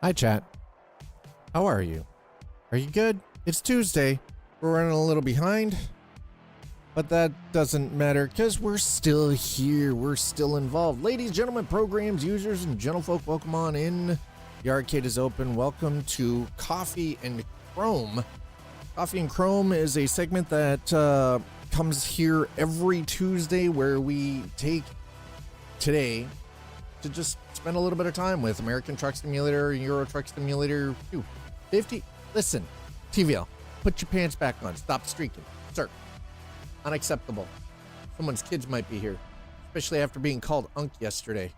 Hi, chat. How are you? Are you good? It's Tuesday. We're running a little behind, but that doesn't matter because we're still here. We're still involved. Ladies, gentlemen, programs, users, and gentlefolk, welcome on in. The arcade is open. Welcome to Coffee and Chrome. Coffee and Chrome is a segment that comes here every Tuesday where we take today to just spend a little bit of time with American Truck Simulator, Euro Truck Simulator 250. Listen, TVL, put your pants back on. Stop streaking. Sir, unacceptable. Someone's kids might be here, especially after being called Unk yesterday.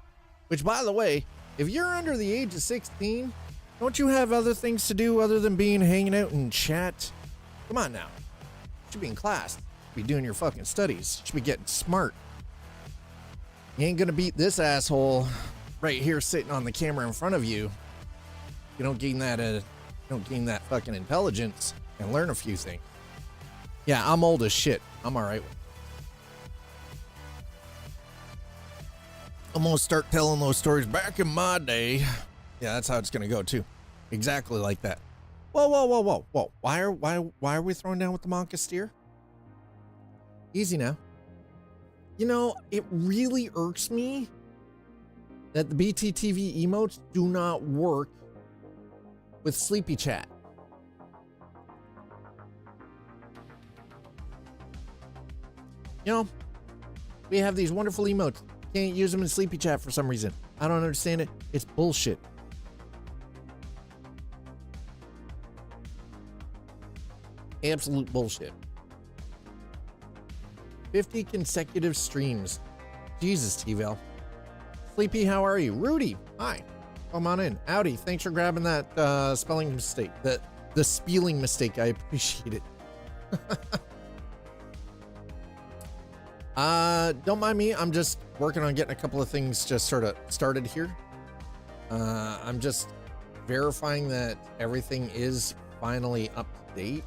Which, by the way, if you're under the age of 16, don't you have other things to do other than hanging out and chat? Come on now. You should be in class. You should be doing your fucking studies. You should be getting smart. You ain't gonna beat this asshole right here sitting on the camera in front of you. You don't gain that fucking intelligence and learn a few things. Yeah, I'm old as shit. I'm all right. I'm gonna start telling those stories back in my day. Yeah, that's how it's gonna go too. Exactly like that. Whoa. Why are we throwing down with the Monka steer? Easy now. You know, it really irks me that the BTTV emotes do not work with Sleepy Chat. You know, we have these wonderful emotes. Can't use them in Sleepy Chat for some reason. I don't understand it. It's bullshit. Absolute bullshit. 50 consecutive streams. Jesus, T-Vel. Sleepy, how are you? Rudy, hi. Come on in. Audi, thanks for grabbing that spelling mistake. The spelling mistake. I appreciate it. Don't mind me. I'm just working on getting a couple of things just sort of started here. I'm just verifying that everything is finally up to date,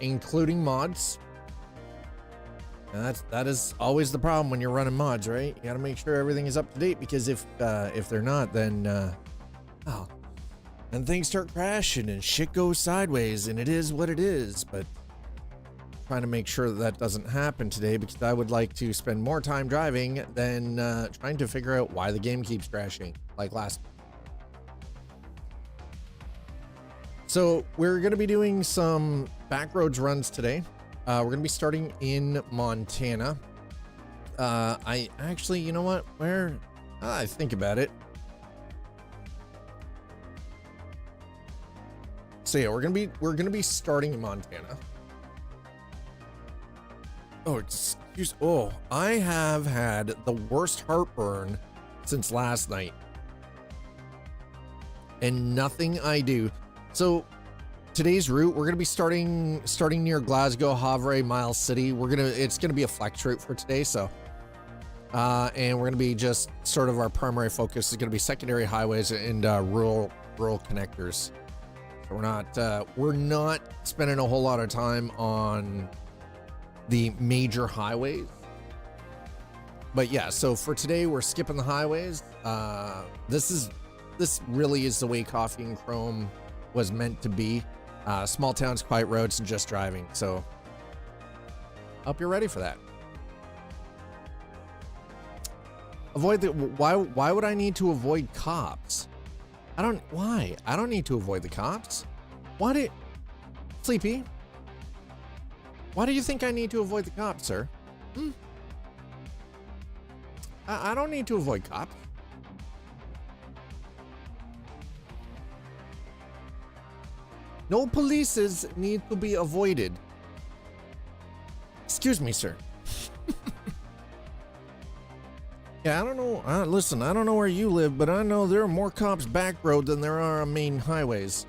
including mods. And that is always the problem when you're running mods, right? You got to make sure everything is up to date, because if they're not, then then things start crashing and shit goes sideways, and it is what it is. But trying to make sure that doesn't happen today, because I would like to spend more time driving than trying to figure out why the game keeps crashing like last. So we're going to be doing some Backroads runs today. We're going to be starting in Montana. I actually, you know what? I think about it. So yeah, we're going to be starting in Montana. Oh, I have had the worst heartburn since last night. And nothing I do. So today's route, we're going to be starting near Glasgow, Havre, Miles City. It's going to be a flex route for today. So, and we're going to be just sort of our primary focus is going to be secondary highways and rural connectors. So we're not spending a whole lot of time on the major highways. But yeah, so for today, we're skipping the highways. This really is the way Coffee and Chrome was meant to be. Small towns, quiet roads, and just driving. So hope you're ready for that. Why would I need to avoid cops? I don't need to avoid the cops. Sleepy, why do you think I need to avoid the cops, sir? I don't need to avoid cops. No polices need to be avoided. Excuse me, sir. Yeah, I don't know. Listen, I don't know where you live, but I know there are more cops back road than there are on main highways.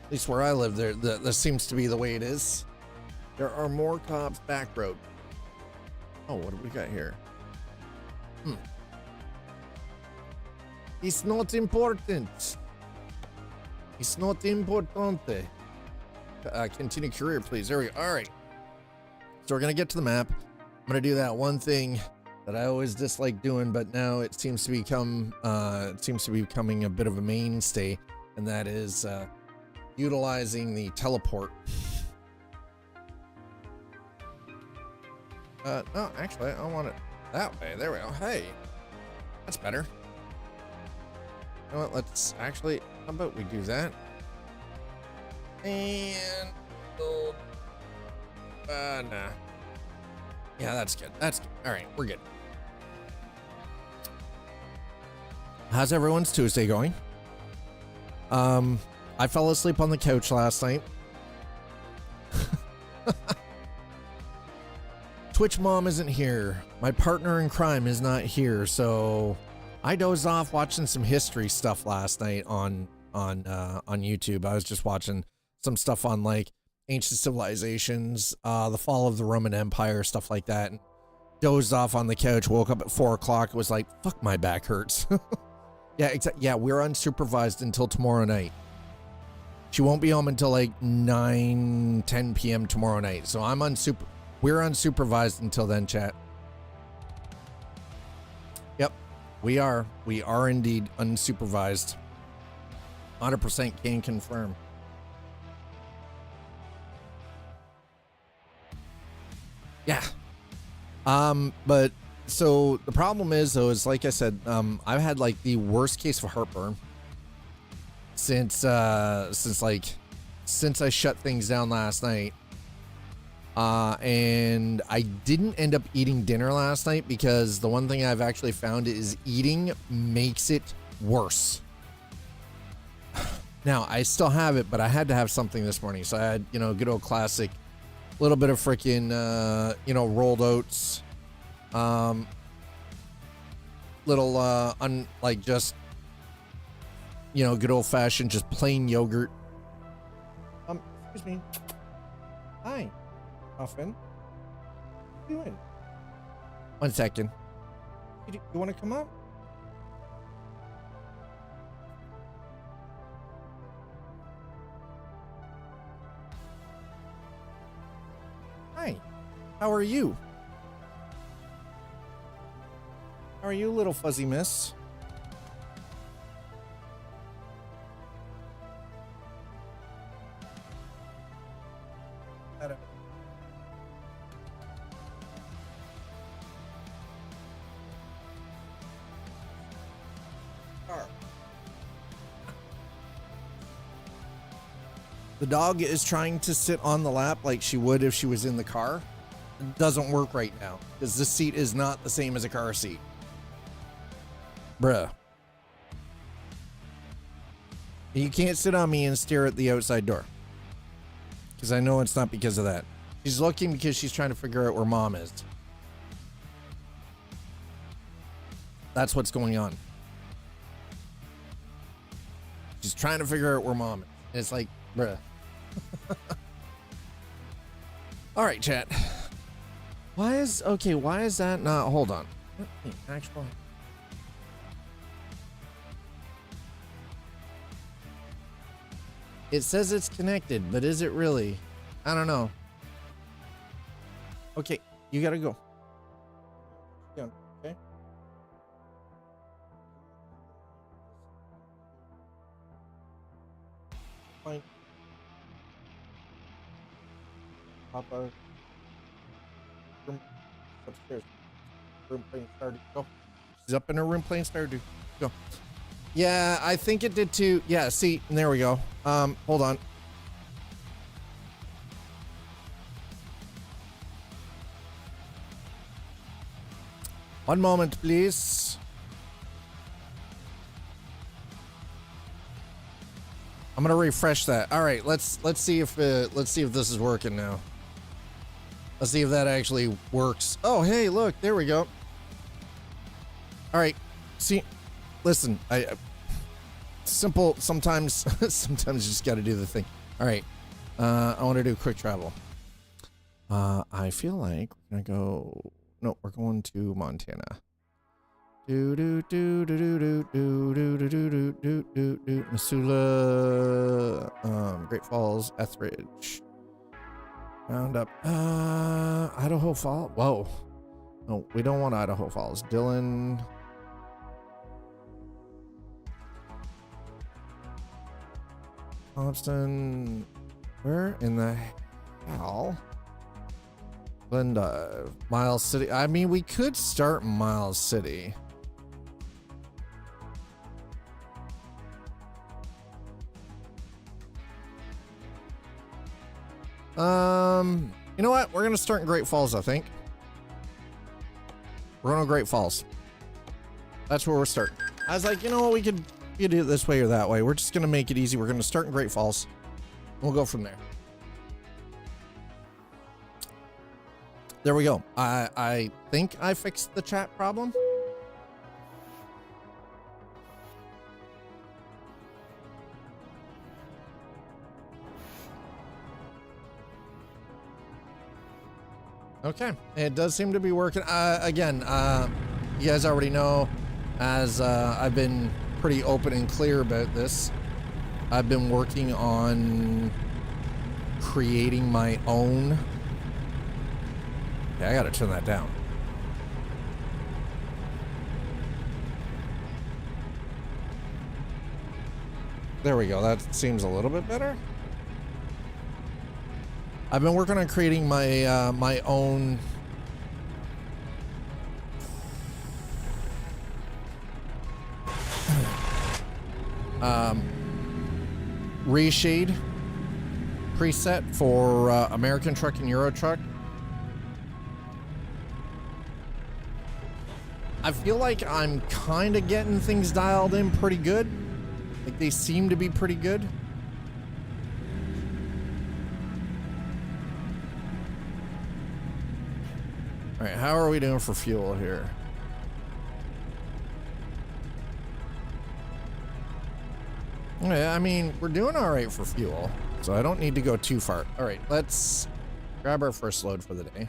At least where I live, that seems to be the way it is. There are more cops back road. Oh, what do we got here? It's not important. It's not importante. Continue career, please. There we go. All right. So we're going to get to the map. I'm going to do that one thing that I always dislike doing, but now it seems to become becoming a bit of a mainstay, and that is utilizing the teleport. No, actually, I want it that way. There we go. Hey, that's better. You know what? Let's actually, how about we do that? And nah. Yeah, that's good. That's good. All right, we're good. How's everyone's Tuesday going? I fell asleep on the couch last night. Twitch mom isn't here. My partner in crime is not here, so I dozed off watching some history stuff last night on YouTube. I was just watching some stuff on like ancient civilizations, the fall of the Roman Empire, stuff like that. And dozed off on the couch. Woke up at 4 o'clock. It was like, fuck, my back hurts. Yeah, exactly. Yeah, we're unsupervised until tomorrow night. She won't be home until like 9-10 p.m. tomorrow night. So we're unsupervised until then, chat. Yep, we are. We are indeed unsupervised. 100% can confirm. Yeah. But so the problem is though, is like I said, I've had like the worst case of heartburn since I shut things down last night. And I didn't end up eating dinner last night because the one thing I've actually found is eating makes it worse. Now I still have it, but I had to have something this morning. So I had, good old classic, little bit of freaking, rolled oats, just, good old fashioned, just plain yogurt. Excuse me. Hi. Muffin. What are you doing? 1 second. You want to come up? Hi. How are you? How are you, little fuzzy miss? The dog is trying to sit on the lap like she would if she was in the car. It doesn't work right now because this seat is not the same as a car seat. Bruh. You can't sit on me and stare at the outside door. Because I know it's not because of that. She's looking because she's trying to figure out where mom is. That's what's going on. She's trying to figure out where mom is. And it's like, bruh. All right, chat. Why is that not? Hold on. Actually, it says it's connected, but is it really? I don't know. Okay, you gotta go. Yeah. Okay. Fine. Papa. Room upstairs. Room playing started. Go. She's up in her room playing started. Go. Yeah, I think it did too. Yeah, see, there we go. Hold on. One moment, please. I'm gonna refresh that. All right, let's see if this is working now. Let's see if that actually works. Oh, hey, look, there we go. All right, see, listen, simple. Sometimes you just got to do the thing. All right, I want to do quick travel. I feel like we're gonna go. No, we're going to Montana. Missoula, Great Falls, Etheridge, Roundup, Idaho Fall. Whoa, Oh, we don't want Idaho Falls. Dillon. Thompson. Where in the hell? Glendive. Miles City. I mean, we could start Miles City. You know what? We're gonna start in Great Falls, I think. We're going to Great Falls. That's where we're starting. I was like, you know what? We could do it this way or that way. We're just gonna make it easy. We're gonna start in Great Falls. We'll go from there. There we go. I think I fixed the chat problem. Okay, it does seem to be working. Again, you guys already know, as I've been pretty open and clear about this, I've been working on creating my own. Okay, I gotta turn that down. There we go. That seems a little bit better. I've been working on creating my my own reshade preset for American Truck and Euro Truck. I feel like I'm kind of getting things dialed in pretty good. Like they seem to be pretty good. All right, how are we doing for fuel here? Yeah, I mean, we're doing all right for fuel, so I don't need to go too far. All right, let's grab our first load for the day.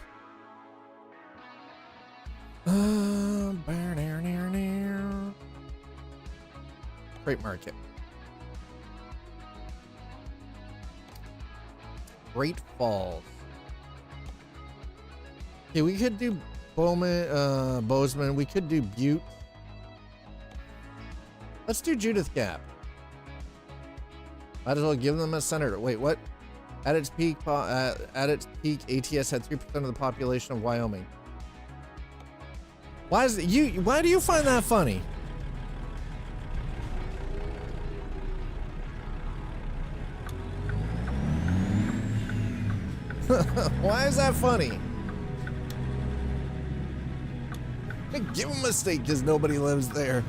Freight market. Great Falls. Okay, we could do Bozeman. We could do Butte. Let's do Judith Gap. Might as well give them a senator. Wait, what? At its peak, ATS had 3% of the population of Wyoming. Why is it why do you find that funny? Why is that funny? Give them a state because nobody lives there.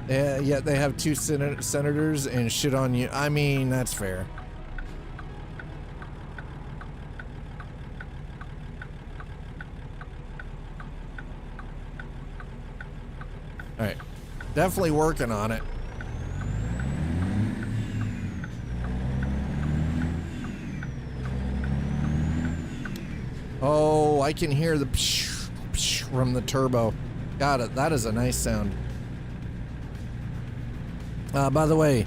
Yeah, yet they have 2 senators and shit on you. I mean, that's fair. All right, definitely working on it. Oh, I can hear the psh, psh from the turbo. Got it. That is a nice sound. By the way,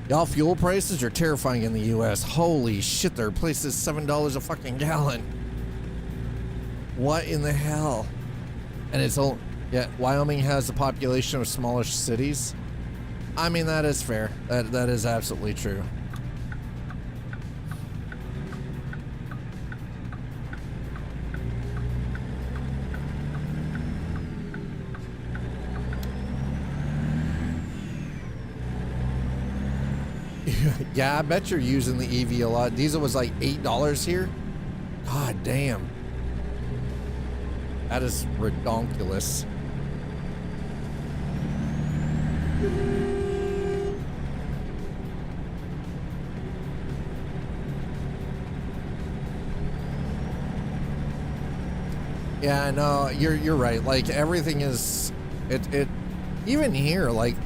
y'all, fuel prices are terrifying in the U.S. Holy shit, there are places $7 a fucking gallon. What in the hell? And it's all, yeah, Wyoming has a population of smallish cities. I mean, that is fair. That is absolutely true. Yeah, I bet you're using the EV a lot. Diesel was like $8 here. God damn. That is redonkulous. Yeah, no, you're right. Like everything is it even here, like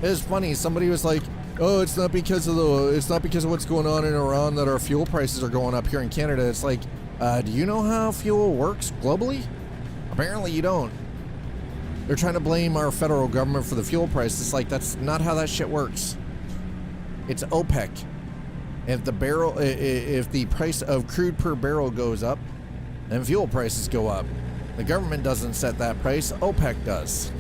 it's funny, somebody was like, oh, it's not because of what's going on in Iran that our fuel prices are going up here in Canada. It's like, do you know how fuel works globally? Apparently you don't. They're trying to blame our federal government for the fuel price. It's like, that's not how that shit works. It's OPEC. If the price of crude per barrel goes up, then fuel prices go up. The government doesn't set that price, OPEC does.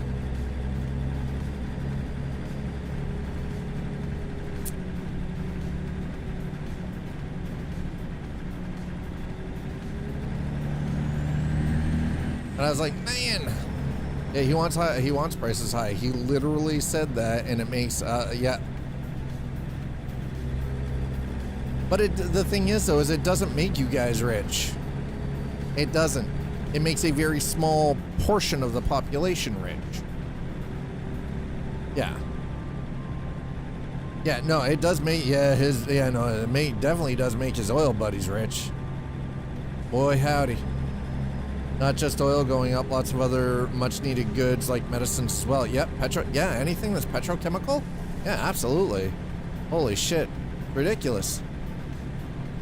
And I was like, man, yeah, he wants prices high. He literally said that, and it makes, yeah. But the thing is, though, is it doesn't make you guys rich. It doesn't. It makes a very small portion of the population rich. Yeah. Yeah, no, it does make, definitely does make his oil buddies rich. Boy, howdy. Not just oil going up, lots of other much needed goods like medicines as well. Yep, anything that's petrochemical? Yeah, absolutely. Holy shit. Ridiculous.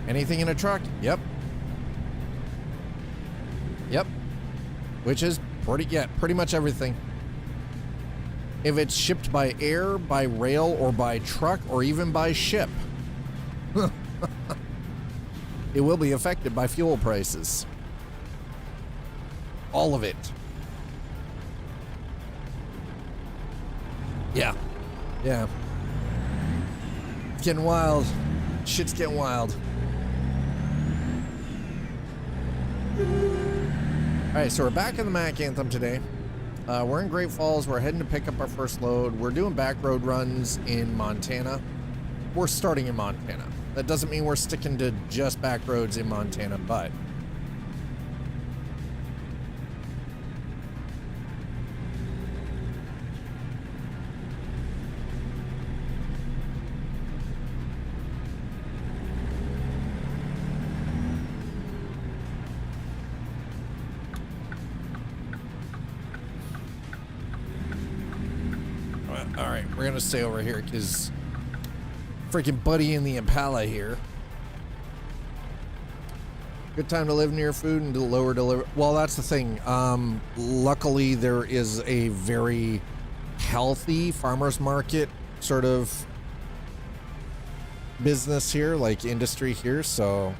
Anything in a truck? Yep. Yep. Which is pretty much everything. If it's shipped by air, by rail, or by truck, or even by ship, it will be affected by fuel prices. All of it. Yeah. Yeah. It's getting wild. Shit's getting wild. Alright, so we're back in the Mac Anthem today. We're in Great Falls. We're heading to pick up our first load. We're doing backroad runs in Montana. We're starting in Montana. That doesn't mean we're sticking to just backroads in Montana, but alright, we're gonna stay over here because freaking Buddy in the Impala here. Good time to live near food and lower delivery. Well, that's the thing. Luckily, there is a very healthy farmers market sort of business here, like industry here. So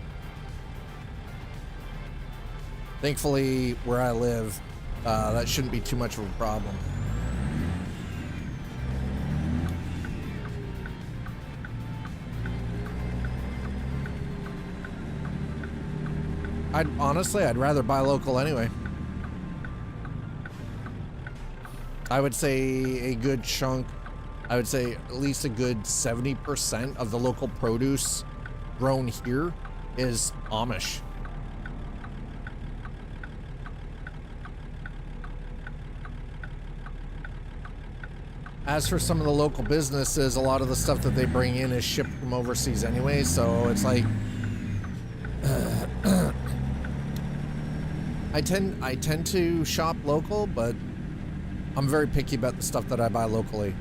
thankfully, where I live, that shouldn't be too much of a problem. I'd rather buy local anyway. I would say a good chunk, I would say at least a good 70% of the local produce grown here is Amish. As for some of the local businesses, a lot of the stuff that they bring in is shipped from overseas anyway, so it's like I tend to shop local, but I'm very picky about the stuff that I buy locally.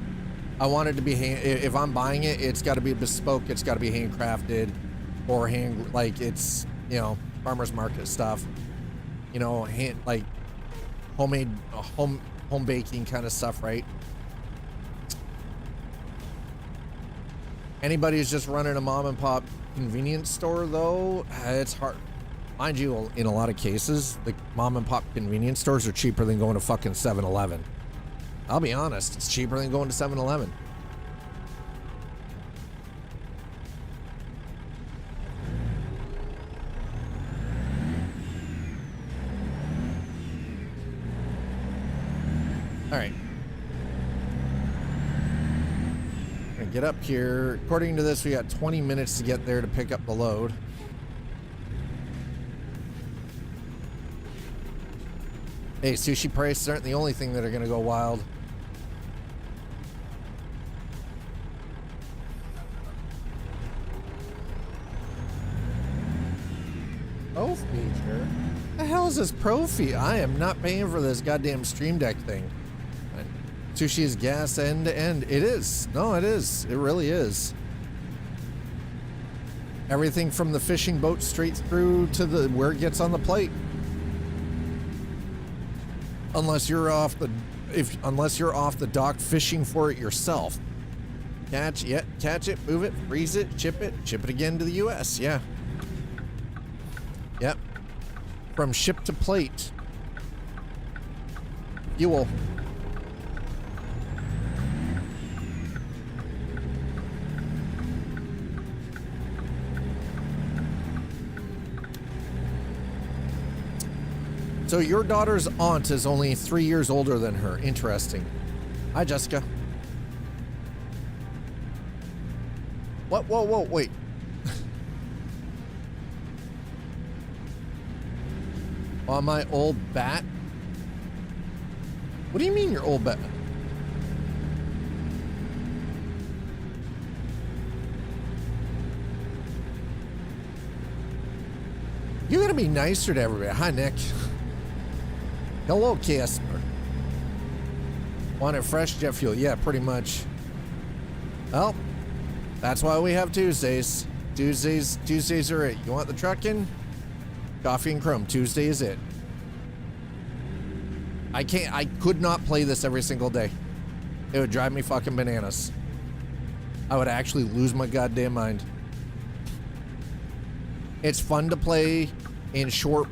I want it to be if I'm buying it, it's got to be bespoke, it's got to be handcrafted, or like it's, you know, farmers market stuff, you know, like homemade home baking kind of stuff, right? Anybody who's just running a mom and pop convenience store, though, it's hard. Mind you, in a lot of cases, the mom and pop convenience stores are cheaper than going to fucking 7-Eleven. I'll be honest, it's cheaper than going to 7-Eleven. All right. Gonna get up here. According to this, we got 20 minutes to get there to pick up the load. Hey, sushi prices aren't the only thing that are going to go wild. Pro feature? The hell is this pro fee? I am not paying for this goddamn Stream Deck thing. Sushi is gas end to end. It is. No, it is. It really is. Everything from the fishing boat straight through to the where it gets on the plate. Unless you're off the dock fishing for it yourself. Catch it, move it, freeze it, ship it again to the US. Yeah. Yep. From ship to plate. Fuel. So your daughter's aunt is only 3 years older than her. Interesting. Hi, Jessica. What? Whoa, whoa, wait. On my old bat? What do you mean your old bat? You gotta be nicer to everybody. Hi, Nick. Hello, Casper. Want it fresh, jet fuel? Yeah, pretty much. Well, that's why we have Tuesdays. Tuesdays are it. You want the trucking? Coffee and Chrome. Tuesday is it. I could not play this every single day. It would drive me fucking bananas. I would actually lose my goddamn mind. It's fun to play in short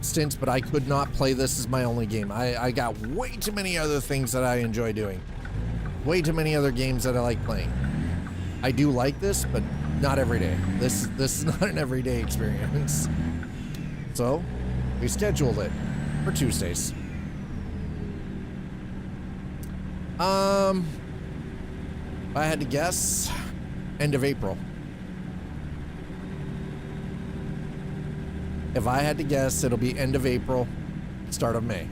stints, but I could not play this as my only game. I got way too many other things that I enjoy doing. Way too many other games that I like playing. I do like this, but not every day. This is not an everyday experience. So, we scheduled it for Tuesdays. If I had to guess, end of April. If I had to guess, it'll be end of April, start of May.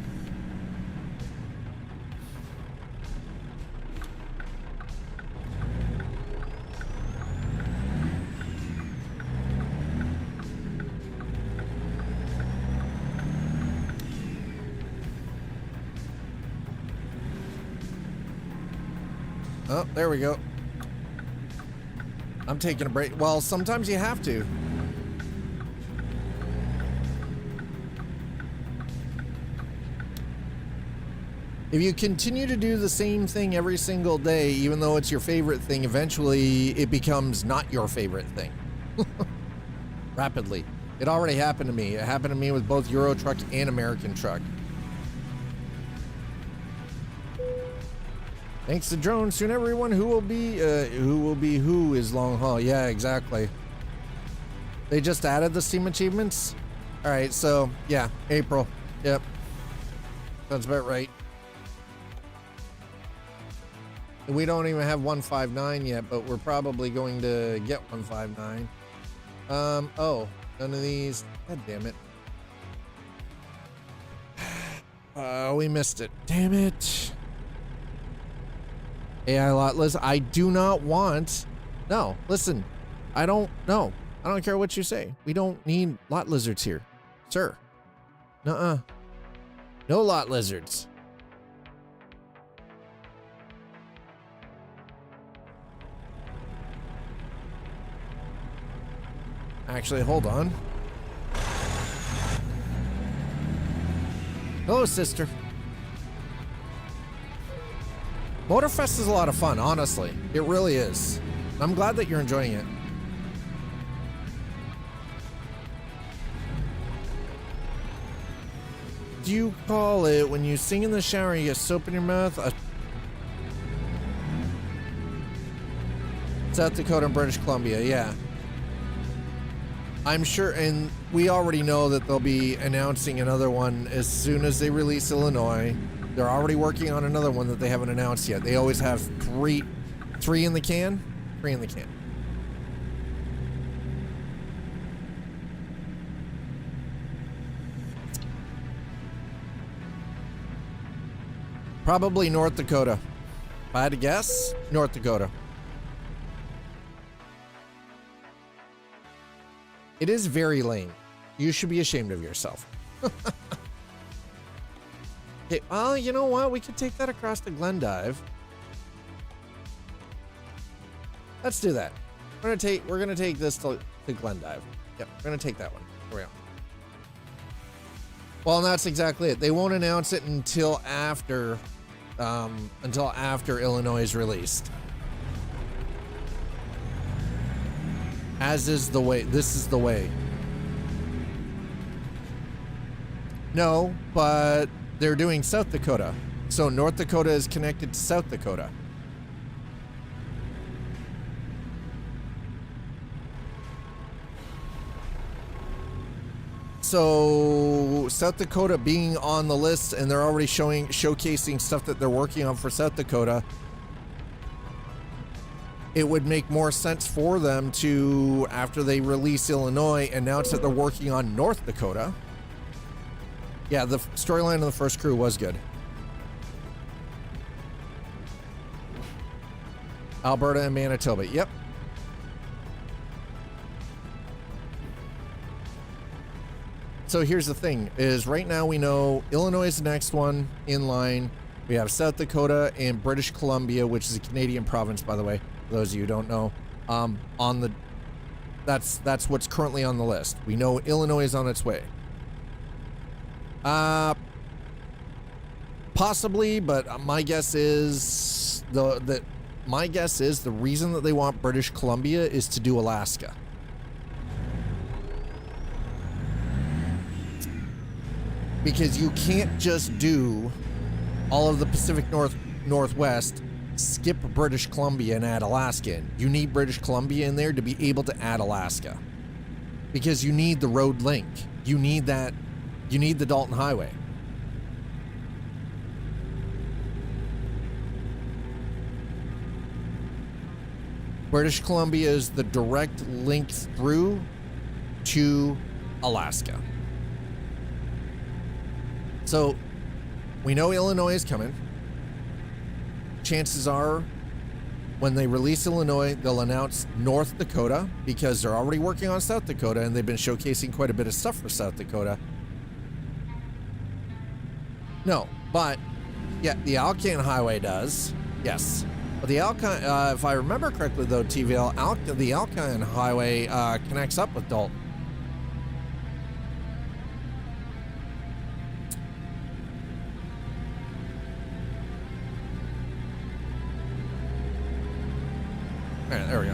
Oh, there we go. I'm taking a break. Well, sometimes you have to. If you continue to do the same thing every single day, even though it's your favorite thing, eventually it becomes not your favorite thing. Rapidly. It already happened to me. It happened to me with both Euro Truck and American Truck. Thanks to drone, soon everyone who will be who is long haul. Yeah, exactly. They just added the Steam achievements. All right, so yeah, April. Yep, that's about right. We don't even have 159 yet, but we're probably going to get 159. Oh, none of these. God damn it. We missed it. Damn it. AI lot list. I do not want. No, listen. I don't know. I don't care what you say. We don't need lot lizards here, sir. Nuh-uh. No lot lizards. Actually, hold on. Hello, sister. Motorfest is a lot of fun, honestly. It really is. I'm glad that you're enjoying it. Do you call it when you sing in the shower and you get soap in your mouth? South Dakota and British Columbia, yeah. I'm sure, and we already know that they'll be announcing another one as soon as they release Illinois. They're already working on another one that they haven't announced yet. They always have three in the can. 3 in the can. Probably North Dakota. If I had to guess, North Dakota. It is very lame. You should be ashamed of yourself. Okay, well, you know what? We could take that across to Glendive. Let's do that. We're gonna take this to Glendive. Yep, we're gonna take that one. Here we go. Well, and that's exactly it. They won't announce it until after Illinois is released. As is the way. This is the way. No, but they're doing South Dakota. So North Dakota is connected to South Dakota. So South Dakota being on the list, and they're already showcasing stuff that they're working on for South Dakota, it would make more sense for them to, after they release Illinois, announce that they're working on North Dakota. Yeah, the storyline of the first crew was good. Alberta and Manitoba, yep. So here's the thing, is right now we know Illinois is the next one in line. We have South Dakota and British Columbia, which is a Canadian province, by the way, for those of you who don't know. That's what's currently on the list. We know Illinois is on its way. Possibly, but my guess is the reason that they want British Columbia is to do Alaska. Because you can't just do all of the Pacific Northwest, skip British Columbia and add Alaska in. You need British Columbia in there to be able to add Alaska. Because you need the road link. You need that. You need the Dalton Highway. British Columbia is the direct link through to Alaska. So we know Illinois is coming. Chances are when they release Illinois, they'll announce North Dakota because they're already working on South Dakota and they've been showcasing quite a bit of stuff for South Dakota. No, but yeah, the Alcan Highway does. Yes. But the Alcan, if I remember correctly though, TVL, the Alcan Highway connects up with Dalton. All right, there we go.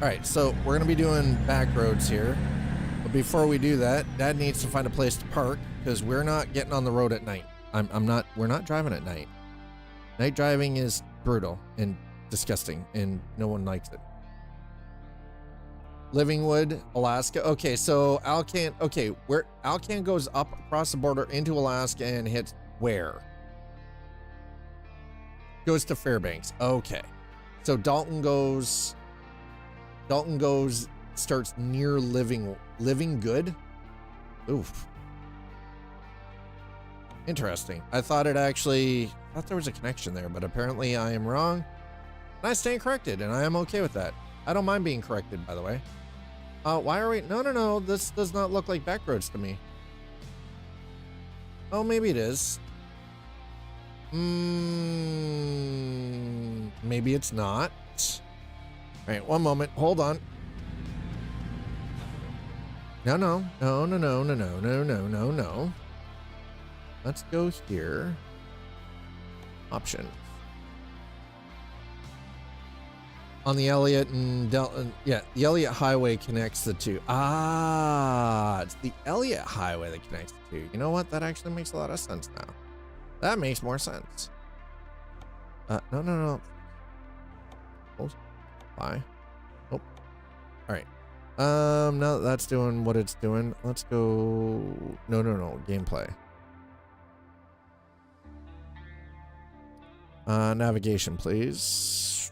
All right, so we're gonna be doing Backroads here. But before we do that, Dad needs to find a place to park because we're not getting on the road at night. We're not driving at night. Night driving is brutal and disgusting and no one likes it. Livingwood, Alaska. Okay, so Alcan, where Alcan goes up across the border into Alaska and hits where? Goes to Fairbanks. Okay. So Dalton goes, starts near Living Good. Oof. Interesting. I thought there was a connection there, but apparently I am wrong. And I stand corrected, and I am okay with that. I don't mind being corrected, by the way. Why are we? No. This does not look like Backroads to me. Oh, maybe it is. Maybe it's not. All right, one moment. Hold on. No. Let's go here. Option. On the Elliott and yeah, the Elliott Highway connects the two. It's the Elliott Highway that connects the two. You know what? That actually makes a lot of sense now. That makes more sense. No. Why? Nope. All right. Now that that's doing what it's doing, let's go. No. Gameplay. Navigation, please.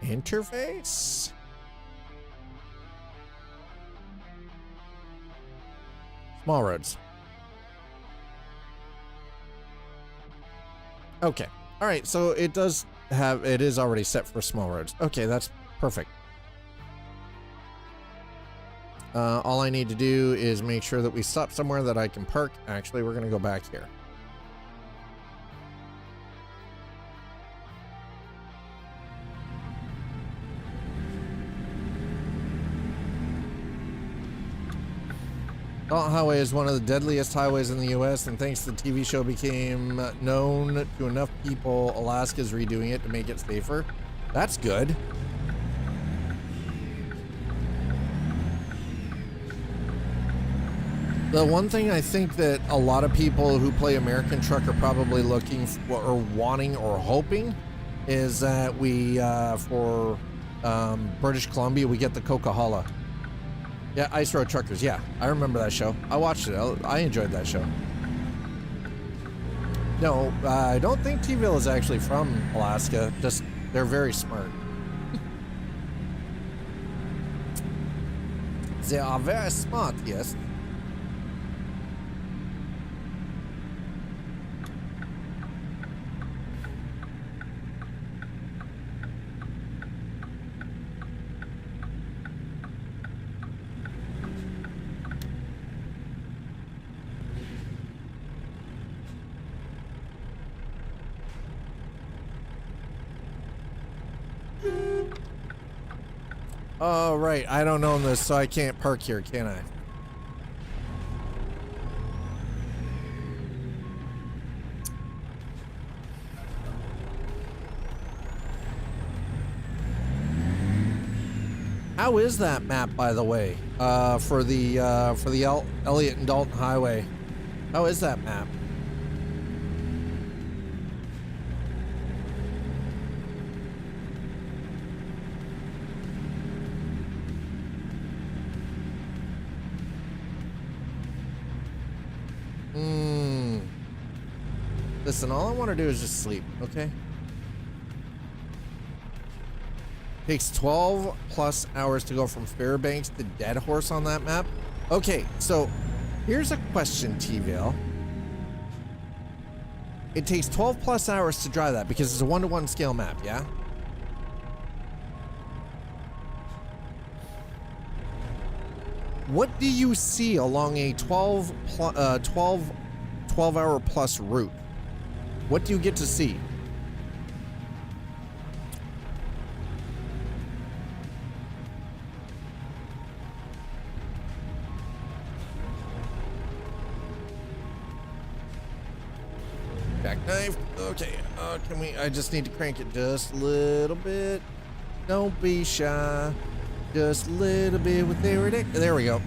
Interface. Small roads. Okay. All right. So it is already set for small roads. Okay. That's perfect. All I need to do is make sure that we stop somewhere that I can park. Actually, we're going to go back here. Dalton Highway is one of the deadliest highways in the U.S., and thanks to the TV show became known to enough people, Alaska's redoing it to make it safer. That's good. The one thing I think that a lot of people who play American Truck are probably looking for, or wanting, or hoping is that we, for British Columbia, we get the Coca-Cola. Yeah, Ice Road Truckers. Yeah, I remember that show. I watched it. I enjoyed that show. No, I don't think T-Ville is actually from Alaska. Just, they're very smart. They are very smart, yes. Oh, right. I don't own this, so I can't park here, can I? How is that map, by the way? For the Elliott and Dalton Highway. How is that map? Listen, all I want to do is just sleep, okay? Takes 12 plus hours to go from Fairbanks to Dead Horse on that map. Okay, so here's a question, T-Ville. It takes 12 plus hours to drive that because it's a 1-to-1 scale map, yeah? What do you see along a 12 hour plus route? What do you get to see? Jackknife. Okay. Can we? I just need to crank it just a little bit. Don't be shy. Just a little bit with there we go. All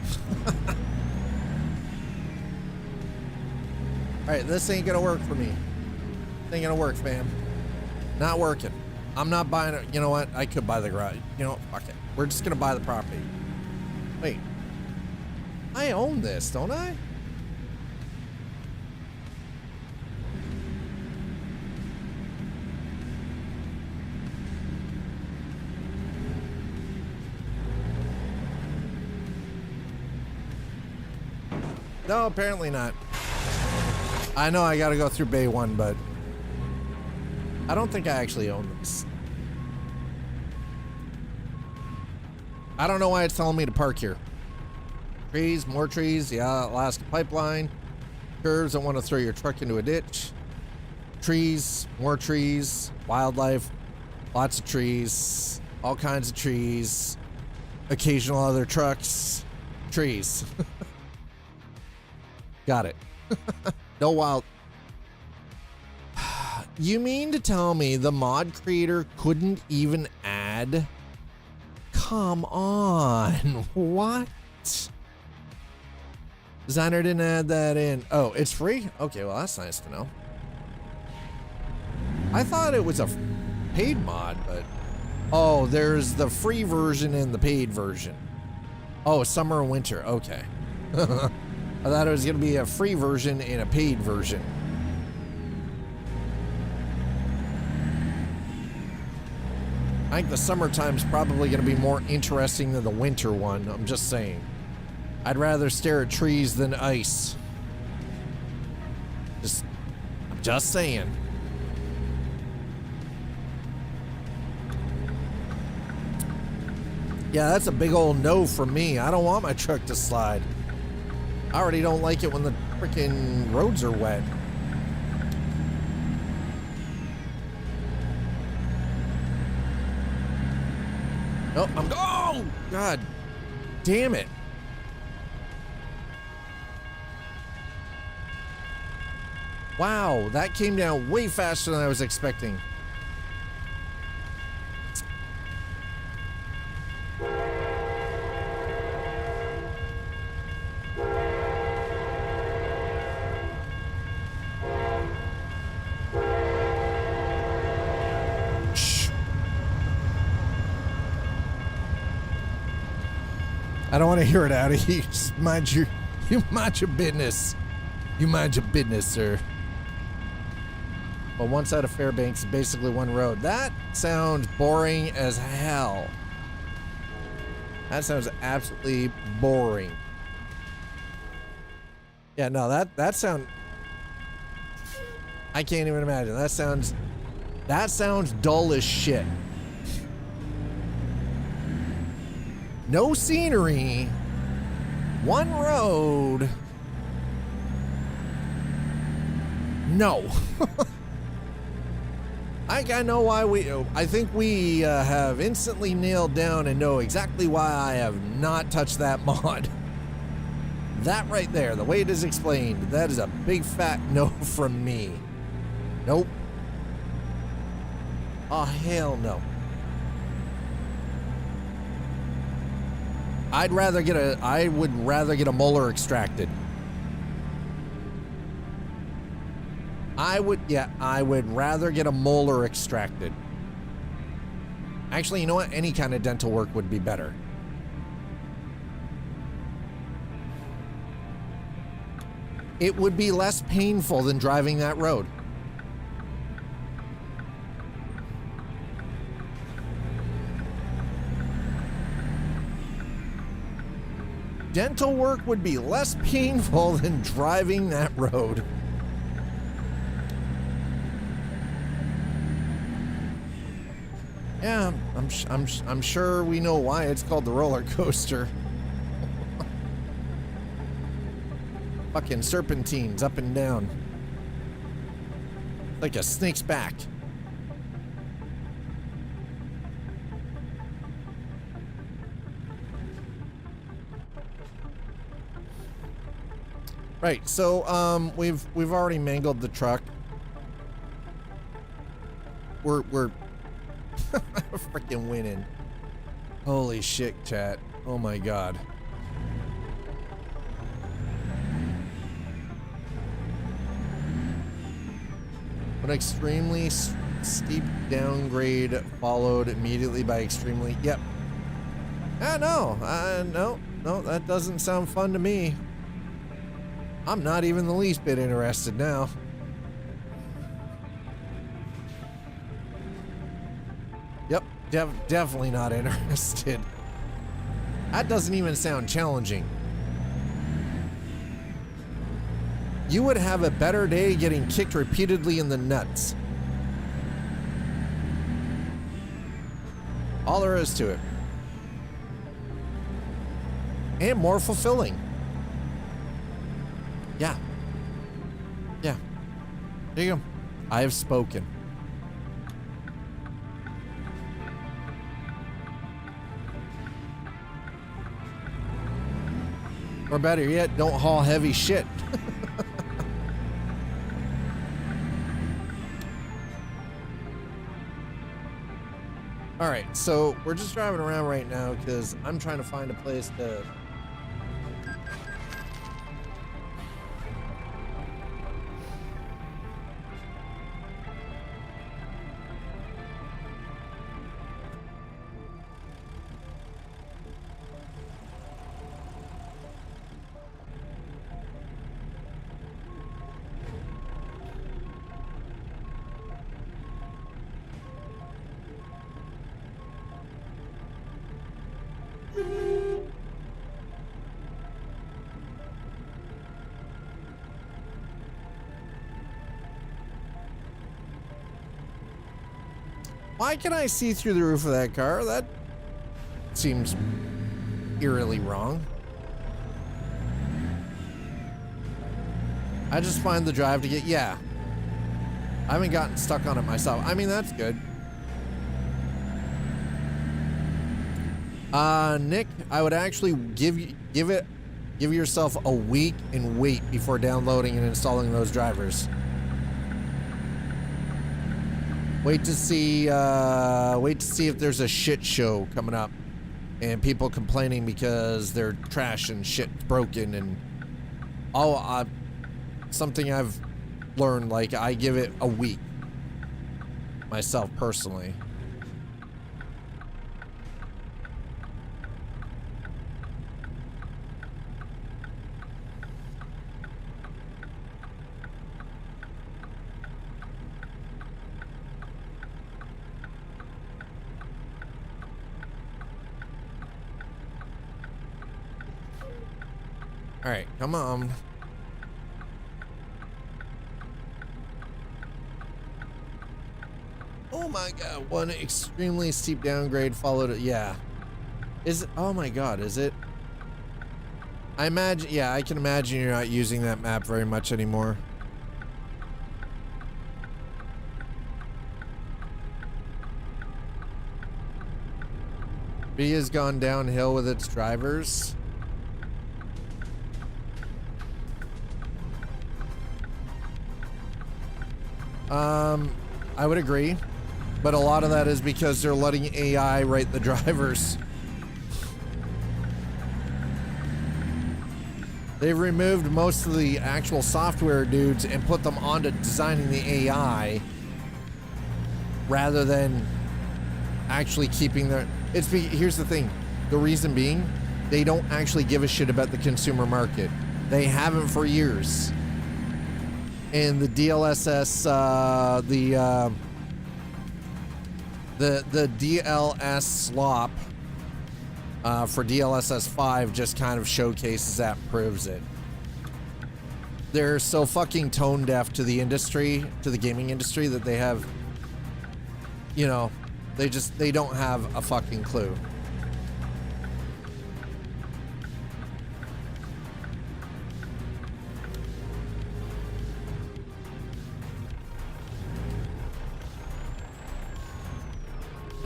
right, this ain't gonna work for me. Ain't gonna work, fam. Not working. I'm not buying it. You know what? I could buy the garage. You know, fuck it. We're just gonna buy the property. Wait. I own this, don't I? No, apparently not. I know I gotta go through Bay 1, but I don't think I actually own this. I don't know why it's telling me to park here. Trees, more trees, yeah, Alaska pipeline. Curves, don't want to throw your truck into a ditch. Trees, more trees, wildlife, lots of trees, all kinds of trees, occasional other trucks, trees. Got it. No wild. You mean to tell me the mod creator couldn't even add? Come on. What? Designer didn't add that in. Oh, it's free? Okay, well, that's nice to know. I thought it was a paid mod, but... Oh, there's the free version and the paid version. Oh, summer and winter. Okay. I thought it was going to be a free version and a paid version. I think the summertime's probably going to be more interesting than the winter one. I'm just saying. I'd rather stare at trees than ice. I'm just saying. Yeah, that's a big old no from me. I don't want my truck to slide. I already don't like it when the freaking roads are wet. Oh, oh, God damn it. Wow, that came down way faster than I was expecting. Shh. I don't want to hear it out of here. Just you mind your business. You mind your business, sir. Well, one side of Fairbanks is basically one road. That sounds boring as hell. That sounds absolutely boring. Yeah, no, that sound. I can't even imagine. That sounds dull as shit. No scenery. One road. No. I know why I think we have instantly nailed down and know exactly why I have not touched that mod. That right there, the way it is explained, that is a big fat no from me. Nope. Oh, hell no. I would rather get a molar extracted. I would rather get a molar extracted. Actually, you know what? Any kind of dental work would be better. It would be less painful than driving that road. Dental work would be less painful than driving that road. Yeah, I'm sure we know why it's called the roller coaster. Fucking serpentines up and down. Like a snake's back. Right, so we've already mangled the truck. We're freaking winning. Holy shit, chat. Oh my god. An extremely steep downgrade followed immediately by extremely... Yep. No, that doesn't sound fun to me. I'm not even the least bit interested now. Yep, definitely not interested. That doesn't even sound challenging. You would have a better day getting kicked repeatedly in the nuts. All there is to it. And more fulfilling. Yeah. Yeah. There you go. I have spoken. Or better yet, don't haul heavy shit. All right, so we're just driving around right now because I'm trying to find a place to... Why can I see through the roof of that car? That seems eerily wrong. I just find the drive to get... Yeah. I haven't gotten stuck on it myself. I mean, that's good. Nick, I would actually give yourself a week and wait before downloading and installing those drivers. Wait to see if there's a shit show coming up and people complaining because their trash and shit's broken and something I've learned, like I give it a week myself personally. All right, come on. Oh my God, one extremely steep downgrade followed it. Yeah. Is it? Oh my God, is it? I imagine, yeah, I can imagine you're not using that map very much anymore. B has gone downhill with its drivers. I would agree, but a lot of that is because they're letting AI write the drivers. They've removed most of the actual software dudes and put them onto designing the AI rather than actually keeping their... Here's the thing. The reason being, they don't actually give a shit about the consumer market. They haven't for years. And the DLSS, the DLS slop for DLSS 5 just kind of showcases that and proves it. They're so fucking tone deaf to the industry, to the gaming industry, that they have, you know, they don't have a fucking clue.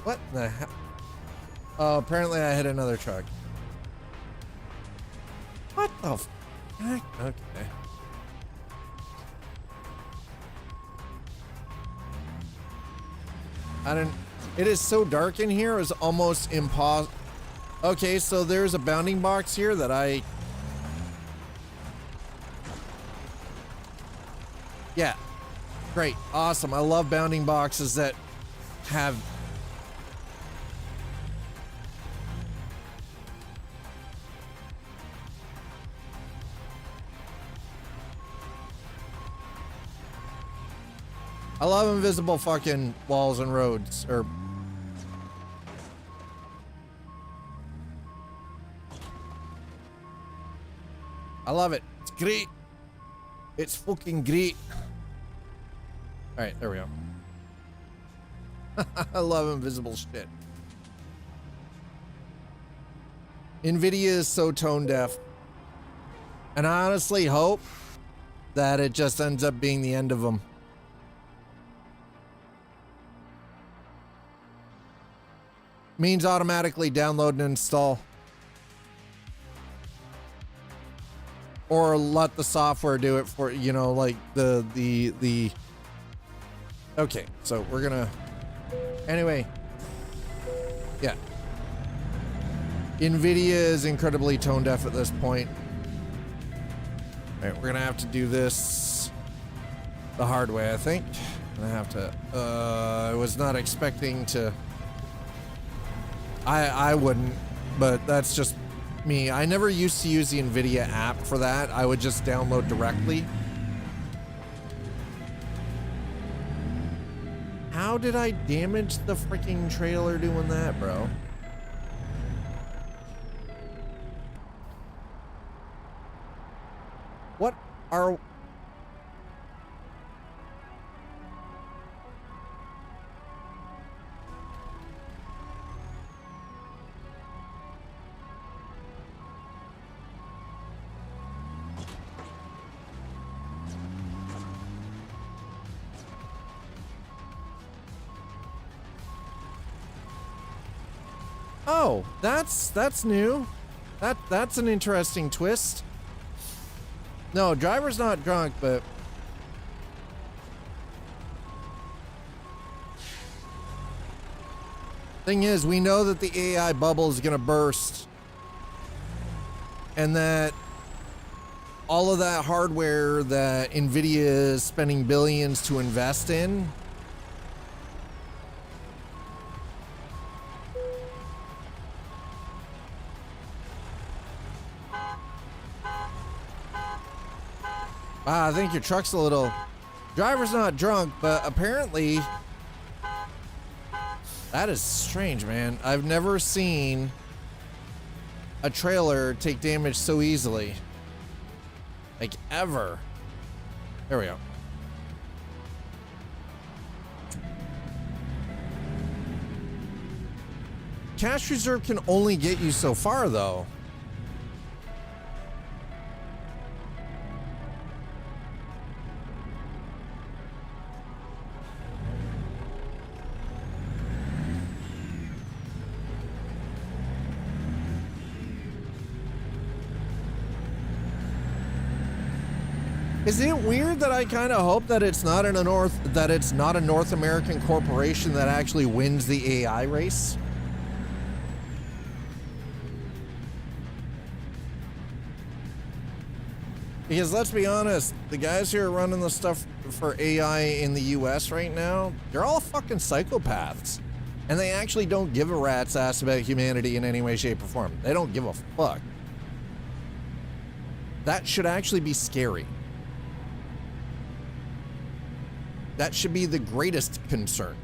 What the hell? Oh, apparently I hit another truck. What the fuck? Okay. It is so dark in here, it's almost impossible. Okay, so there's a bounding box here that yeah. Great, awesome. I love bounding boxes that have... I love invisible fucking walls and roads, or... I love it. It's great. It's fucking great. All right, there we go. I love invisible shit. NVIDIA is so tone deaf. And I honestly hope that it just ends up being the end of them. Means automatically download and install. Or let the software do it for, you know, like the okay, so we're gonna, anyway, yeah. NVIDIA is incredibly tone deaf at this point. All right, we're gonna have to do this the hard way, I think. I'm gonna have to, I was not expecting to, I wouldn't, but that's just me. I never used to use the NVIDIA app for that. I would just download directly. How did I damage the freaking trailer doing that, bro? What are... Oh, that's new. That's an interesting twist. No, driver's not drunk, but Thing is, we know that the AI bubble is gonna burst, and that all of that hardware that NVIDIA is spending billions to invest in I think your truck's a little... Driver's not drunk, but apparently... That is strange, man. I've never seen a trailer take damage so easily. Like, ever. There we go. Cash reserve can only get you so far, though. Is it weird that I kind of hope that it's not a North American corporation that actually wins the AI race? Because let's be honest, the guys who are running the stuff for AI in the US right now, they're all fucking psychopaths. And they actually don't give a rat's ass about humanity in any way, shape, or form. They don't give a fuck. That should actually be scary. That should be the greatest concern.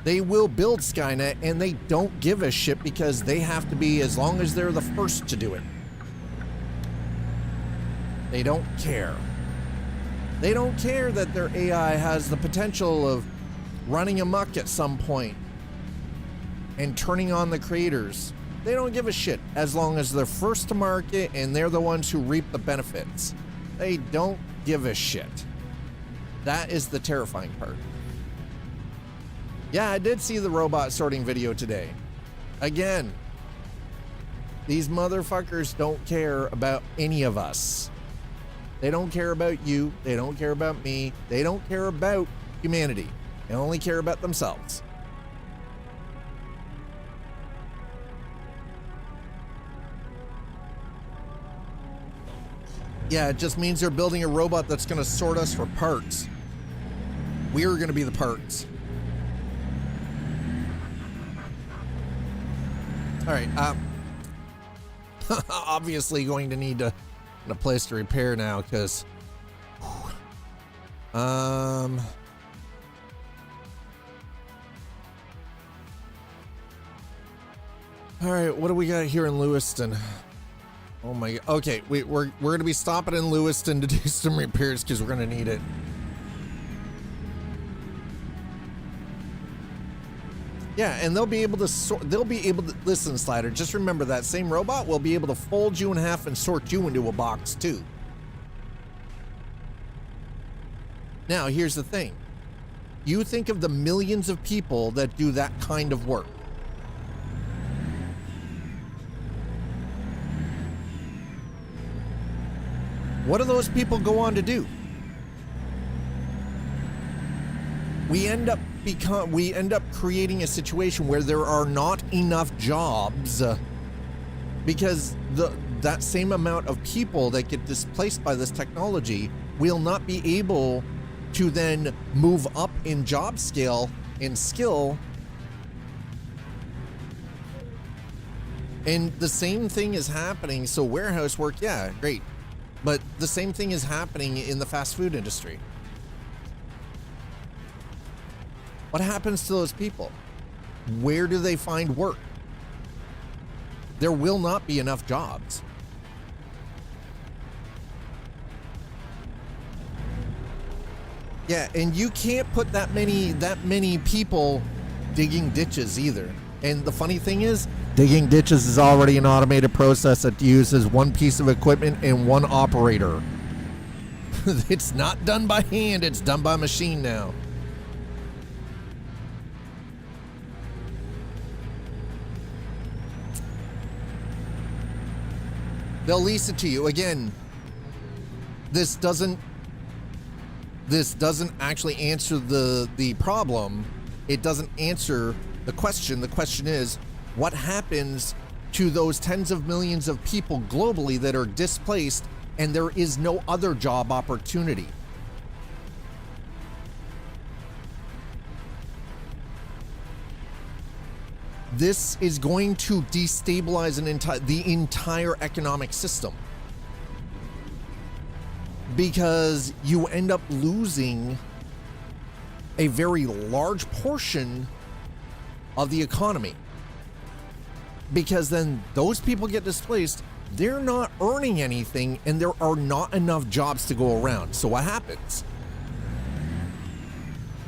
They will build Skynet and they don't give a shit because they have to be, as long as they're the first to do it. They don't care. They don't care that their AI has the potential of running amok at some point and turning on the creators. They don't give a shit as long as they're first to market and they're the ones who reap the benefits. They don't give a shit. That is the terrifying part. Yeah, I did see the robot sorting video today. Again, these motherfuckers don't care about any of us. They don't care about you. They don't care about me. They don't care about humanity. They only care about themselves. Yeah, it just means they're building a robot that's going to sort us for parts. We're going to be the parts. All right. Obviously going to need a place to repair now because... All right, what do we got here in Lewiston? Oh my god. Okay, we're going to be stopping in Lewiston to do some repairs because we're going to need it. Yeah, and they'll be able to listen, Slider, just remember that same robot will be able to fold you in half and sort you into a box too. Now, here's the thing. You think of the millions of people that do that kind of work. What do those people go on to do? We end up creating a situation where there are not enough jobs because that same amount of people that get displaced by this technology will not be able to then move up in job scale and skill. And the same thing is happening. So warehouse work, yeah, great. But the same thing is happening in the fast food industry. What happens to those people? Where do they find work? There will not be enough jobs. Yeah, and you can't put that many people digging ditches either. And the funny thing is, digging ditches is already an automated process that uses one piece of equipment and one operator. It's not done by hand, it's done by machine now. They'll lease it to you. Again, this doesn't actually answer the problem. It doesn't answer The question is, what happens to those tens of millions of people globally that are displaced and there is no other job opportunity? This is going to destabilize the entire economic system, because you end up losing a very large portion of the economy, because then those people get displaced, they're not earning anything, and there are not enough jobs to go around. So what happens?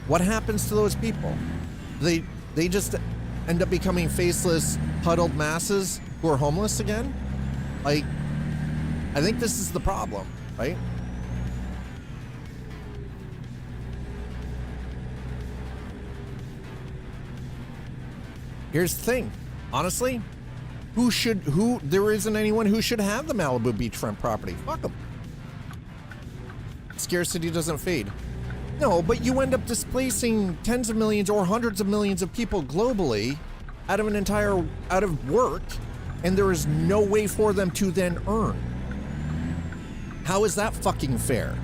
What happens to those people? They just end up becoming faceless, huddled masses who are homeless again? Like, I think this is the problem, right? Here's the thing, honestly, there isn't anyone who should have the Malibu beachfront property. Fuck them. Scarcity doesn't fade. No, but you end up displacing tens of millions or hundreds of millions of people globally out of work, and there is no way for them to then earn. How is that fucking fair?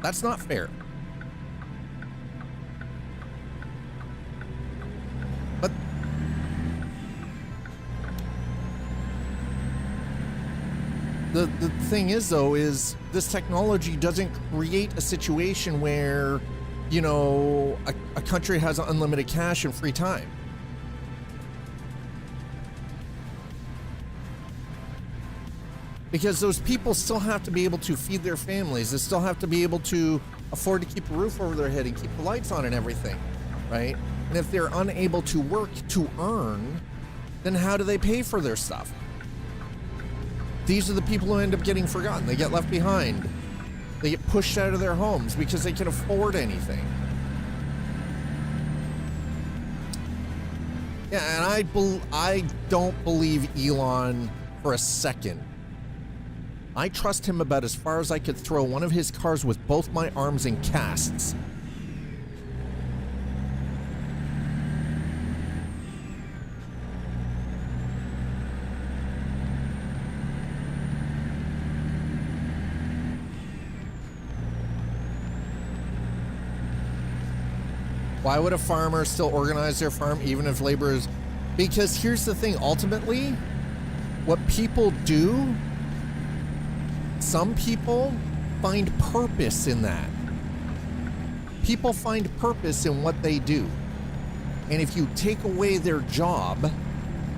That's not fair. But the thing is, though, is this technology doesn't create a situation where, you know, a country has unlimited cash and free time. Because those people still have to be able to feed their families. They still have to be able to afford to keep a roof over their head and keep the lights on and everything, right? And if they're unable to work to earn, then how do they pay for their stuff? These are the people who end up getting forgotten. They get left behind. They get pushed out of their homes because they can afford anything. Yeah, and I don't believe Elon for a second. I trust him about as far as I could throw one of his cars with both my arms in casts. Why would a farmer still organize their farm even if labor is... Because here's the thing, ultimately, what people do, some people find purpose in that. People find purpose in what they do. And if you take away their job,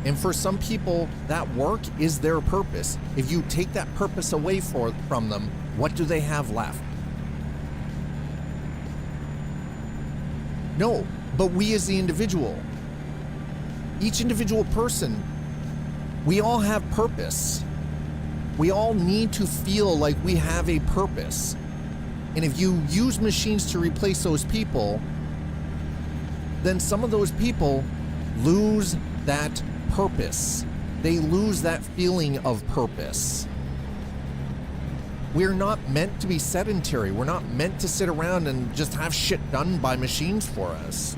and for some people, that work is their purpose. If you take that purpose away from them, what do they have left? No, but we as the individual, each individual person, we all have purpose. We all need to feel like we have a purpose. And if you use machines to replace those people, then some of those people lose that purpose. They lose that feeling of purpose. We're not meant to be sedentary. We're not meant to sit around and just have shit done by machines for us.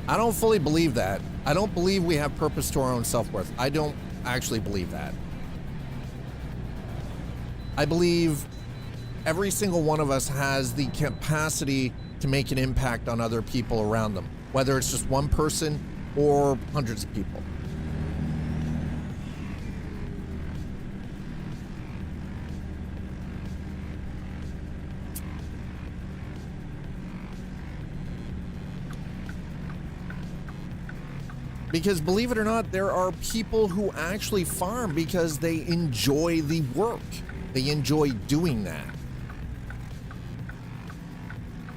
I don't fully believe that. I don't believe we have purpose to our own self-worth. I don't actually believe that. I believe every single one of us has the capacity to make an impact on other people around them, whether it's just one person or hundreds of people. Because believe it or not, there are people who actually farm because they enjoy the work. They enjoy doing that.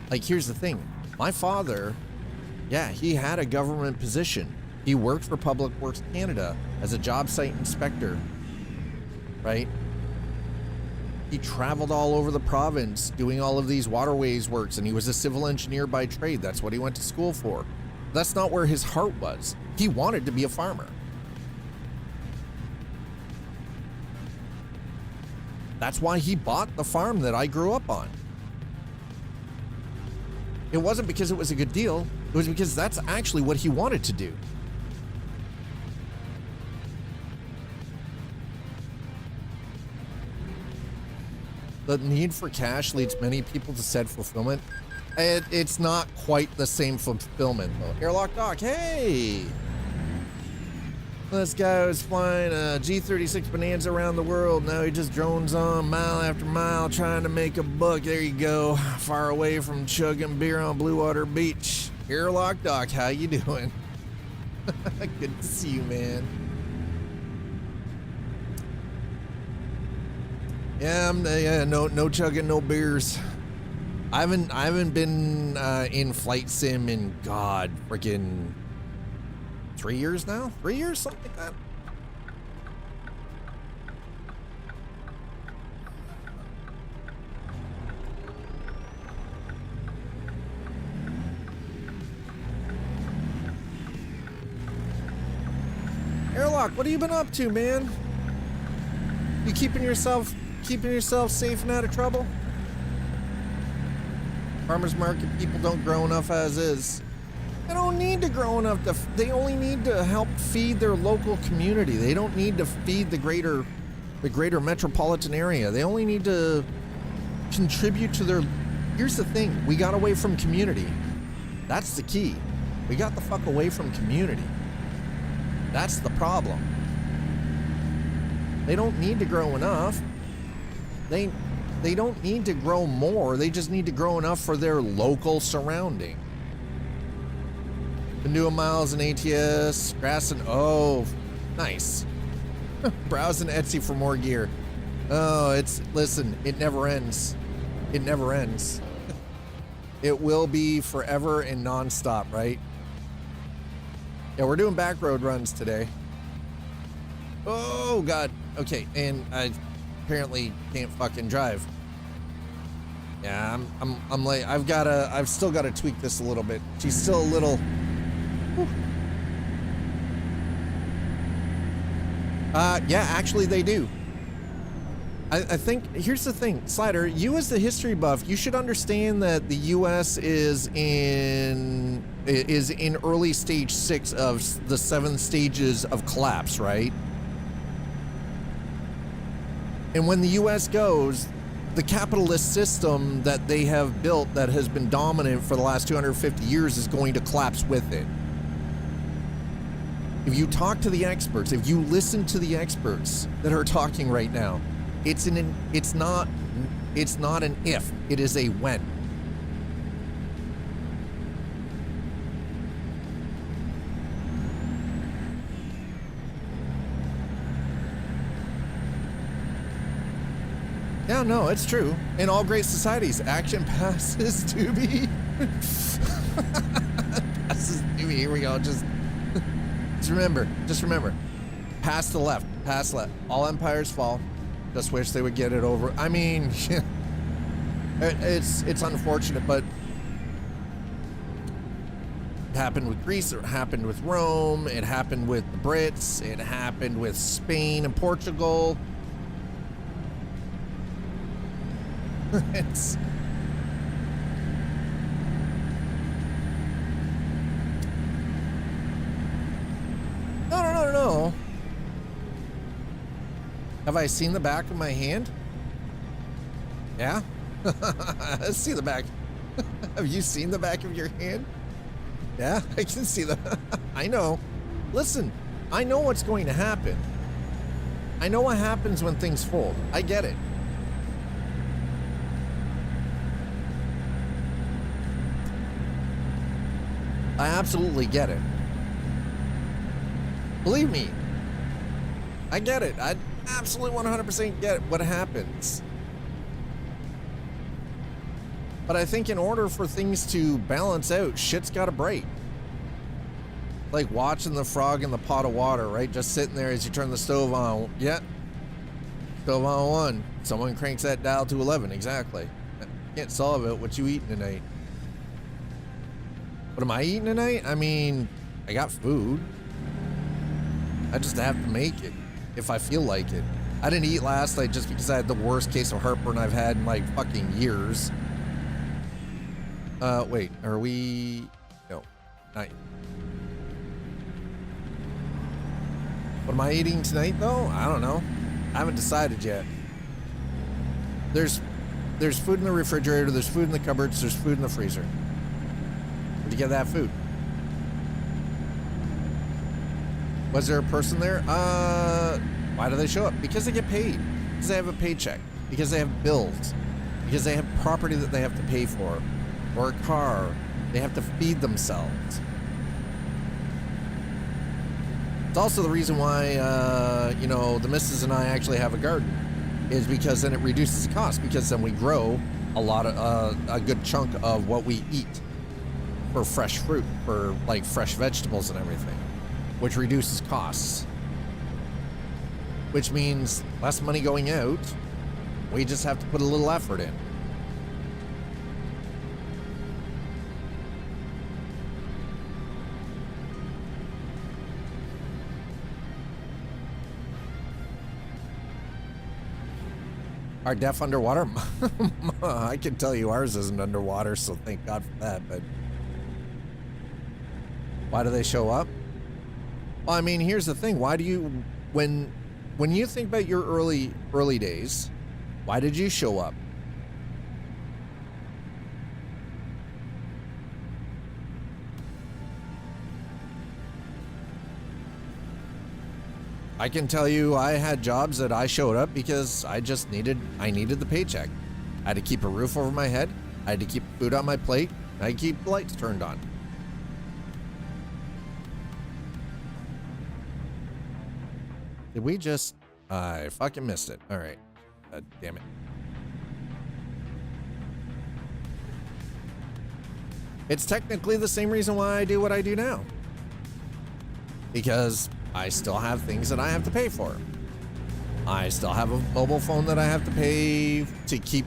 Like, here's the thing. My father, yeah, he had a government position. He worked for Public Works Canada as a job site inspector, right? He traveled all over the province doing all of these waterways works, and he was a civil engineer by trade. That's what he went to school for. That's not where his heart was. He wanted to be a farmer. That's why he bought the farm that I grew up on. It wasn't because it was a good deal. It was because that's actually what he wanted to do. The need for cash leads many people to said fulfillment. It's not quite the same fulfillment though. Airlock Doc, hey! This guy was flying a G36 Bonanza around the world. Now he just drones on mile after mile trying to make a buck. There you go, far away from chugging beer on Blue Water Beach. Airlock Doc, how you doing? Good to see you, man. Yeah, no chugging, no beers. I haven't been in flight sim in God freaking 3 years now? 3 years, something like that. Airlock, what have you been up to, man? You keeping yourself safe and out of trouble? Farmers market people don't grow enough as is. They don't need to grow enough they only need to help feed their local community. They don't need to feed the greater metropolitan area. They only need to contribute to their. Here's the thing, we got away from community. That's the key. We got the fuck away from community. That's the problem. They don't need to grow enough. They don't need to grow more. They just need to grow enough for their local surrounding. Been doing miles in ATS, grassing. Oh, nice. Browsing Etsy for more gear. Oh, listen, it never ends. It never ends. It will be forever and nonstop, right? Yeah, we're doing backroad runs today. Oh God. Okay, and I apparently can't fucking drive. Yeah, I'm late. I've still gotta tweak this a little bit. She's still a little. Whew. Yeah, actually they do. I think here's the thing, Slider, you as the history buff, you should understand that the US is in early stage 6 of the 7 stages of collapse, right? And when the US goes, the capitalist system that they have built that has been dominant for the last 250 years is going to collapse with it. If you talk to the experts, if you listen to the experts that are talking right now, it's not an if, it is a when. Yeah, no, it's true. In all great societies, action passes to be. Passes to be. Here we go. Just remember. Pass to the left. Pass left. All empires fall. Just wish they would get it over. I mean, it's unfortunate, but it happened with Greece. It happened with Rome. It happened with the Brits. It happened with Spain and Portugal. It's no. Have I seen the back of my hand? Yeah? Let's see the back. Have you seen the back of your hand? Yeah, I can see that. I know. Listen, I know what's going to happen. I know what happens when things fold. I get it. I absolutely get it. Believe me, I get it. I absolutely 100% get what happens. But I think in order for things to balance out, shit's gotta break. Like watching the frog in the pot of water, right? Just sitting there as you turn the stove on. Yeah. Stove on 1. Someone cranks that dial to 11. Exactly. Can't solve it. What you eating tonight? What am I eating tonight? I mean, I got food. I just have to make it if I feel like it. I didn't eat last night just because I had the worst case of heartburn I've had in like fucking years. Wait, are we? No, not yet. What am I eating tonight though? I don't know. I haven't decided yet. There's food in the refrigerator, there's food in the cupboards, there's food in the freezer. Where'd you get that food? Was there a person there? Why do they show up? Because they get paid. Because they have a paycheck. Because they have bills. Because they have property that they have to pay for. Or a car. They have to feed themselves. It's also the reason why, you know, the missus and I actually have a garden. Is because then it reduces the cost. Because then we grow a lot of, a good chunk of what we eat. For fresh fruit. For, like, fresh vegetables and everything. Which reduces costs. Which means less money going out. We just have to put a little effort in. Our deaf underwater? I can tell you ours isn't underwater, so thank God for that, but why do they show up? Well, I mean, here's the thing. Why do you, when you think about your early days, why did you show up? I can tell you I had jobs that I showed up because I needed the paycheck. I had to keep a roof over my head. I had to keep food on my plate. I had to keep the lights turned on. Did we just... I fucking missed it. All right. Damn it. It's technically the same reason why I do what I do now. Because I still have things that I have to pay for. I still have a mobile phone that I have to pay to keep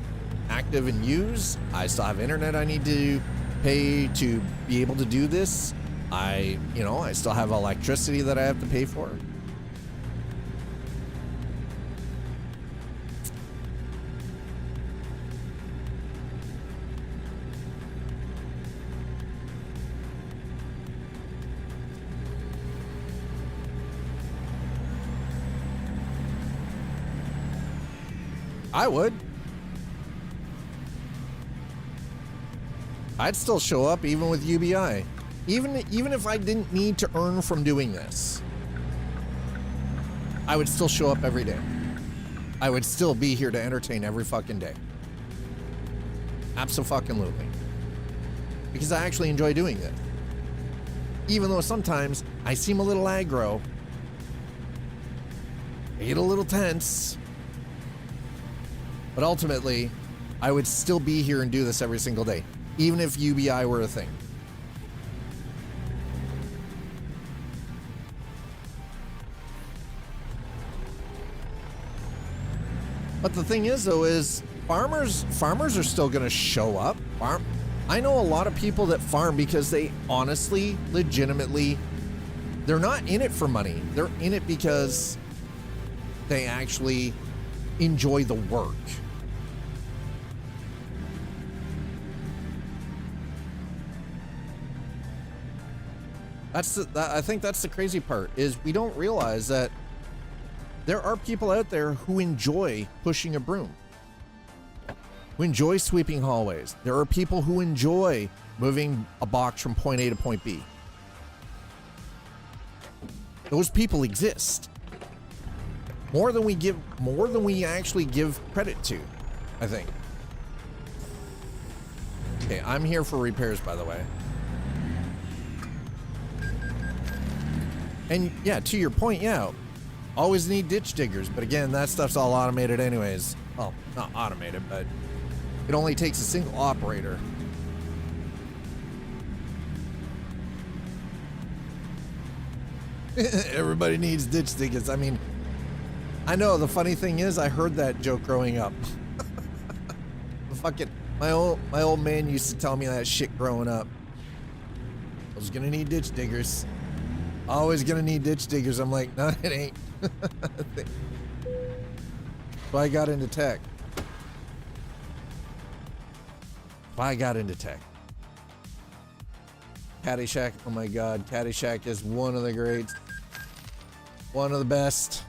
active and use. I still have internet I need to pay to be able to do this. I still have electricity that I have to pay for. I would. I'd still show up even with UBI. Even if I didn't need to earn from doing this. I would still show up every day. I would still be here to entertain every fucking day. Abso-fucking-lutely. Because I actually enjoy doing it. Even though sometimes I seem a little aggro. I get a little tense. But ultimately, I would still be here and do this every single day, even if UBI were a thing. But the thing is, though, is farmers are still going to show up. I know a lot of people that farm because they honestly, legitimately, they're not in it for money. They're in it because they actually enjoy the work. I think that's the crazy part, is we don't realize that there are people out there who enjoy pushing a broom, who enjoy sweeping hallways. There are people who enjoy moving a box from point A to point B. Those people exist. More than we actually give credit to, I think. Okay, I'm here for repairs, by the way. And yeah, to your point, yeah, always need ditch diggers, but again, that stuff's all automated anyways. Well, not automated, but it only takes a single operator. Everybody needs ditch diggers. I mean, I know, the funny thing is, I heard that joke growing up. Fucking, my old man used to tell me that shit growing up. I was gonna need ditch diggers. Always gonna need ditch diggers. I'm like, no, it ain't. So I got into tech. I got into tech. Caddyshack, oh my god, Caddyshack is one of the greats. One of the best.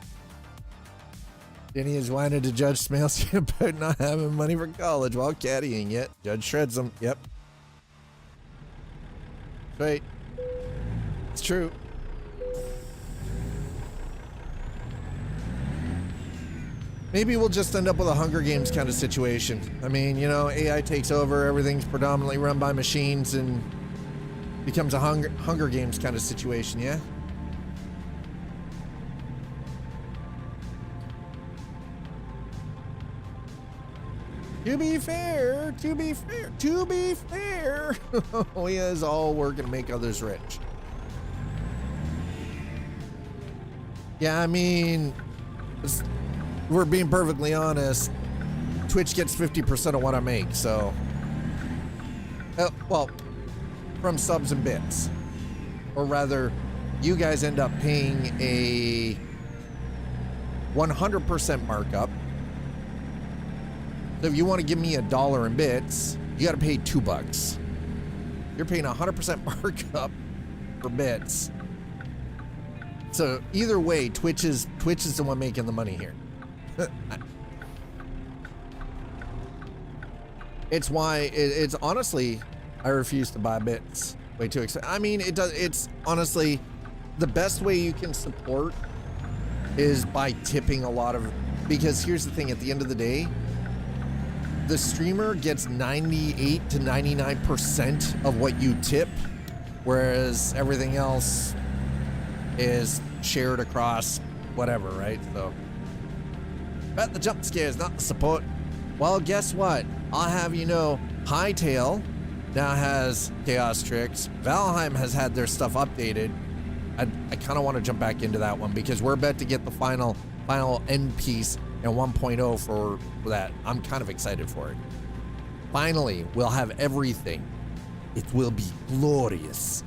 Denny is whining to Judge Smails about not having money for college while caddying yet. Judge shreds him. Yep. Right. It's true. Maybe we'll just end up with a Hunger Games kind of situation. I mean, you know, AI takes over, everything's predominantly run by machines and becomes a Hunger Games kind of situation, yeah? To be fair, we is all working to make others rich. Yeah, I mean, we're being perfectly honest, Twitch gets 50% of what I make, so. Well, from subs and bits. Or rather, you guys end up paying a 100% markup. So if you want to give me $1 in bits, you got to pay $2. You're paying 100% markup for bits. So either way, Twitch is the one making the money here. It's why it's honestly, I refuse to buy bits. Way too expensive. I mean, it's honestly the best way you can support is by tipping a lot of, because here's the thing, at the end of the day, the streamer gets 98 to 99% of what you tip, whereas everything else is shared across whatever, right? So, but the jump scares, not the support. Well, guess what? I'll have you know, Hightail now has Chaos Tricks. Valheim has had their stuff updated. I kind of want to jump back into that one because we're about to get the final end piece in 1.0 for that. I'm kind of excited for it. Finally, we'll have everything. It will be glorious.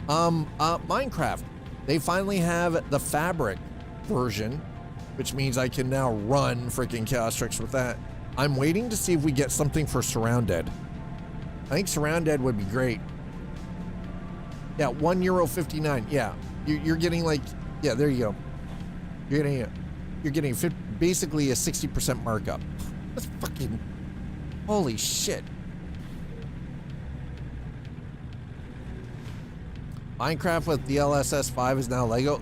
Minecraft, they finally have the fabric version, which means I can now run freaking Chaos Tricks with that. I'm waiting to see if we get something for Surrounded. I think Surrounded would be great. Yeah, €1.59. Yeah, you're getting like, yeah, there you go. You're getting basically a 60% markup. That's fucking, holy shit. Minecraft with DLSS 5 is now Lego.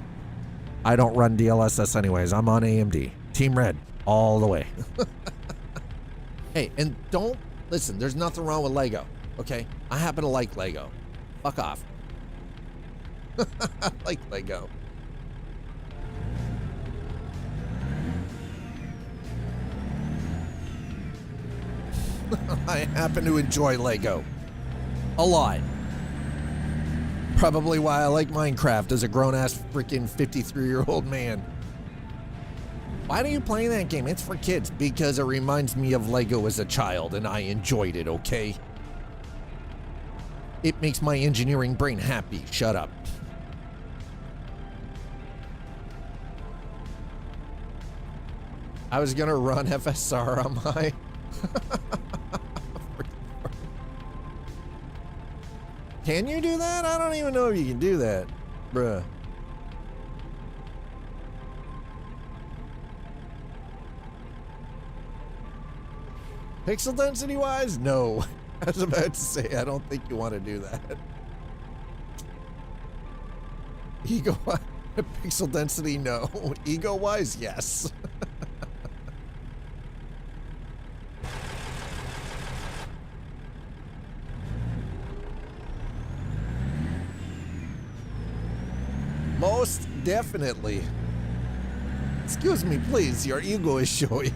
I don't run DLSS anyways. I'm on AMD. Team Red all the way. Hey, and don't listen, there's nothing wrong with Lego, okay? I happen to like Lego. Fuck off. I like Lego. I happen to enjoy Lego a lot. Probably why I like Minecraft as a grown-ass freaking 53-year-old man. Why are you playing that game? It's for kids. Because it reminds me of Lego as a child and I enjoyed it, okay? It makes my engineering brain happy. Shut up. I was gonna run FSR on my... Can you do that? I don't even know if you can do that, bruh. Pixel density wise, no. I was about to say, I don't think you want to do that. Ego wise, pixel density, no. Ego wise, yes. Most definitely. Excuse me, please. Your ego is showing.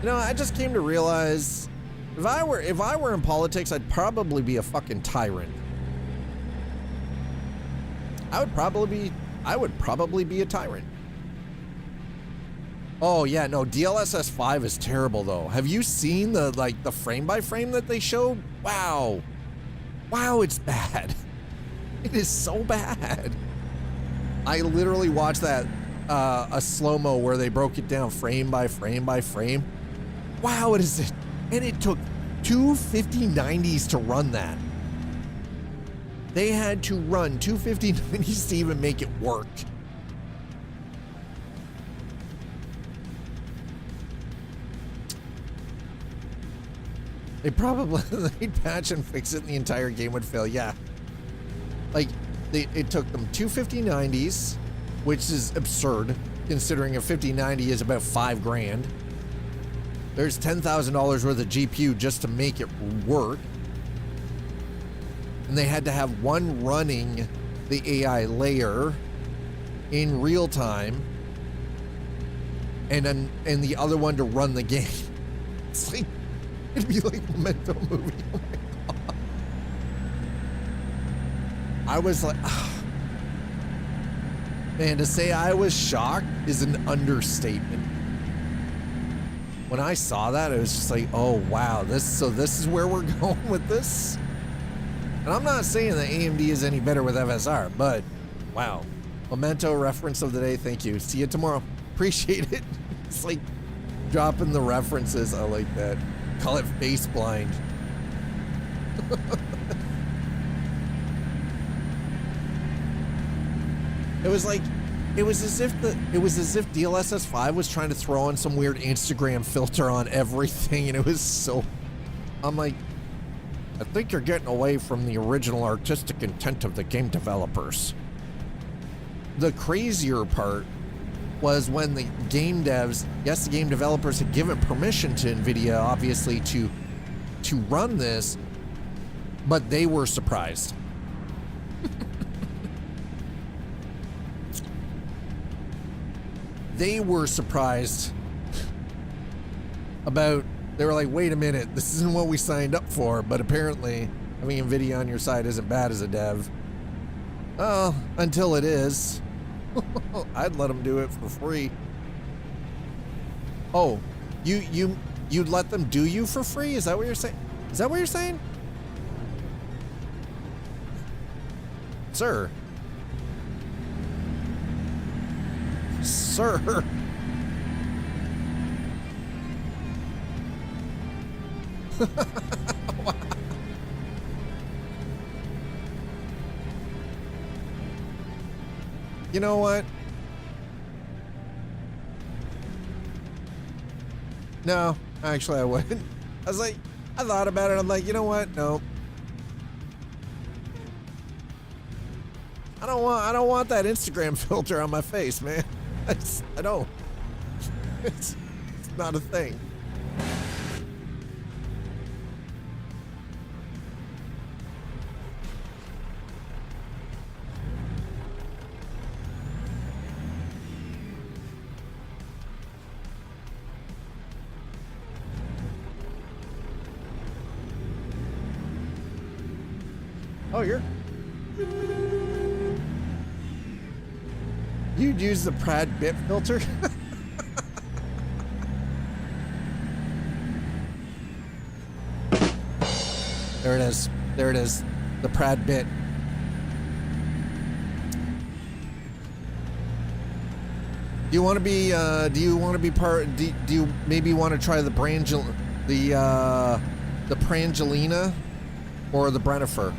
You know, I just came to realize if I were in politics, I'd probably be a fucking tyrant. I would probably be a tyrant. Oh yeah, no, DLSS 5 is terrible though. Have you seen the frame by frame that they showed? Wow. Wow, it's bad. It is so bad. I literally watched that, a slow-mo where they broke it down frame by frame by frame. Wow, it is it. And it took two 5090s to run that. They had to run two 5090s to even make it work. They probably, they'd patch and fix it and the entire game would fail. Yeah. Like, it took them two 5090s, which is absurd considering a 5090 is about $5,000. There's $10,000 worth of GPU just to make it work. And they had to have one running the AI layer in real time and the other one to run the game. It's like, it'd be like a Memento movie. Oh my God. I was like, man, to say I was shocked is an understatement. When I saw that, it was just like, oh wow, this is where we're going with this. And I'm not saying that AMD is any better with FSR, but wow. Memento reference of the day, thank you. See you tomorrow. Appreciate it. It's like dropping the references. I like that. Call it face blind. It was like, it was as if DLSS 5 was trying to throw on some weird Instagram filter on everything, and it was so, I'm like, I think you're getting away from the original artistic intent of the game developers. The crazier part was when the game devs, yes, the game developers had given permission to NVIDIA, obviously, to run this, but they were surprised. They were surprised about, they were like, wait a minute, this isn't what we signed up for, but apparently having NVIDIA on your side isn't bad as a dev. Oh, until it is. I'd let them do it for free. Oh, you'd let them do you for free? Is that what you're saying? Is that what you're saying? Sir. Sir. You know what? No, actually I wouldn't. I was like, I thought about it. I'm like, you know what? No. I don't want that Instagram filter on my face, man. I don't. It's not a thing. Oh, you'd use the Prad bit filter? There it is. There it is. The Prad bit. Do you want to be part, do you maybe want to try the Prangelina or the Brennifer?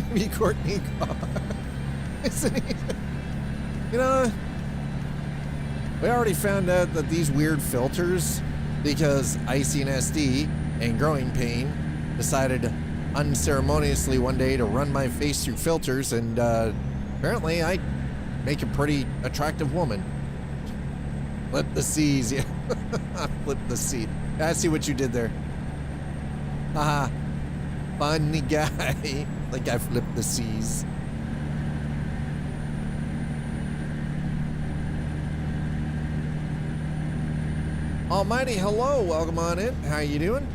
Maybe Courtney Carr. Isn't he? You know, we already found out that these weird filters, because Icy and SD and Growing Pain decided unceremoniously one day to run my face through filters, and apparently I make a pretty attractive woman. Flip the C's, yeah. Flip the C. I see what you did there. Haha. Funny guy. Like I flipped the C's. Almighty, hello, welcome on in. How you doing?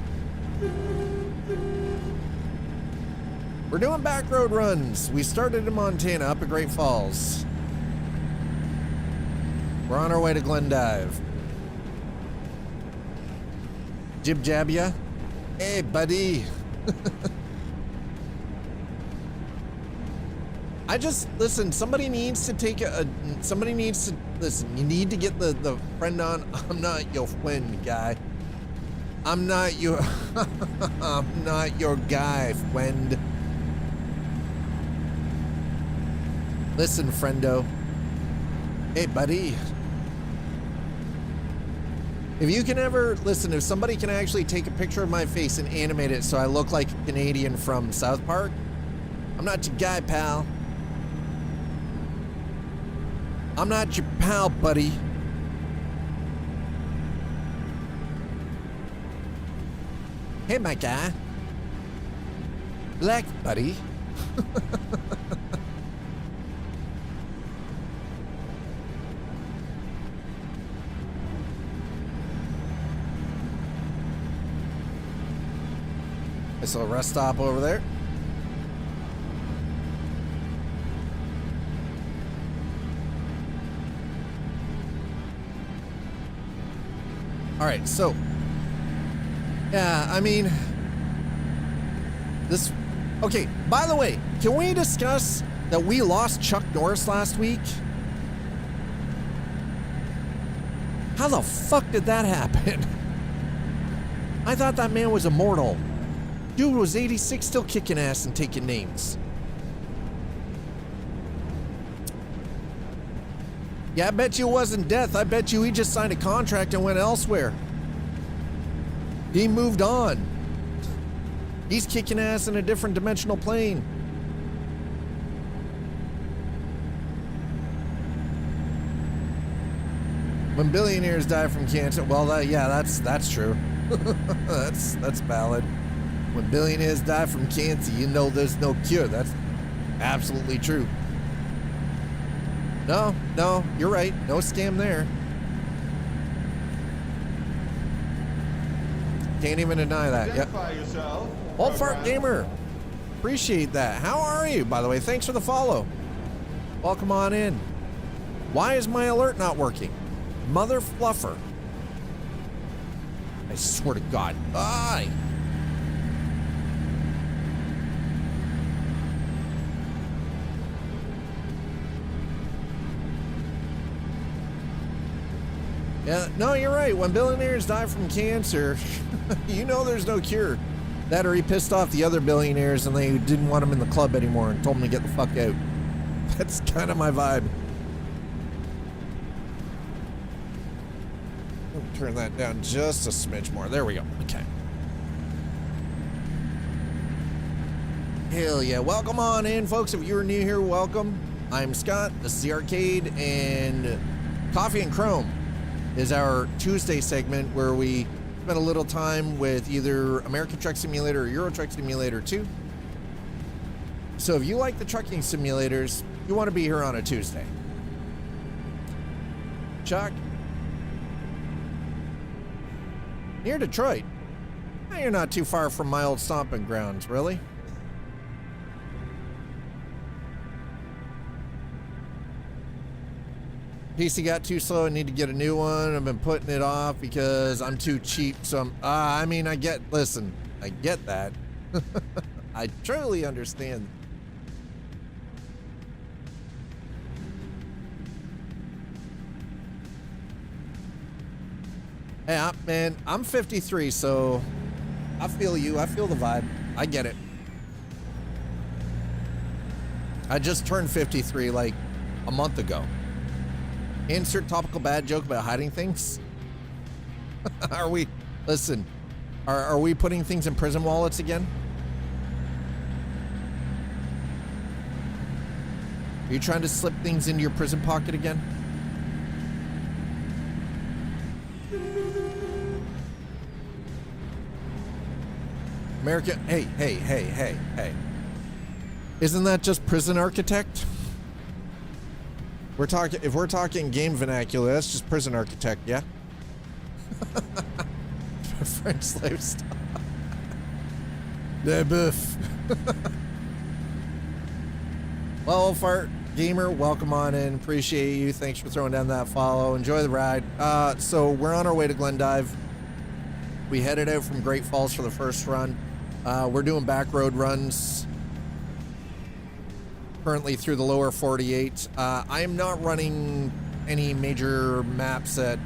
We're doing back road runs. We started in Montana, up at Great Falls. We're on our way to Glendive. Jib jab ya? Hey, buddy. I just, listen, somebody needs to take somebody needs to, listen, you need to get the friend on. I'm not your friend, guy. I'm not your, I'm not your guy, friend. Listen, friendo. Hey, buddy. If you can ever, listen, if somebody can actually take a picture of my face and animate it so I look like a Canadian from South Park, I'm not your guy, pal. I'm not your pal, buddy. Hey, my guy. Black, buddy. I saw a rest stop over there. All right, so, yeah, I mean, this, okay, by the way, can we discuss that we lost Chuck Norris last week? How the fuck did that happen? I thought that man was immortal. Dude was 86, still kicking ass and taking names. Yeah, I bet you it wasn't death. I bet you he just signed a contract and went elsewhere. He moved on. He's kicking ass in a different dimensional plane. When billionaires die from cancer, well, that's true. that's valid. When billionaires die from cancer, you know there's no cure. That's absolutely true. No, you're right. No scam there. Can't even deny that. Identify yourself. Old Fart Gamer. Appreciate that. How are you, by the way? Thanks for the follow. Welcome on in. Why is my alert not working? Mother fluffer. I swear to God. Aye. Yeah, no, you're right. When billionaires die from cancer, you know there's no cure. That or he pissed off the other billionaires and they didn't want him in the club anymore and told him to get the fuck out. That's kind of my vibe. Turn that down just a smidge more. There we go. Okay. Hell yeah. Welcome on in, folks. If you're new here, welcome. I'm Scott. This is the Arcade, and Coffee and Chrome is our Tuesday segment where we spend a little time with either American Truck Simulator or Euro Truck Simulator 2. So if you like the trucking simulators, you want to be here on a Tuesday. Chuck? Near Detroit. Now you're not too far from my old stomping grounds, really. PC got too slow. I need to get a new one. I've been putting it off because I'm too cheap. So I mean, I get that. I truly understand. Hey, man, I'm 53, so I feel you. I feel the vibe. I get it. I just turned 53 like a month ago. Insert topical bad joke about hiding things. Are we putting things in prison wallets again? Are you trying to slip things into your prison pocket again? America, hey. Isn't that just prison architect? If we're talking game vernacular, that's just prison architect, yeah? French slave style. Le boeuf. Well, Fart Gamer, welcome on in. Appreciate you. Thanks for throwing down that follow. Enjoy the ride. So we're on our way to Glendive. We headed out from Great Falls for the first run. We're doing back road runs currently through the lower 48. I am not running any major maps that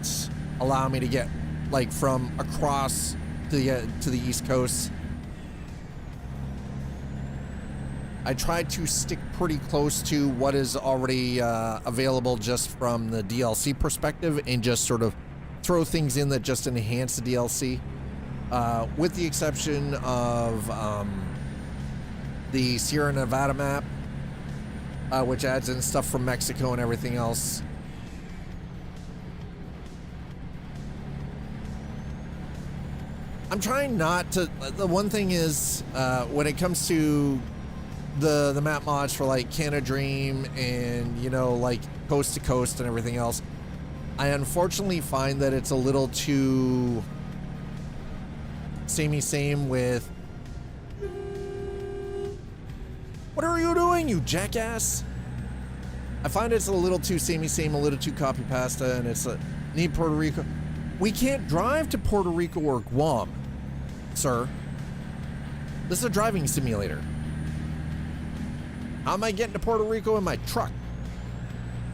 allow me to get like from across to the East Coast. I tried to stick pretty close to what is already available just from the DLC perspective and just sort of throw things in that just enhance the DLC. With the exception of the Sierra Nevada map, which adds in stuff from Mexico and everything else. I'm trying not to, the one thing is, when it comes to the map mods for like Canada Dream and, you know, like Coast to Coast and everything else, I unfortunately find that it's a little too samey same with, what are you doing, you jackass? I find it's a little too samey same, a little too copy pasta, and it's need Puerto Rico. We can't drive to Puerto Rico or Guam, sir. This is a driving simulator. How am I getting to Puerto Rico in my truck?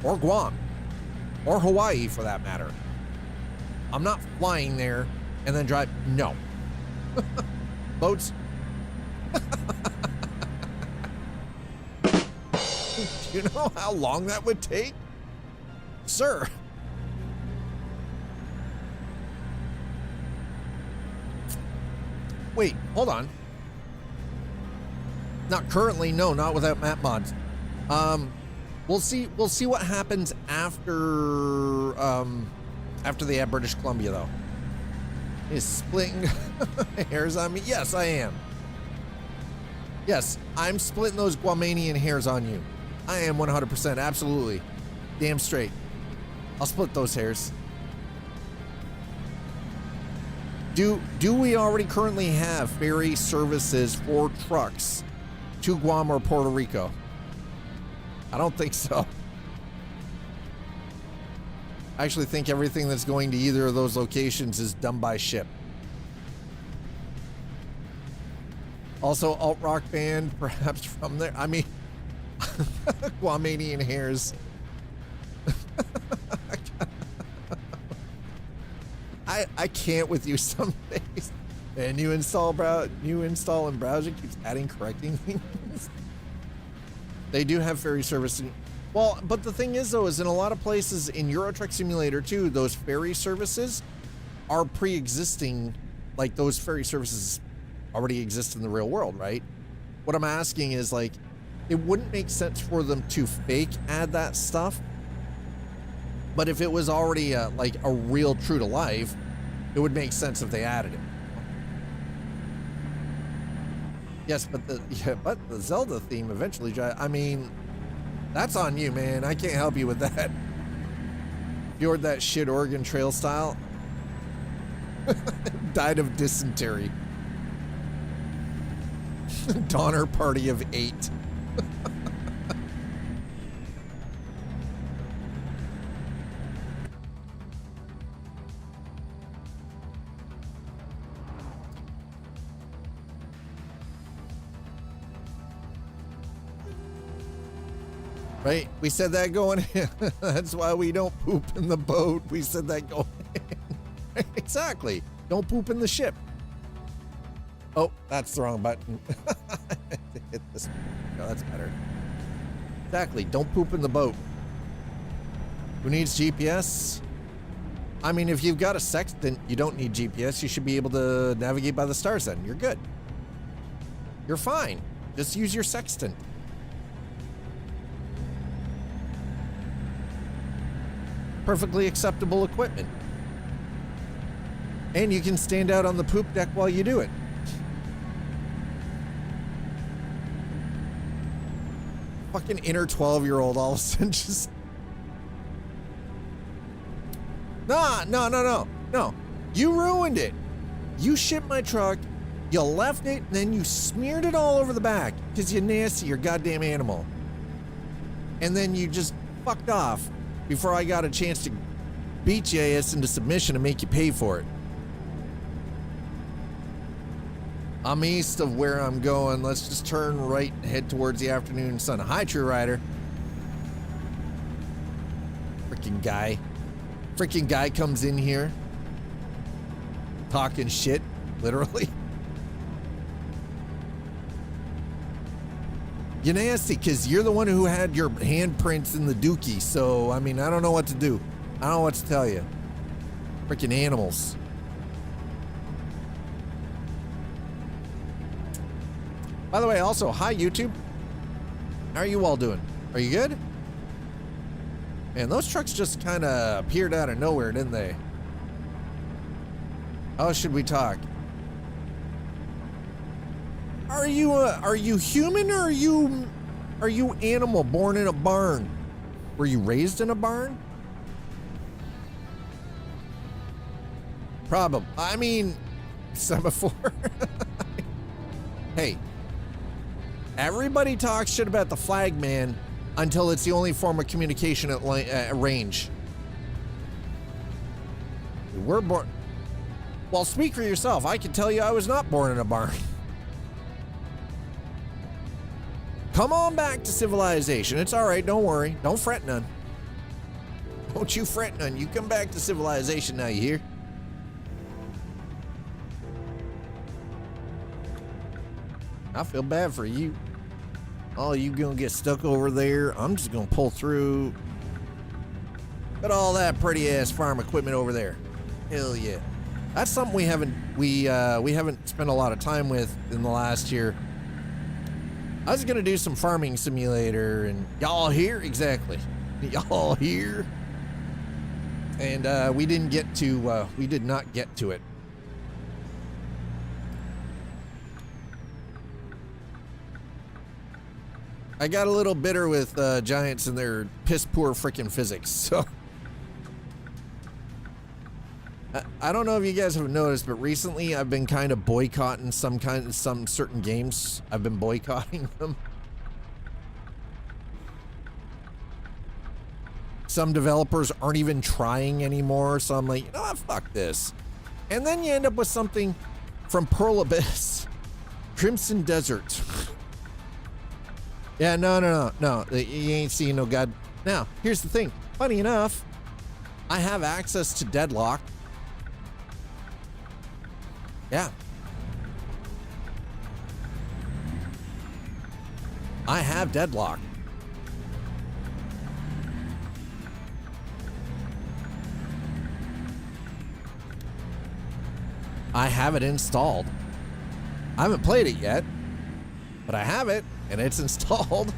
Or Guam? Or Hawaii, for that matter? I'm not flying there and then drive. No. Boats. Do you know how long that would take? Sir. Wait, hold on. Not currently, no, not without map mods. We'll see what happens after after they have British Columbia though. Is splitting hairs on me? Yes, I am. Yes, I'm splitting those Guamanian hairs on you. I am 100%, absolutely. Damn straight. I'll split those hairs. Do we already currently have ferry services for trucks to Guam or Puerto Rico? I don't think so. I actually think everything that's going to either of those locations is done by ship. Also, alt rock band, perhaps from there. I mean, Guamanian hairs. I can't with you some days. And new install in browser keeps adding correcting things. They do have ferry service. Well, but the thing is though, is in a lot of places in Euro Truck Simulator 2, those ferry services are pre-existing. Like those ferry services already exist in the real world, right? What I'm asking is like, it wouldn't make sense for them to fake add that stuff. But if it was already like a real true to life, it would make sense if they added it. Yes, but the Zelda theme eventually, I mean, that's on you, man. I can't help you with that. Fjord that shit Oregon Trail style. Died of dysentery. Donner party of 8. Right? We said that going in. That's why we don't poop in the boat. We said that going in. Exactly. Don't poop in the ship. Oh, that's the wrong button. Hit this. No, that's better. Exactly. Don't poop in the boat. Who needs GPS? I mean, if you've got a sextant, you don't need GPS. You should be able to navigate by the stars then. You're good. You're fine. Just use your sextant. Perfectly acceptable equipment. And you can stand out on the poop deck while you do it. Fucking inner 12-year-old all of a sudden just... No. You ruined it. You shipped my truck, you left it, and then you smeared it all over the back because you nasty, your goddamn animal. and then you just fucked off before I got a chance to beat your ass into submission and make you pay for it. I'm east of where I'm going. Let's just turn right and head towards the afternoon sun. Hi, True Rider. Freaking guy. Freaking guy comes in here talking shit, literally. You're nasty because you're the one who had your handprints in the dookie. So, I mean, I don't know what to do. I don't know what to tell you. Freaking animals. By the way, also, hi, YouTube. How are you all doing? Are you good? Man, those trucks just kind of appeared out of nowhere, didn't they? How should we talk? Are you human or are you animal born in a barn? Were you raised in a barn? Probably. I mean, semaphore. Hey, everybody talks shit about the flag man until it's the only form of communication at range. We're born. Well, speak for yourself. I can tell you I was not born in a barn. Come on back to civilization. It's all right. Don't worry. Don't fret none. Don't you fret none. You come back to civilization now, you hear? I feel bad for you. Oh, you gonna get stuck over there? I'm just gonna pull through. Look at all that pretty ass farm equipment over there. Hell yeah. That's something we haven't spent a lot of time with in the last year. I was gonna do some farming simulator, and y'all here? Exactly. Y'all here? And we did not get to it. I got a little bitter with Giants and their piss poor freaking physics, so. I don't know if you guys have noticed, but recently I've been kind of boycotting some certain games. I've been boycotting them. Some developers aren't even trying anymore, so I'm like, you know what, fuck this. And then you end up with something from Pearl Abyss, Crimson Desert. Yeah, no, you ain't seeing no god. Now, here's the thing. Funny enough, I have access to Deadlock. Yeah. I have Deadlock. I have it installed. I haven't played it yet, but I have it and it's installed.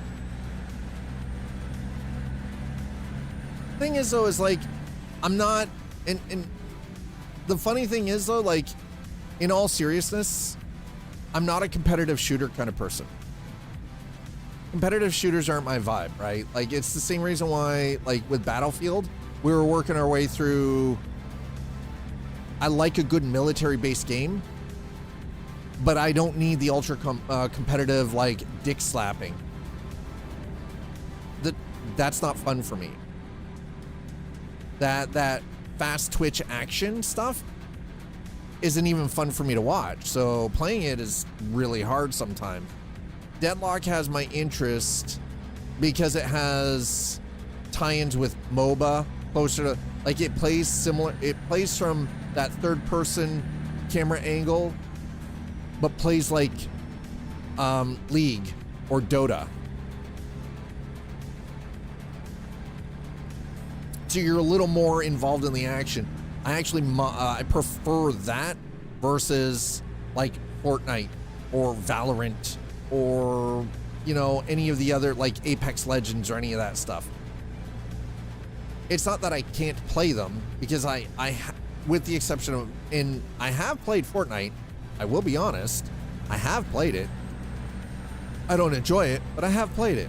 Thing is though, is like, I'm not, and the funny thing is though, like, in all seriousness, I'm not a competitive shooter kind of person. Competitive shooters aren't my vibe, right? Like, it's the same reason why, like, with Battlefield, we were working our way through. I like a good military-based game, but I don't need the ultra competitive, like, dick slapping. That's not fun for me. That fast twitch action stuff isn't even fun for me to watch. So playing it is really hard sometimes. Deadlock has my interest because it has tie-ins with MOBA, closer to, like, it plays similar. It plays from that third-person camera angle, but plays like League or Dota. So you're a little more involved in the action. I actually I prefer that versus like Fortnite or Valorant or, you know, any of the other, like, Apex Legends or any of that stuff. It's not that I can't play them, because I with the exception of, and I have played Fortnite, I will be honest, I have played it. I don't enjoy it, but I have played it.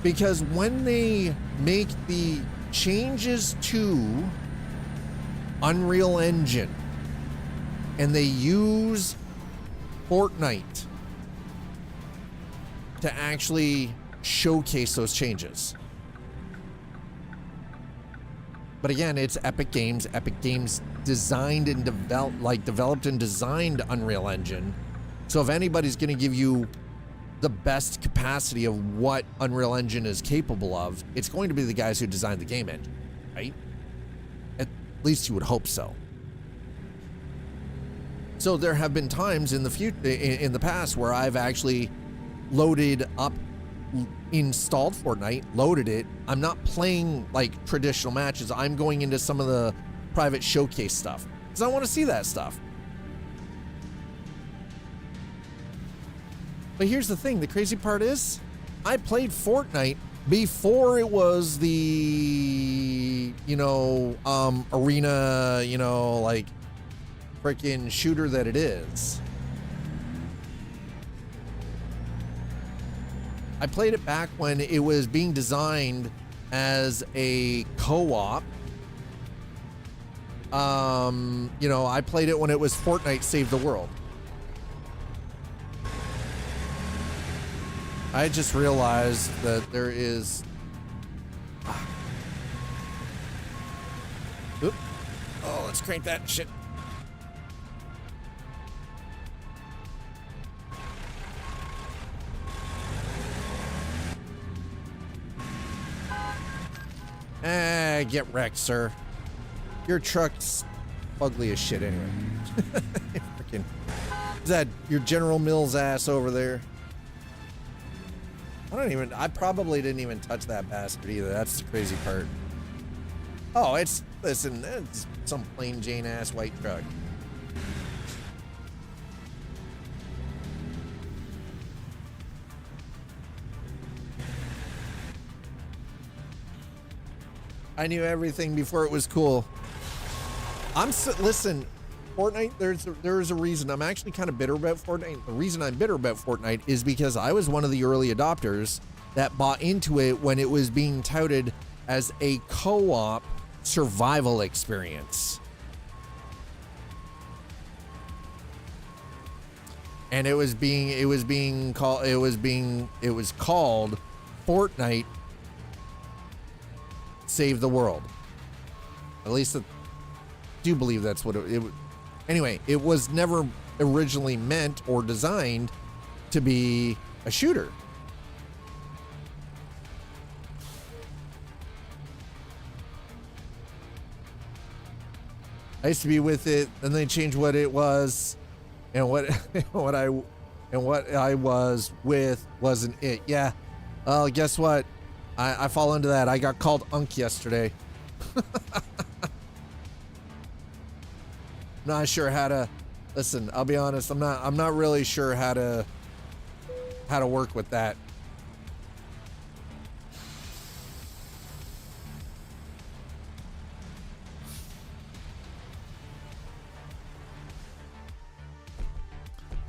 Because when they make the changes to Unreal Engine and they use Fortnite to actually showcase those changes. But again, it's Epic Games. Epic Games designed and developed and designed Unreal Engine. So if anybody's going to give you the best capacity of what Unreal Engine is capable of, it's going to be the guys who designed the game engine, right? At least you would hope so. So there have been times in the past where I've actually loaded up, installed Fortnite, loaded it. I'm not playing like traditional matches. I'm going into some of the private showcase stuff because I want to see that stuff. But here's the thing, the crazy part is I played Fortnite before it was the, arena, like freaking shooter that it is. I played it back when it was being designed as a co-op. I played it when it was Fortnite Save the World. I just realized that there is... Oop. Oh, let's crank that shit. Get wrecked, sir. Your truck's ugly as shit anyway. Freaking, is that your General Mills ass over there? I probably didn't even touch that bastard either. That's the crazy part. Oh, it's some plain Jane ass white truck. I knew everything before it was cool. Listen, Fortnite, there's a reason. I'm actually kind of bitter about Fortnite. The reason I'm bitter about Fortnite is because I was one of the early adopters that bought into it when it was being touted as a co-op survival experience. And it was called Fortnite Save the World. At least I do believe that's what it anyway, it was never originally meant or designed to be a shooter. I used to be with it, then they changed what it was, and what I was with wasn't it. Yeah. Well, guess what? I fall into that. I got called Unk yesterday. Not sure how to listen. I'll be honest. I'm not really sure how to work with that.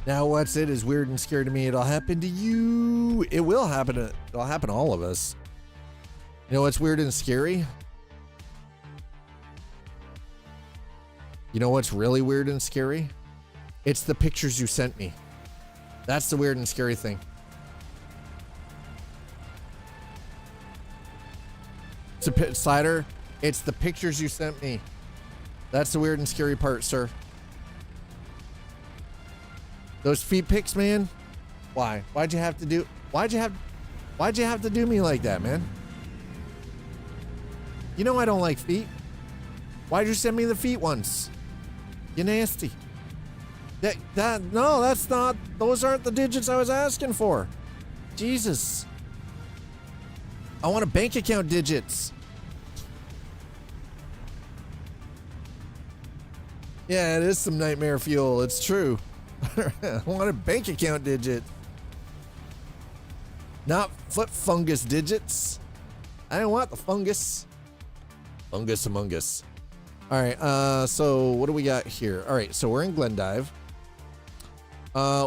Now what's it is weird and scary to me. It'll happen to you. It will happen. It'll happen to all of us. You know what's weird and scary? You know what's really weird and scary? It's the pictures you sent me. That's the weird and scary thing. It's a pit cider. It's the pictures you sent me. That's the weird and scary part, sir. Those feet pics, man. Why? Why'd you have to do me like that, man? You know I don't like feet. Why'd you send me the feet ones? You nasty. No, that's not, those aren't the digits I was asking for. Jesus. I want a bank account digits. Yeah, it is some nightmare fuel. It's true. I want a bank account digit. Not foot fungus digits. I don't want the fungus. Fungus among us. All right, so what do we got here? All right, so we're in Glendive.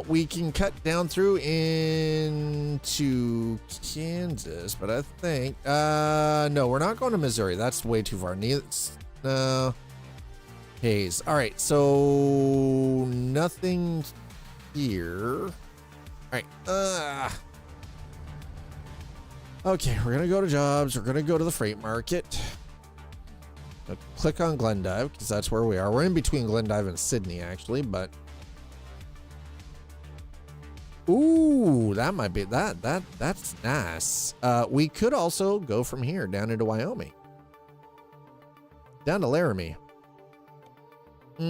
We can cut down through into Kansas, but I think, no, we're not going to Missouri. That's way too far. No. Hayes. All right, so nothing here. All right. Okay, we're gonna go to jobs. We're gonna go to the freight market. Click on Glendive because that's where we are. We're in between Glendive and Sydney, actually, but ooh, that might be that's nice. We could also go from here down into Wyoming, down to Laramie. No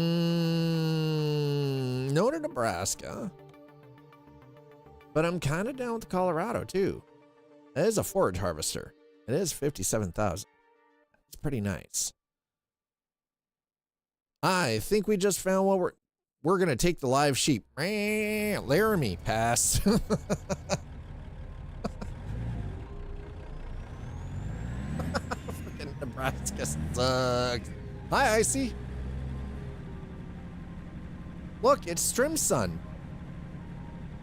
to Nebraska, but I'm kind of down with Colorado too. It is a forage harvester. It is 57,000. It's pretty nice. I think we just found what we're gonna take the live sheep. Laramie, pass. Freaking Nebraska sucks. Hi, Icy. Look, it's Streamson.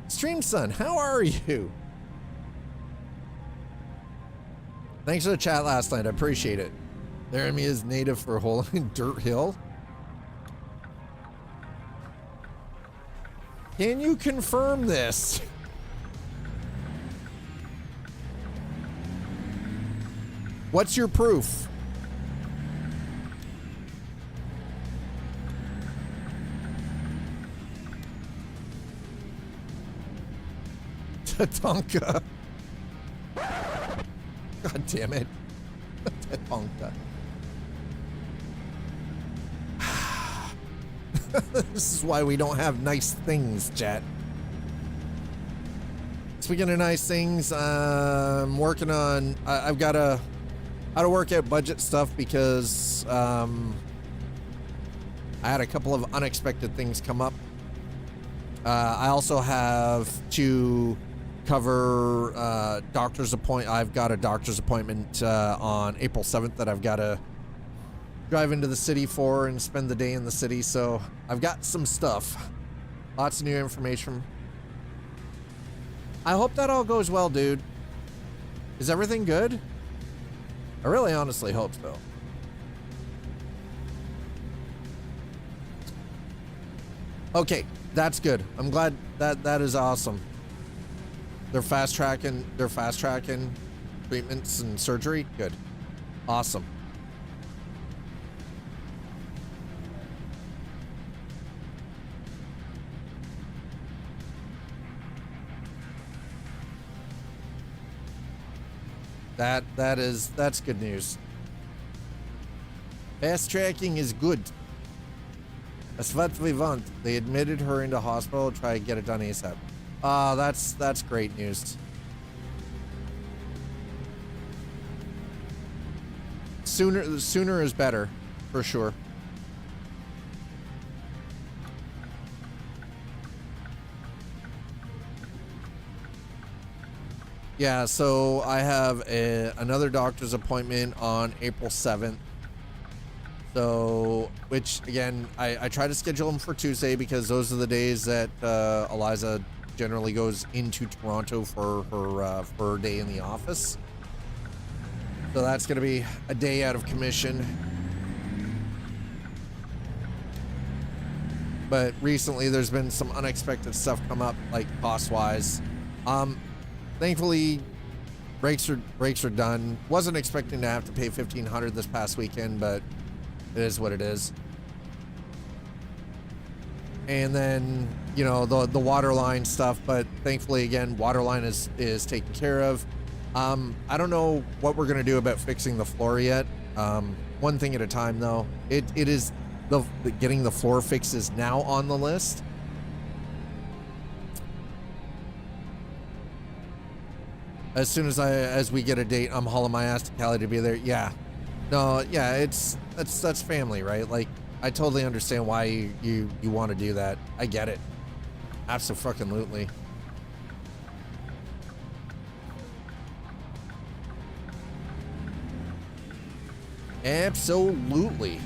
Streamson, how are you? Thanks for the chat last night. I appreciate it. Laramie is native for a hole in Dirt Hill. Can you confirm this? What's your proof? Tatanka. God damn it. Tatanka. This is why we don't have nice things, chat. Speaking of nice things, I'm working on, I've got how to work out budget stuff because I had a couple of unexpected things come up. I also have to cover doctor's appointment. I've got a doctor's appointment on April 7th that I've got to drive into the city for and spend the day in the city. So I've got some stuff, lots of new information. I hope that all goes well, dude. Is everything good? I really honestly hope so. Okay, that's good. I'm glad that is awesome. They're fast tracking treatments and surgery. Good. Awesome. That's good news. Fast tracking is good. That's what we want. They admitted her into hospital. Try to get it done ASAP. That's great news. Sooner is better, for sure. Yeah, so I have another doctor's appointment on April 7th. So, which again, I try to schedule them for Tuesday because those are the days that Eliza generally goes into Toronto for her day in the office. So that's going to be a day out of commission. But recently there's been some unexpected stuff come up, like cost-wise. Thankfully, brakes are done. Wasn't expecting to have to pay $1,500 this past weekend, but it is what it is. And then, you know, the water line stuff, but thankfully, again, water line is taken care of. I don't know what we're gonna do about fixing the floor yet. One thing at a time, though. It is getting the floor fixes now on the list. As soon as we get a date, I'm hauling my ass to Cali to be there. Yeah, no, yeah, that's family, right? Like, I totally understand why you want to do that. I get it. Absolutely. Absolutely.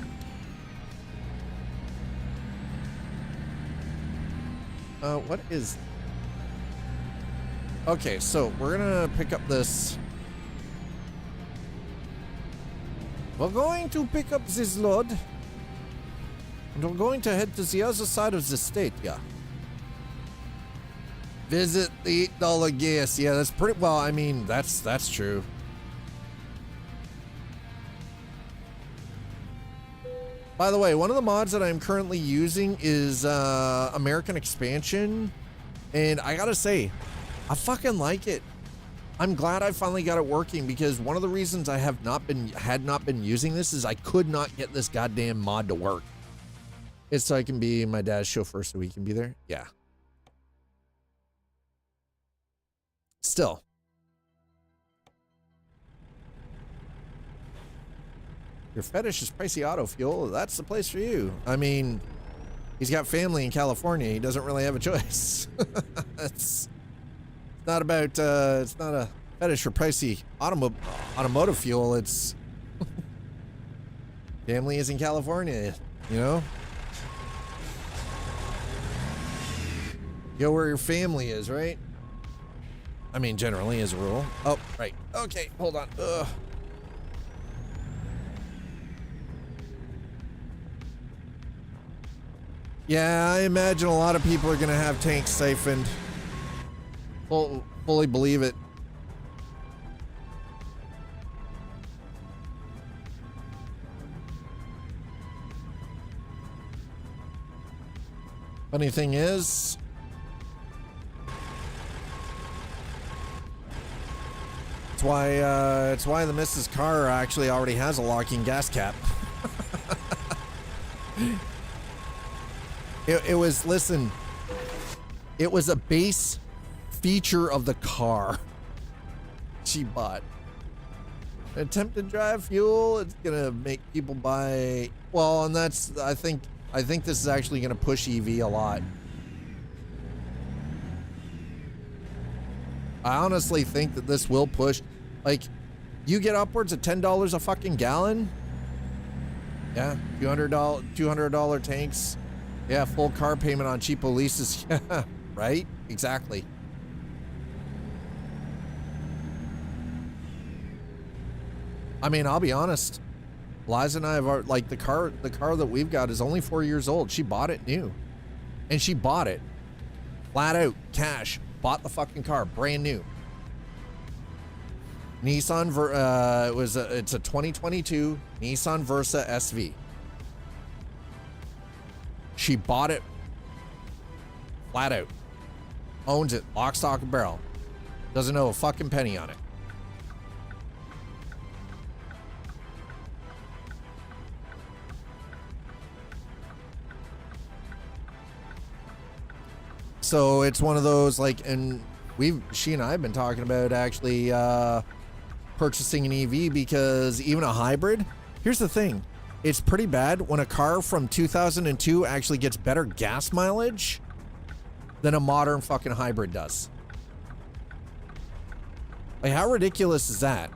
What is... Okay, so we're gonna pick up this. We're going to pick up this load. And we're going to head to the other side of the state, yeah. Visit the $8 gas. Yeah, that's pretty well. I mean, that's true. By the way, one of the mods that I'm currently using is American Expansion, and I gotta say, I fucking like it. I'm glad I finally got it working, because one of the reasons I had not been using this is I could not get this goddamn mod to work. It's so I can be my dad's chauffeur so he can be there. Yeah. Still. Your fetish is pricey auto fuel. That's the place for you. I mean, he's got family in California. He doesn't really have a choice. It's not about, it's not a fetish for pricey automotive fuel. It's family is in California, you know? Go where your family is, right? I mean, generally as a rule. Oh, right. Okay, hold on. Ugh. Yeah, I imagine a lot of people are gonna have tanks siphoned. Fully believe it. Funny thing is, it's why the Mrs. Car actually already has a locking gas cap. It was, listen, it was a base feature of the car she bought. Attempted drive fuel, it's gonna make people buy, well, and that's, I think this is actually gonna push EV a lot. I honestly think that this will push, like, you get upwards of $10 a fucking gallon. Yeah, $200 tanks. Yeah, full car payment on cheapo leases. Yeah, right? Exactly. I mean, I'll be honest. Liza and I have, like, the car that we've got is only 4 years old. She bought it new. And she bought it flat out, cash. Bought the fucking car, brand new. Nissan, it's a 2022 Nissan Versa SV. She bought it flat out. Owns it, lock, stock, and barrel. Doesn't owe a fucking penny on it. So it's one of those, like, and she and I have been talking about actually purchasing an EV, because even a hybrid, here's the thing. It's pretty bad when a car from 2002 actually gets better gas mileage than a modern fucking hybrid does. Like, how ridiculous is that?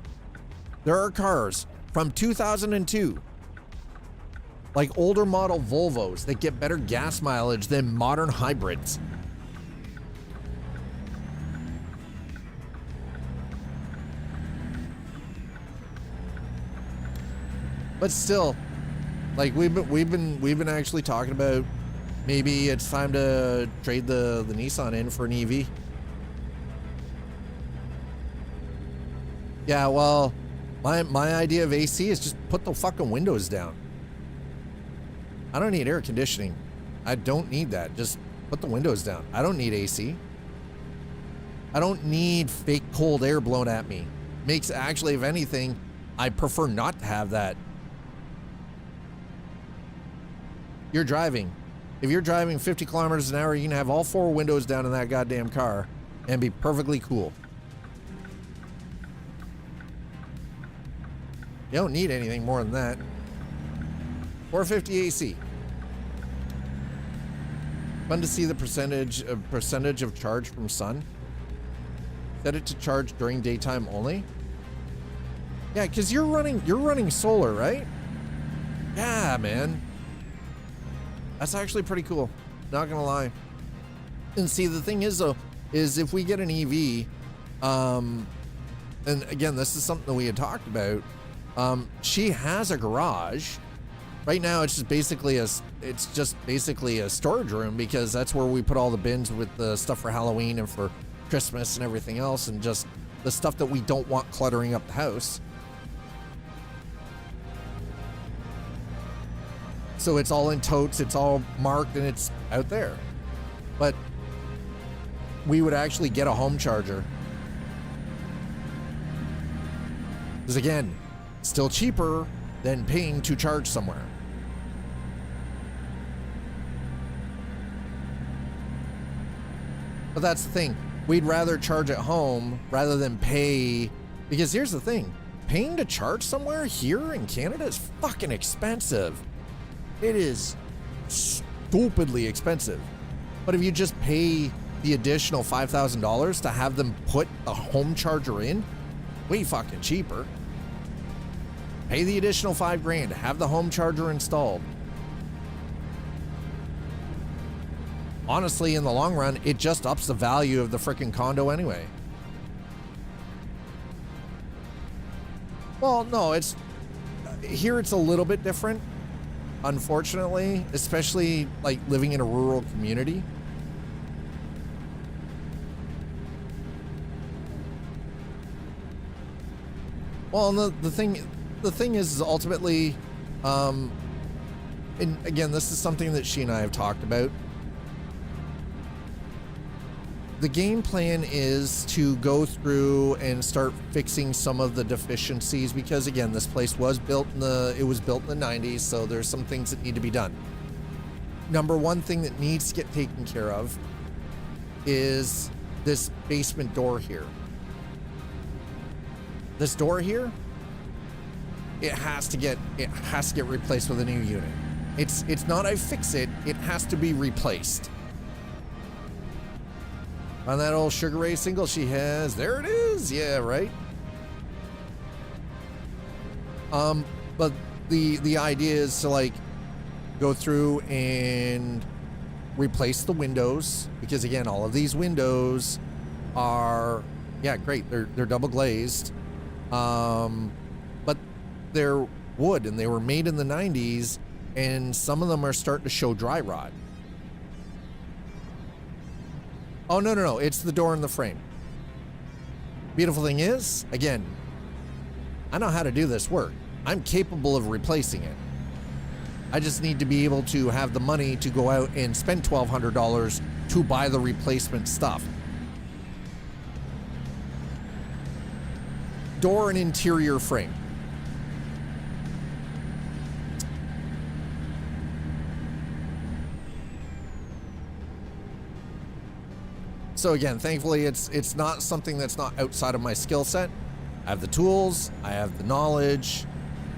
There are cars from 2002, like older model Volvos, that get better gas mileage than modern hybrids. But still, like, we've been actually talking about maybe it's time to trade the Nissan in for an EV. Yeah, well, my idea of AC is just put the fucking windows down. I don't need air conditioning. I don't need that. Just put the windows down. I don't need AC. I don't need fake cold air blown at me. Makes, actually, if anything, I prefer not to have that. You're driving. If you're driving 50 kilometers an hour, you can have all four windows down in that goddamn car and be perfectly cool. You don't need anything more than that. 450 AC. Fun to see the percentage of charge from sun. Set it to charge during daytime only. Yeah, because you're running solar, right? Yeah, man. That's actually pretty cool. Not gonna lie. And see, the thing is, though, is if we get an EV, and again, this is something that we had talked about. She has a garage, Right now, it's just basically a storage room, because that's where we put all the bins with the stuff for Halloween and for Christmas and everything else, and just the stuff that we don't want cluttering up the house. So it's all in totes, it's all marked, and it's out there. But we would actually get a home charger. Because again, still cheaper than paying to charge somewhere. But that's the thing. We'd rather charge at home rather than pay, because here's the thing. Paying to charge somewhere here in Canada is fucking expensive. It is stupidly expensive. But if you just pay the additional $5,000 to have them put a home charger in, way fucking cheaper. Pay the additional $5,000 to have the home charger installed. Honestly, in the long run, it just ups the value of the freaking condo anyway. Well, no, it's here it's a little bit different, unfortunately, especially like living in a rural community. Well, the thing is ultimately, and again, this is something that she and I have talked about. The game plan is to go through and start fixing some of the deficiencies, because again, this place was built in the 90s, so there's some things that need to be done. Number one thing that needs to get taken care of is this basement door here. This door here, it has to get replaced with a new unit. It's not I fix it, it has to be replaced. On that old Sugar Ray single she has, there it is. Yeah, right. But the idea is to like go through and replace the windows, because again, all of these windows are, yeah, great. They're double glazed. But they're wood and they were made in the 90s, and some of them are starting to show dry rot. Oh, no, it's the door and the frame. Beautiful thing is, again, I know how to do this work. I'm capable of replacing it. I just need to be able to have the money to go out and spend $1,200 to buy the replacement stuff. Door and interior frame. So again, thankfully, it's not something that's not outside of my skill set. I have the tools, I have the knowledge.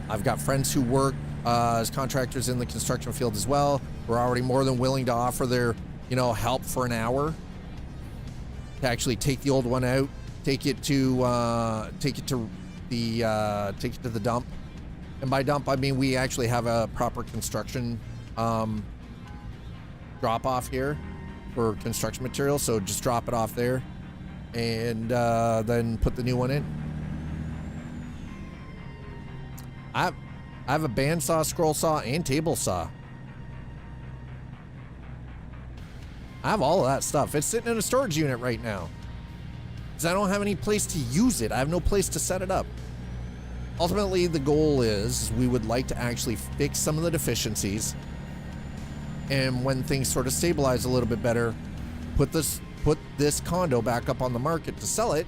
I've got friends who work as contractors in the construction field as well. We're already more than willing to offer their, help for an hour to actually take the old one out, take it to the dump. And by dump, I mean we actually have a proper construction drop off here for construction material, so just drop it off there and then put the new one in. I have a bandsaw, scroll saw, and table saw. I have all of that stuff. It's sitting in a storage unit right now because I don't have any place to use it. I have no place to set it up. Ultimately, the goal is we would like to actually fix some of the deficiencies, and when things sort of stabilize a little bit better, put this condo back up on the market to sell it.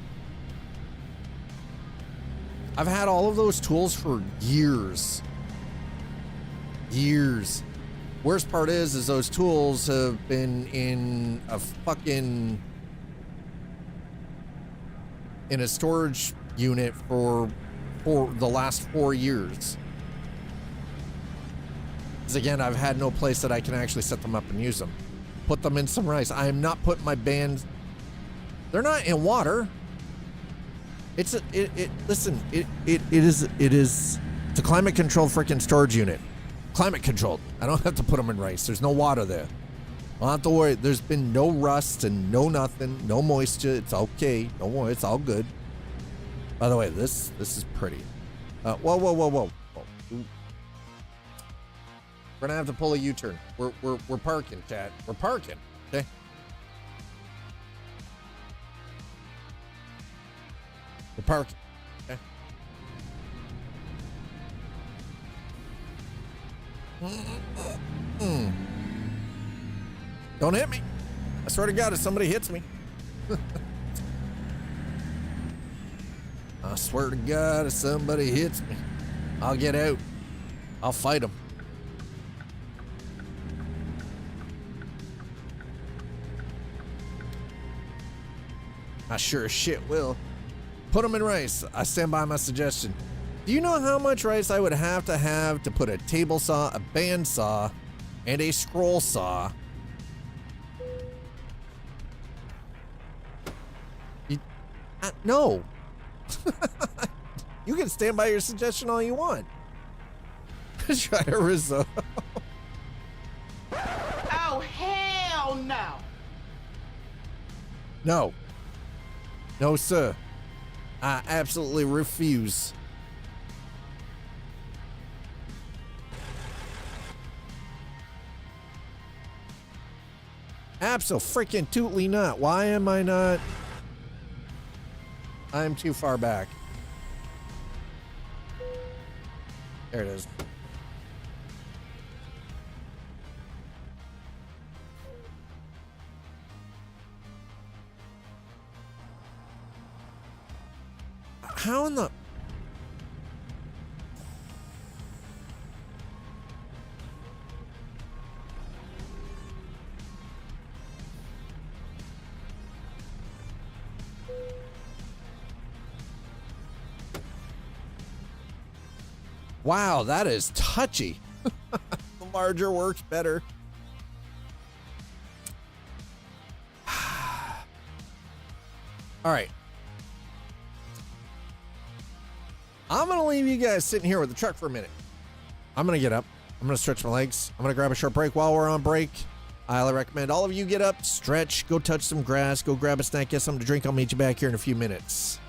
I've had all of those tools for years. Worst part is those tools have been in a storage unit for the last 4 years. Because again, I've had no place that I can actually set them up and use them. Put them in some rice. I am not putting my bands. They're not in water. It's a climate controlled freaking storage unit. Climate controlled. I don't have to put them in rice. There's no water there. I don't have to worry. There's been no rust and no nothing, no moisture. It's okay. Don't worry. It's all good. By the way, this is pretty. Whoa. We're gonna have to pull a U-turn. We're parking, chat. We're parking. Okay. We're parking. Okay. Don't hit me. I swear to God, if somebody hits me. I swear to God, if somebody hits me, I'll get out. I'll fight them. I sure as shit will. Put them in rice. I stand by my suggestion. Do you know how much rice I would have to put a table saw, a band saw, and a scroll saw? No. You can stand by your suggestion all you want. Try a risotto. Oh, hell no. No. No, sir. I absolutely refuse. Abso-freaking-tootly not. Why am I not? I'm too far back. There it is. How in the... Wow, that is touchy. The larger works better. All right. I'm going to leave you guys sitting here with the truck for a minute. I'm going to get up. I'm going to stretch my legs. I'm going to grab a short break while we're on break. I highly recommend all of you get up, stretch, go touch some grass, go grab a snack, get something to drink. I'll meet you back here in a few minutes.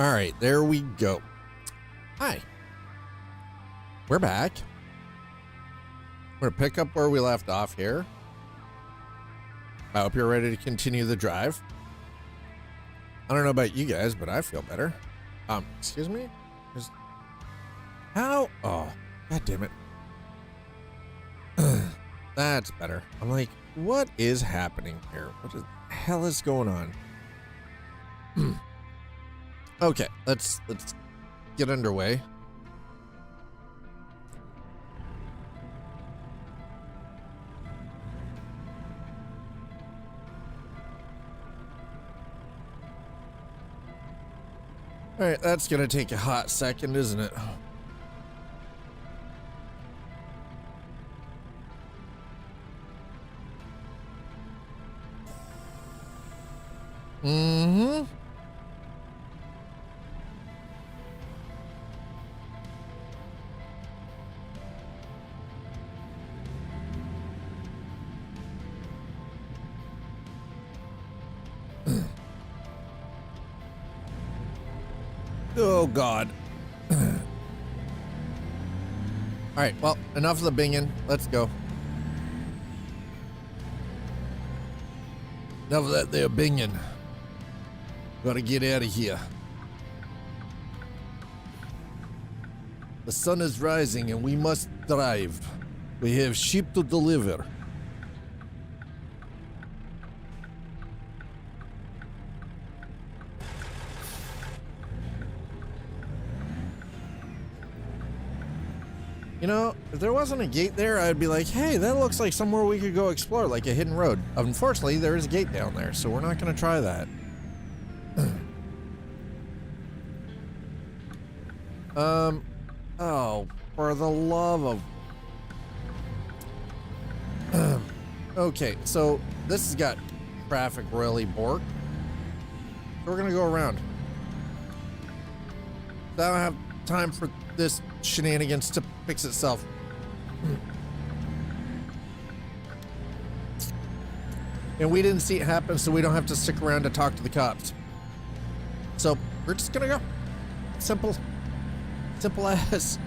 All right, there we go. Hi. We're back. We're gonna pick up where we left off here. I hope you're ready to continue the drive. I don't know about you guys, but I feel better. Excuse me? How? Oh, god damn it. That's better. I'm like, what is happening here? What the hell is going on? Okay, let's get underway. All right, that's gonna take a hot second, isn't it? Mm-hmm. Oh, God. All right, well, enough of the binging. Let's go. Enough of that there binging. Gotta get out of here. The sun is rising and we must drive. We have sheep to deliver. You know, if there wasn't a gate there, I'd be like, hey, that looks like somewhere we could go explore, like a hidden road. Unfortunately, there is a gate down there, so we're not going to try that. Oh, for the love of... Okay, so this has got traffic royally borked. So we're going to go around. I don't have time for this shenanigans to fix itself. And we didn't see it happen, so we don't have to stick around to talk to the cops. So we're just gonna go. Simple as.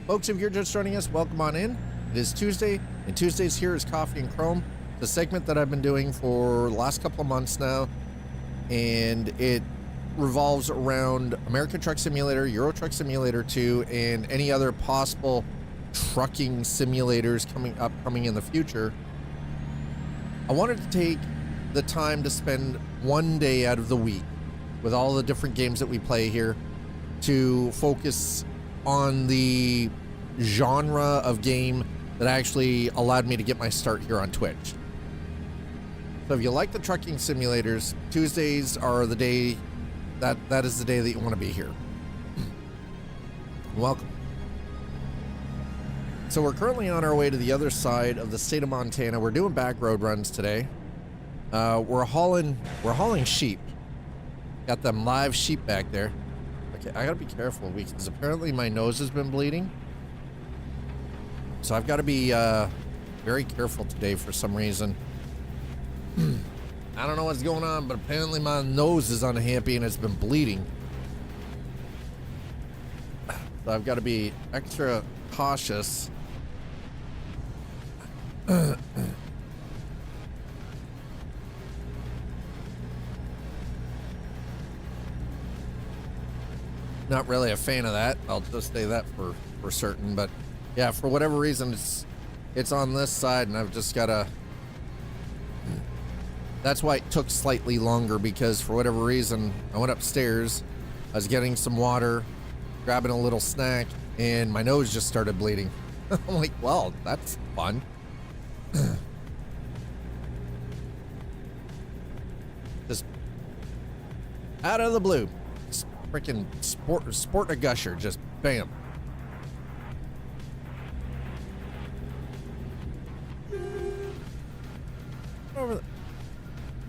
Folks, if you're just joining us, welcome on in. It is Tuesday, and Tuesdays here is Coffee and Chrome, the segment that I've been doing for the last couple of months now, and it revolves around American Truck Simulator, Euro Truck Simulator 2, and any other possible trucking simulators coming in the future. I wanted to take the time to spend one day out of the week with all the different games that we play here to focus on the genre of game that actually allowed me to get my start here on Twitch. So if you like the trucking simulators, Tuesdays are the day that is the day that you want to be here. Welcome. So we're currently on our way to the other side of the state of Montana. We're doing back road runs today. We're hauling sheep. Got them live sheep back there. Okay, I gotta be careful because apparently my nose has been bleeding. So I've got to be very careful today for some reason. I don't know what's going on, but apparently my nose is unhappy and it's been bleeding. So I've got to be extra cautious. Not really a fan of that. I'll just say that for certain, but yeah, for whatever reason it's on this side and I've just got to. That's why it took slightly longer, because for whatever reason, I went upstairs, I was getting some water, grabbing a little snack, and my nose just started bleeding. I'm like, well, that's fun. Just out of the blue, freaking sport a gusher, just bam. Over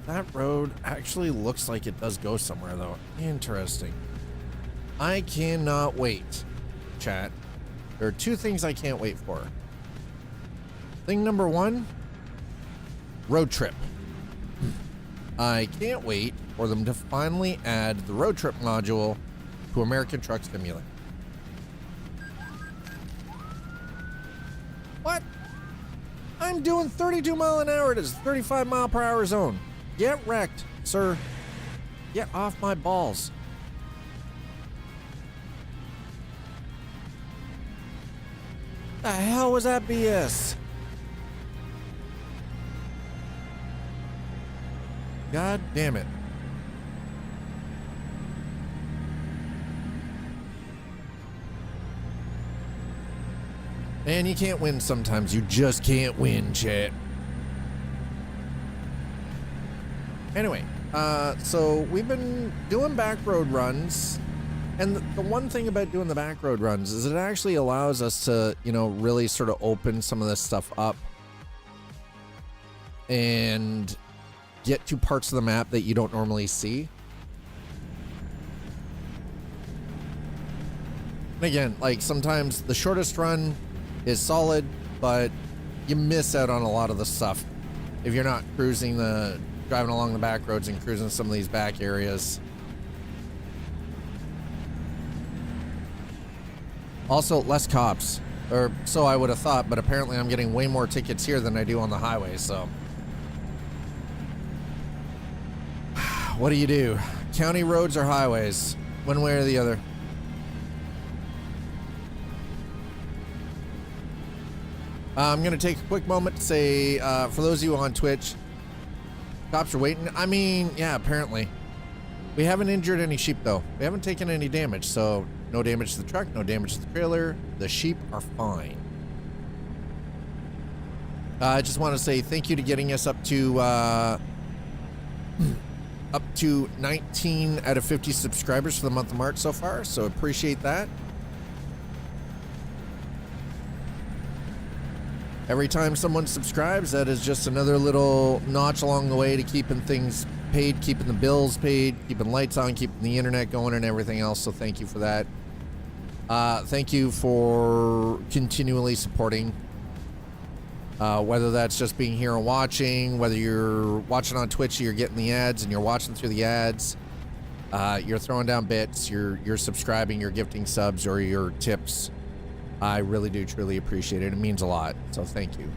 that road actually looks like it does go somewhere, though. Interesting. I cannot wait, chat. There are two things I can't wait for. Thing number one, road trip. I can't wait for them to finally add the road trip module to American Truck Simulator. What? I'm doing 32 mile an hour. It is 35 mile per hour zone. Get wrecked, sir. Get off my balls. The hell was that BS? God damn it. Man, you can't win sometimes. You just can't win, chat. Anyway, so we've been doing back road runs. And the one thing about doing the back road runs is it actually allows us to, you know, really sort of open some of this stuff up and get to parts of the map that you don't normally see. And again, like sometimes the shortest run is solid, but you miss out on a lot of the stuff if you're not driving along the back roads and cruising some of these back areas. Also, less cops, or so I would have thought, but apparently I'm getting way more tickets here than I do on the highway, so. What do you do? County roads or highways? One way or the other. I'm going to take a quick moment to say, for those of you on Twitch, cops are waiting. I mean, yeah, apparently. We haven't injured any sheep, though. We haven't taken any damage, so no damage to the truck, no damage to the trailer. The sheep are fine. I just want to say thank you to getting us up to 19 out of 50 subscribers for the month of March so far, so appreciate that. Every time someone subscribes, that is just another little notch along the way to keeping things paid, keeping the bills paid, keeping lights on, keeping the internet going and everything else, so thank you for that. Thank you for continually supporting, whether that's just being here and watching, whether you're watching on Twitch, you're getting the ads and you're watching through the ads, you're throwing down bits, you're subscribing, you're gifting subs or your tips. I really do truly appreciate it. It means a lot, so thank you.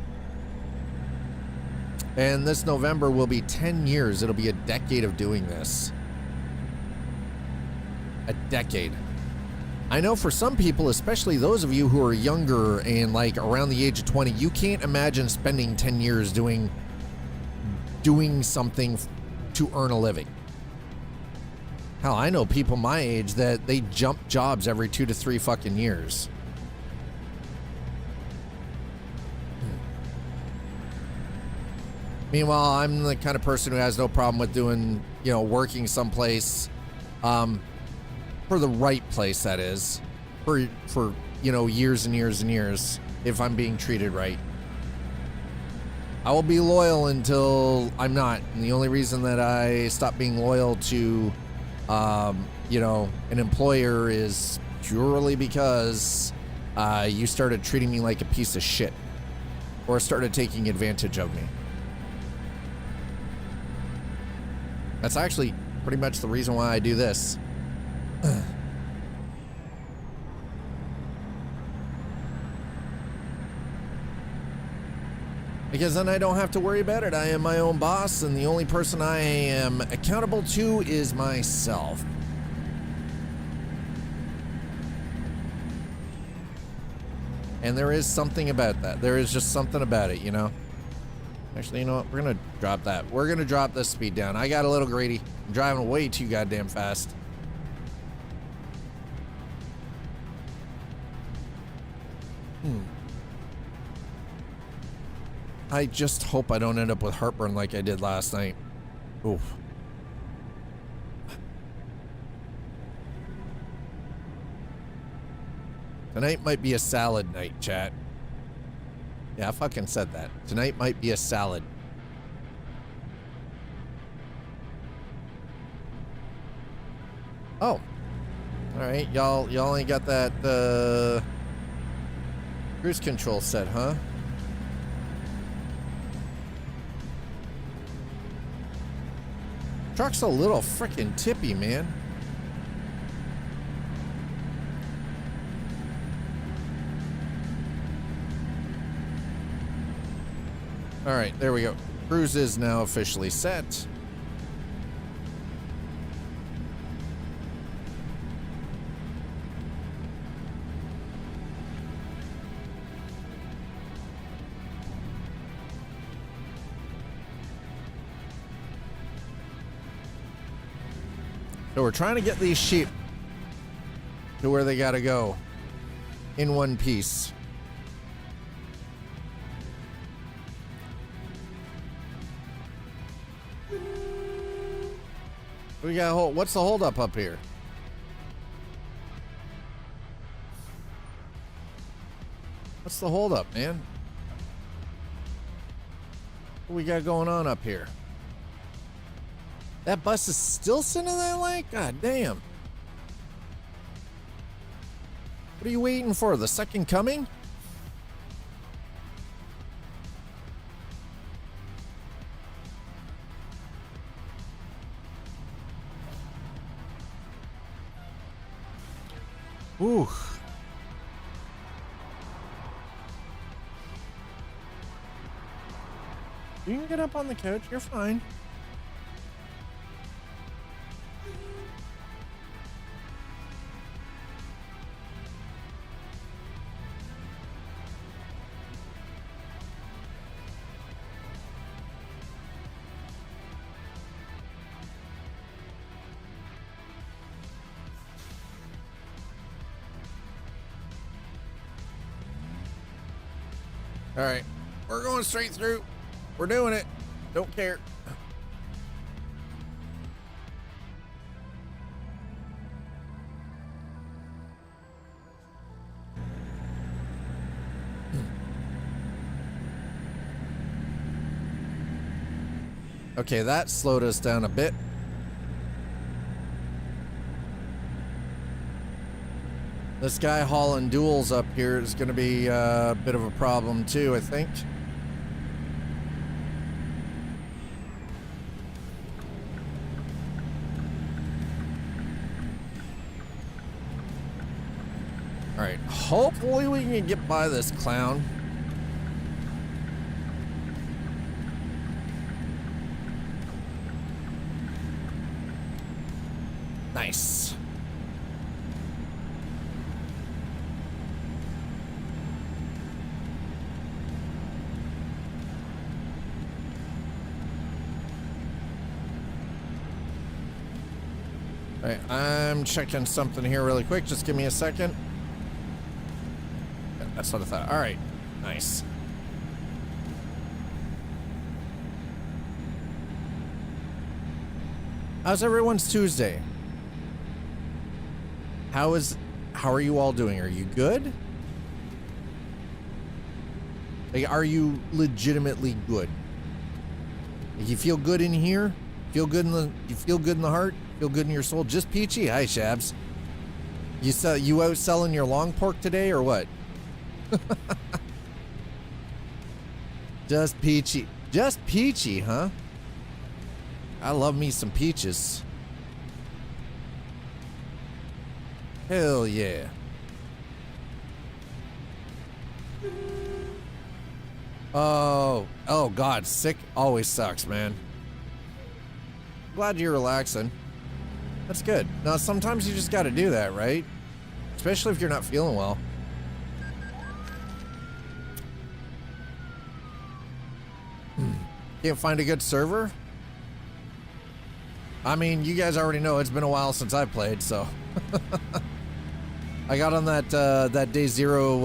And this November will be 10 years. It'll be a decade of doing this. A decade. I know for some people, especially those of you who are younger and like around the age of 20, you can't imagine spending 10 years doing something to earn a living. Hell, I know people my age that they jump jobs every 2 to 3 fucking years. Meanwhile, I'm the kind of person who has no problem with doing, you know, working someplace, for the right place, that is, for you know, years and years and years, if I'm being treated right. I will be loyal until I'm not, and the only reason that I stop being loyal to, you know, an employer is purely because you started treating me like a piece of shit, or started taking advantage of me. That's actually pretty much the reason why I do this. Because then I don't have to worry about it. I am my own boss, and the only person I am accountable to is myself. And there is something about that. There is just something about it, you know? Actually, you know what? We're going to drop that. We're going to drop this speed down. I got a little greedy. I'm driving way too goddamn fast. I just hope I don't end up with heartburn like I did last night. Oof. Tonight might be a salad night, chat. Yeah, I fucking said that. Tonight might be a salad. Oh. Alright, y'all ain't got that cruise control set, huh? Truck's a little freaking tippy, man. All right, there we go. Cruise is now officially set. So we're trying to get these sheep to where they gotta go in one piece. We got what's the holdup up here? What's the holdup, man? What we got going on up here? That bus is still sitting in that lane? God damn. What are you waiting for? The second coming? Ooh. You can get up on the couch. You're fine. All right, we're going straight through. We're doing it. Don't care. Okay, that slowed us down a bit. This guy hauling duals up here is going to be a bit of a problem too, I think. All right, hopefully we can get by this clown. Nice. All right, I'm checking something here really quick. Just give me a second. Yeah, that's what I thought. All right, nice. How's everyone's Tuesday? How are you all doing? Are you good? Like, are you legitimately good? Like, you feel good in here? You feel good in the heart? Feel good in your soul? Just peachy? Hi, Shabs. You out selling your long pork today or what? Just peachy. Just peachy, huh? I love me some peaches. Hell yeah. Oh God, sick always sucks, man. Glad you're relaxing. That's good. Now, sometimes you just got to do that, right? Especially if you're not feeling well. Can't find a good server? I mean, you guys already know it's been a while since I played, so. I got on that day zero,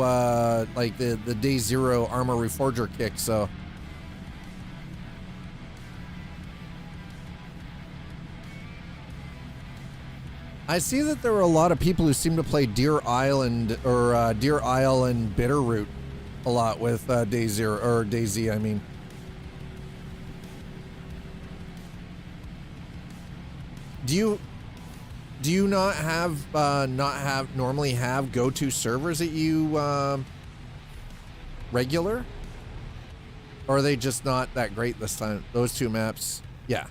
like the day zero armor reforger kick, so. I see that there are a lot of people who seem to play Deer Island or Deer Isle and Bitterroot a lot with day zero or DayZ, I mean. Do you normally have go-to servers that you regular? Or are they just not that great this time? Those two maps, yeah.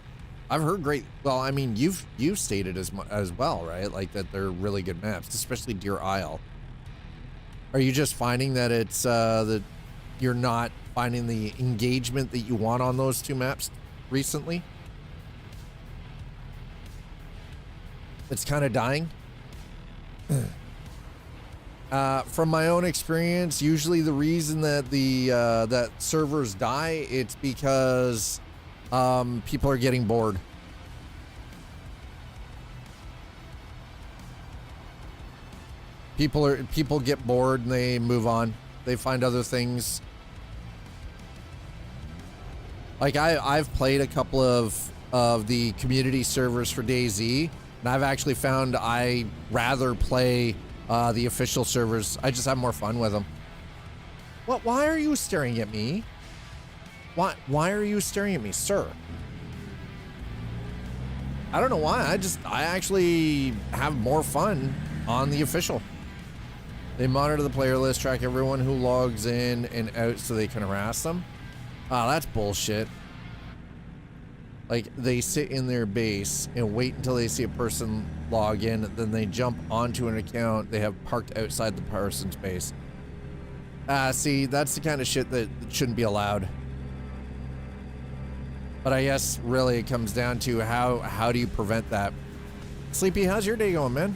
I've heard great. Well, I mean, you've stated as well, right? Like that they're really good maps, especially Deer Isle. Are you just finding that it's that you're not finding the engagement that you want on those two maps recently? It's kind of dying. From my own experience, usually the reason that that servers die, it's because people are getting bored. People get bored and they move on. They find other things. Like I've played a couple of the community servers for DayZ, and I've actually found I rather play the official servers. I just have more fun with them. What? Why are you staring at me? Why are you staring at me, sir? I don't know why. I actually have more fun on the official. They monitor the player list, track everyone who logs in and out so they can harass them. Oh, that's bullshit. Like, they sit in their base and wait until they see a person log in, then they jump onto an account they have parked outside the person's base. See, that's the kind of shit that shouldn't be allowed. But I guess really it comes down to how do you prevent that? Sleepy, how's your day going, man?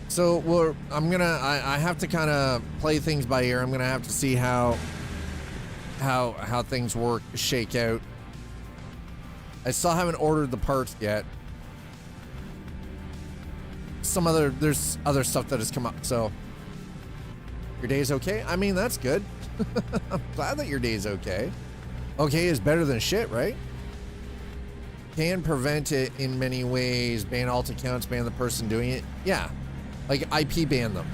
So I have to kind of play things by ear. I'm gonna have to see how things shake out. I still haven't ordered the parts yet. There's other stuff that has come up. So your day's okay? I mean, that's good. I'm glad that your day's okay. Okay is better than shit, right? Can prevent it in many ways. Ban alt accounts, ban the person doing it. Yeah. Like IP ban them.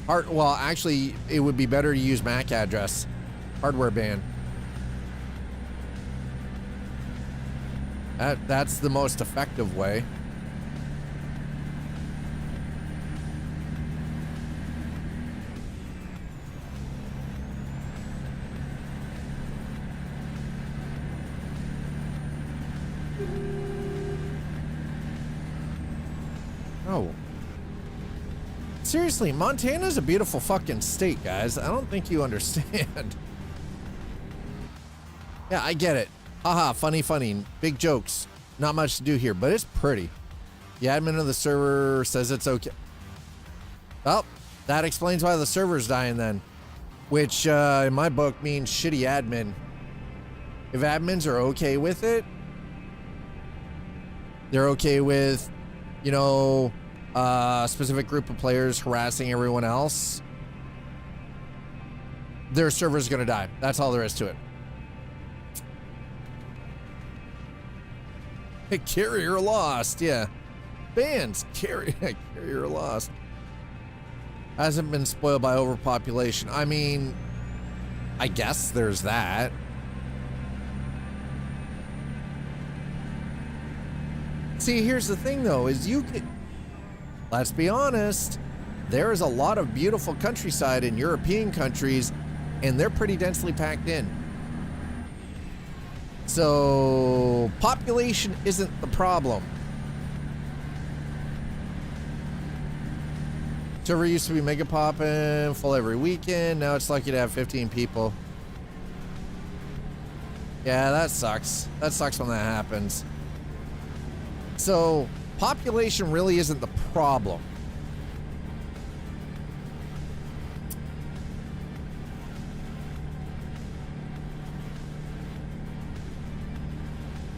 Well, actually, it would be better to use MAC address. Hardware ban. That's the most effective way. Oh. Seriously, Montana's a beautiful fucking state, guys. I don't think you understand. Yeah, I get it. Haha, funny. Big jokes. Not much to do here, but it's pretty. The admin of the server says it's okay. Well, that explains why the server's dying then. Which, in my book, means shitty admin. If admins are okay with it, they're okay with, you know, a specific group of players harassing everyone else, their server's gonna die. That's all there is to it. Carrier lost, yeah. Bans, carrier lost. Hasn't been spoiled by overpopulation. I mean, I guess there's that. See, here's the thing though, is let's be honest, there is a lot of beautiful countryside in European countries, and they're pretty densely packed in. So, population isn't the problem. Server used to be mega poppin', full every weekend. Now it's lucky to have 15 people. Yeah, that sucks. That sucks when that happens. So, population really isn't the problem.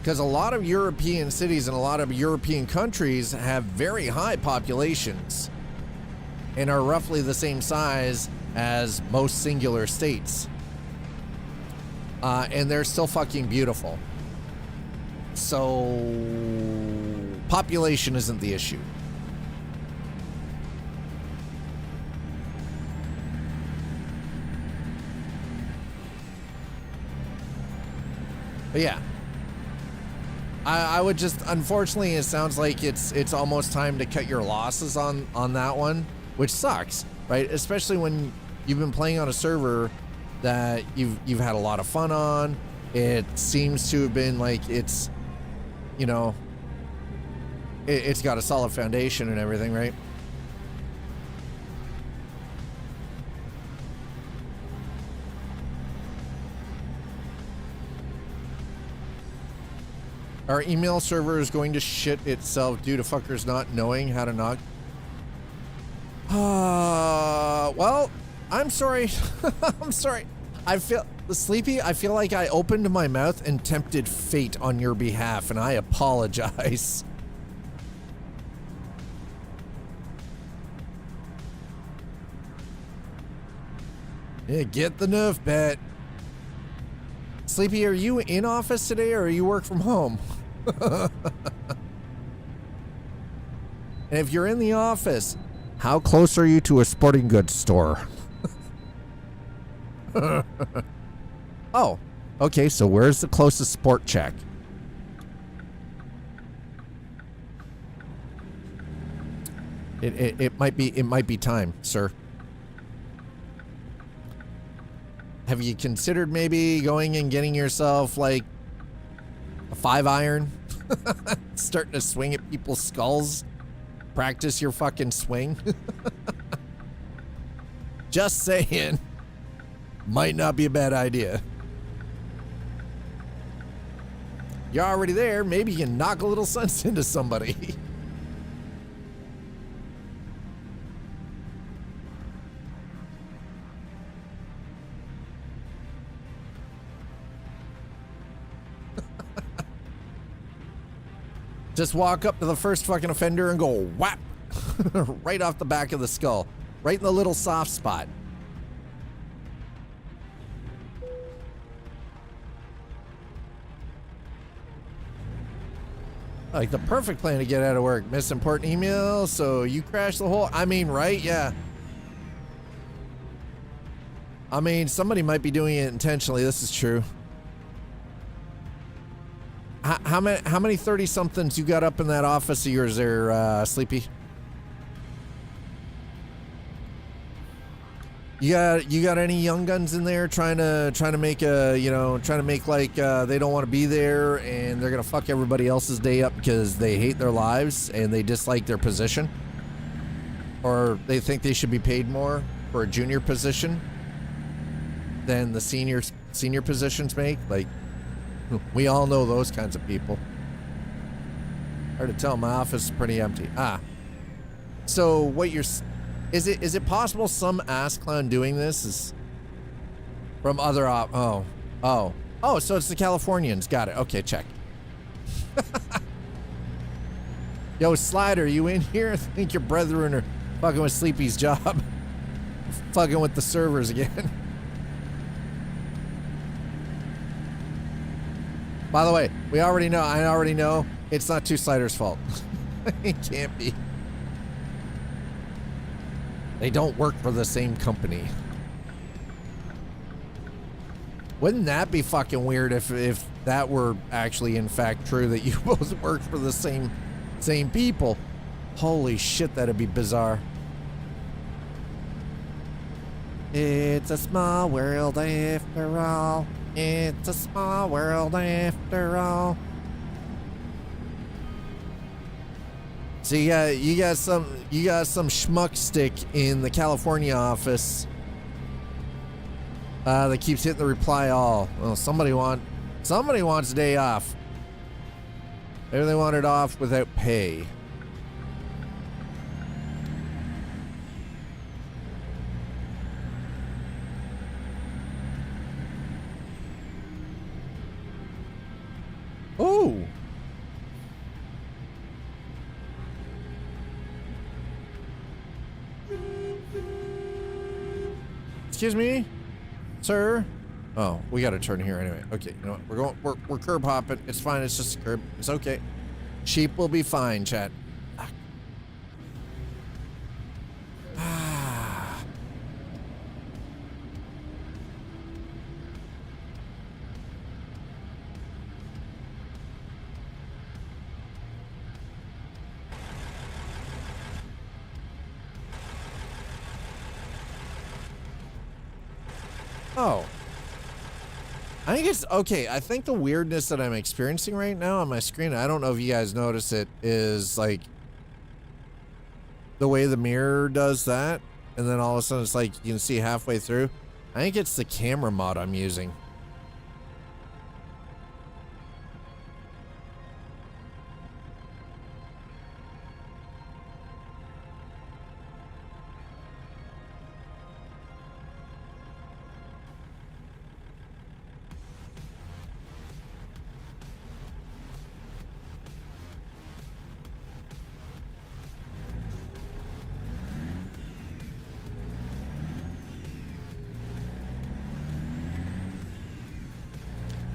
Because a lot of European cities and a lot of European countries have very high populations and are roughly the same size as most singular states. And they're still fucking beautiful. So, population isn't the issue. But yeah. I would just, unfortunately, it sounds like it's almost time to cut your losses on that one, which sucks, right? Especially when you've been playing on a server that you've had a lot of fun on. It seems to have been like it's, you know, it's got a solid foundation and everything, right? Our email server is going to shit itself due to fuckers not knowing how to knock. Well, I'm sorry. I'm sorry. I feel sleepy. I feel like I opened my mouth and tempted fate on your behalf, and I apologize. Yeah, get the nerf bet. Sleepy, are you in office today or are you work from home? And if you're in the office, how close are you to a sporting goods store? Oh, okay, so where's the closest sport check? It might be time, sir. Have you considered maybe going and getting yourself like a 5-iron? Starting to swing at people's skulls? Practice your fucking swing? Just saying. Might not be a bad idea. You're already there. Maybe you can knock a little sense into somebody. Just walk up to the first fucking offender and go whap right off the back of the skull, right in the little soft spot. Like the perfect plan to get out of work. Miss important email, so you crash the whole. I mean, right? Yeah. I mean, somebody might be doing it intentionally. This is true. How many 30-somethings you got up in that office of yours there, Sleepy? You got any young guns in there trying to make like they don't want to be there and they're gonna fuck everybody else's day up because they hate their lives and they dislike their position, or they think they should be paid more for a junior position than the senior positions make? Like, we all know those kinds of people. Hard to tell. My office is pretty empty. So what you're... Is it possible some ass clown doing this is from other oh, so it's the Californians. Got it. Okay, check. Yo, Slider, you in here? I think your brethren are fucking with Sleepy's job. Fucking with the servers again. By the way, I already know it's not Two Slider's fault. It can't be. They don't work for the same company. Wouldn't that be fucking weird if that were actually in fact true, that you both work for the same people? Holy shit, that'd be bizarre. It's a small world after all. It's a small world after all. So you got some schmuck stick in the California office that keeps hitting the reply all. Well, somebody wants a day off. Maybe they want it off without pay. Oh. Excuse me, sir. Oh, we got to turn here anyway. Okay, you know what? We're curb hopping. It's fine. It's just a curb. It's okay. Sheep will be fine, chat. Oh. I think it's okay. I think the weirdness that I'm experiencing right now on my screen, I don't know if you guys notice it, is like the way the mirror does that. And then all of a sudden it's like you can see halfway through. I think it's the camera mod I'm using.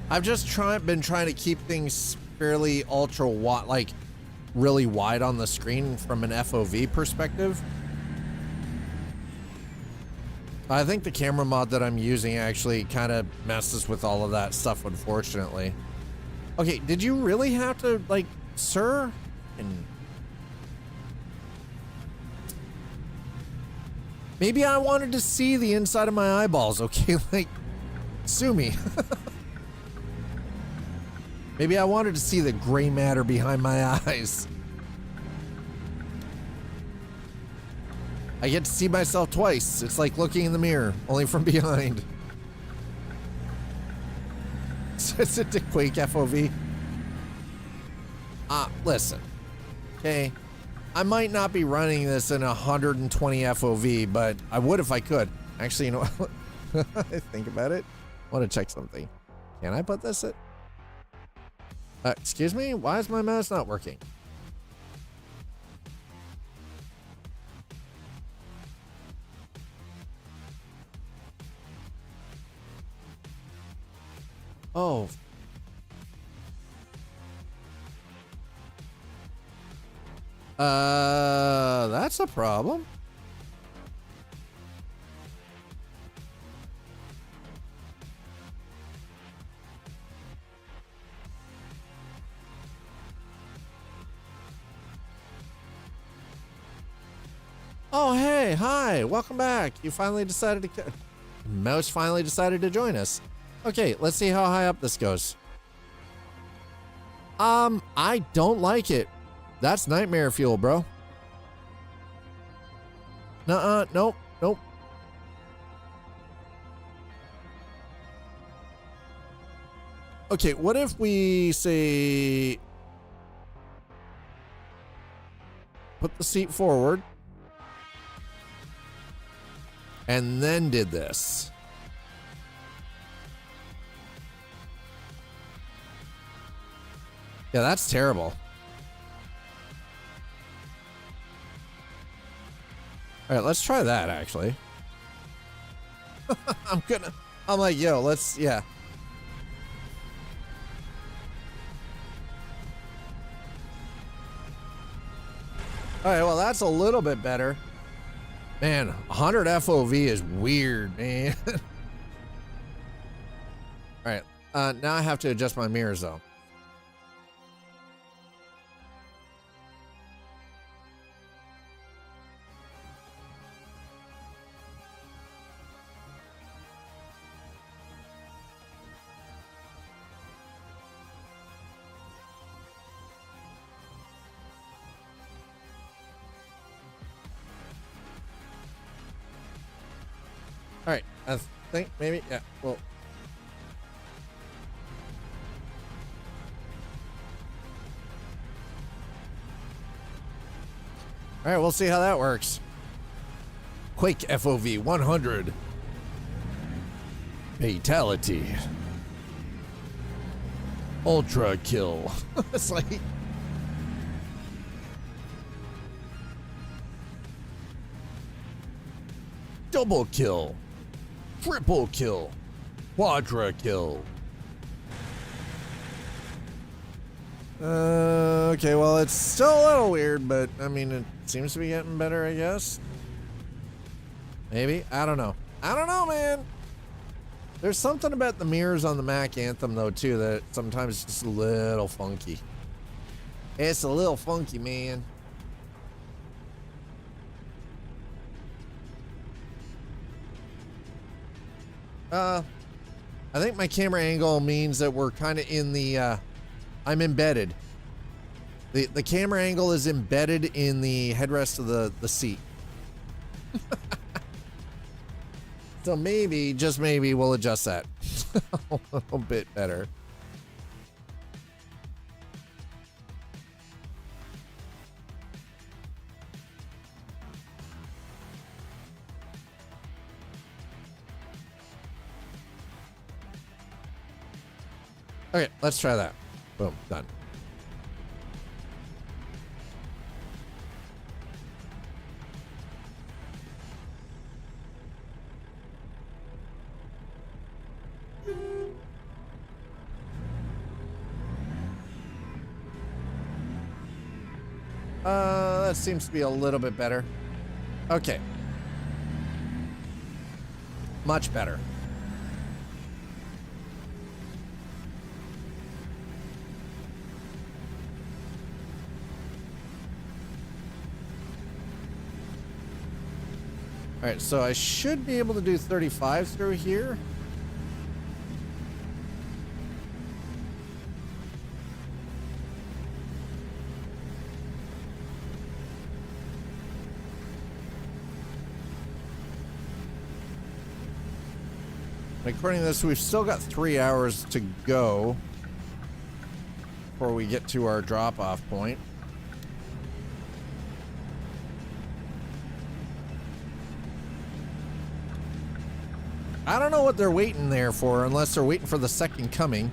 I've just been trying to keep things fairly ultra wide, like really wide on the screen from an FOV perspective. I think the camera mod that I'm using actually kind of messes with all of that stuff, unfortunately. Okay, did you really have to, like, sir? And maybe I wanted to see the inside of my eyeballs, okay? Like, sue me. Maybe I wanted to see the gray matter behind my eyes. I get to see myself twice. It's like looking in the mirror, only from behind. Is it the Quake FOV? Listen. Okay. I might not be running this in 120 FOV, but I would if I could. Actually, you know what? I think about it. I want to check something. Can I put this at... excuse me? Why is my mouse not working? Oh. That's a problem. Oh, hey, hi, welcome back. You finally decided to... Mouse finally decided to join us. Okay, let's see how high up this goes. I don't like it. That's nightmare fuel, bro. Nuh-uh, nope, nope. Okay, what if we say... Put the seat forward. And then did this. Yeah, that's terrible. All right, let's try that actually. I'm like, yo, let's, yeah. All right, well, that's a little bit better. Man, 100 FOV is weird, man. All right, now I have to adjust my mirrors though. All right, I think maybe, yeah, well. All right, we'll see how that works. Quake FOV 100. Fatality. Ultra kill. It's like... Double kill. Triple kill. Quadra kill. Okay, well, it's still a little weird, but I mean, it seems to be getting better, I guess. Maybe. I don't know. I don't know, man. There's something about the mirrors on the Mac Anthem, though, too, that sometimes it's just a little funky. It's a little funky, man. I think my camera angle means that we're kind of in the, I'm embedded. The camera angle is embedded in the headrest of the seat. So maybe, just maybe, we'll adjust that a little bit better. Okay, let's try that. Boom, done. That seems to be a little bit better. Okay. Much better. All right, so I should be able to do 35 through here. According to this, we've still got 3 hours to go before we get to our drop-off point. I don't know what they're waiting there for, unless they're waiting for the second coming.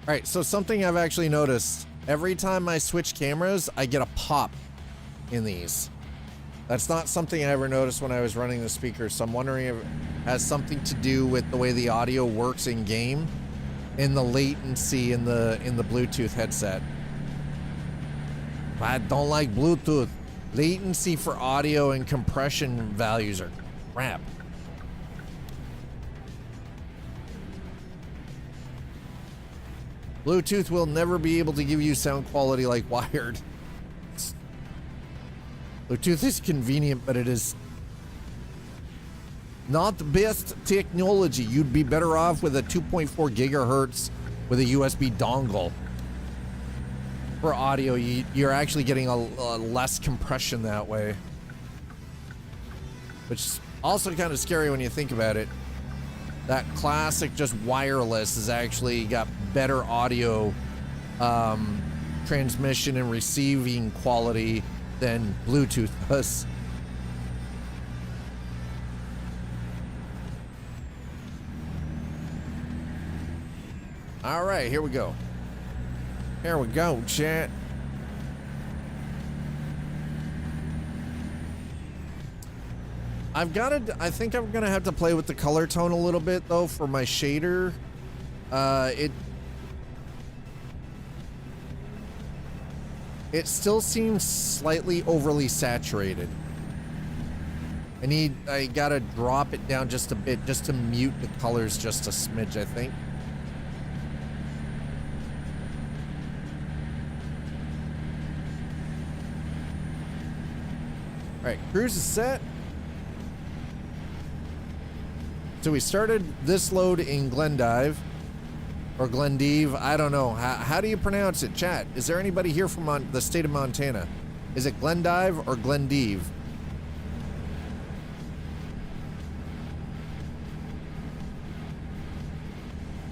All right, so something I've actually noticed. Every time I switch cameras, I get a pop in these. That's not something I ever noticed when I was running the speakers, so I'm wondering if it has something to do with the way the audio works in game and the latency in the Bluetooth headset. I don't like Bluetooth. Latency for audio and compression values are crap. Bluetooth will never be able to give you sound quality like wired. Bluetooth is convenient, but it is not the best technology. You'd be better off with a 2.4 gigahertz with a USB dongle. For audio, you're actually getting a less compression that way. Which is also kind of scary when you think about it. That classic just wireless has actually got better audio transmission and receiving quality than Bluetooth does. All right, here we go. Here we go, chat. I think I'm gonna have to play with the color tone a little bit though for my shader. It still seems slightly overly saturated. I gotta drop it down just a bit just to mute the colors just a smidge, I think. All right, cruise is set. So we started this load in Glendive, or Glendive, I don't know. How do you pronounce it, chat? Is there anybody here from the state of Montana? Is it Glendive or Glendive?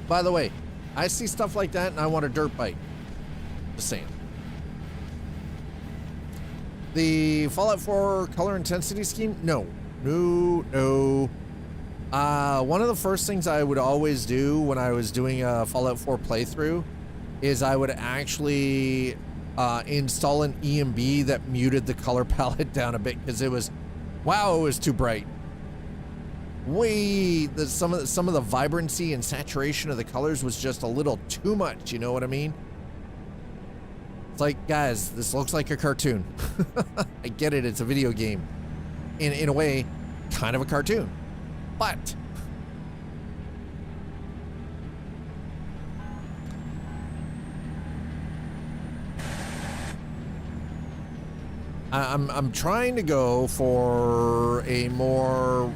By the way, I see stuff like that and I want a dirt bike. Just saying. The Fallout 4 color intensity scheme? No. One of the first things I would always do when I was doing a Fallout 4 playthrough is I would actually install an EMB that muted the color palette down a bit because it was too bright. Some of the vibrancy and saturation of the colors was just a little too much, you know what I mean? It's like, guys, this looks like a cartoon. I get it, it's a video game. In a way, kind of a cartoon. But I'm trying to go for a more.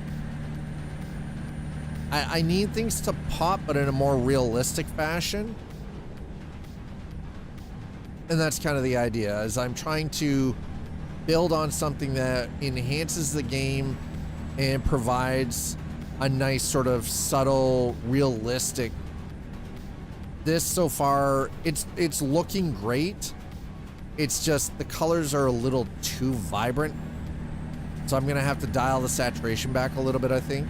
I need things to pop, but in a more realistic fashion. And that's kind of the idea, is I'm trying to build on something that enhances the game and provides a nice sort of subtle, realistic. This so far, it's looking great. It's just the colors are a little too vibrant. So I'm gonna have to dial the saturation back a little bit, I think.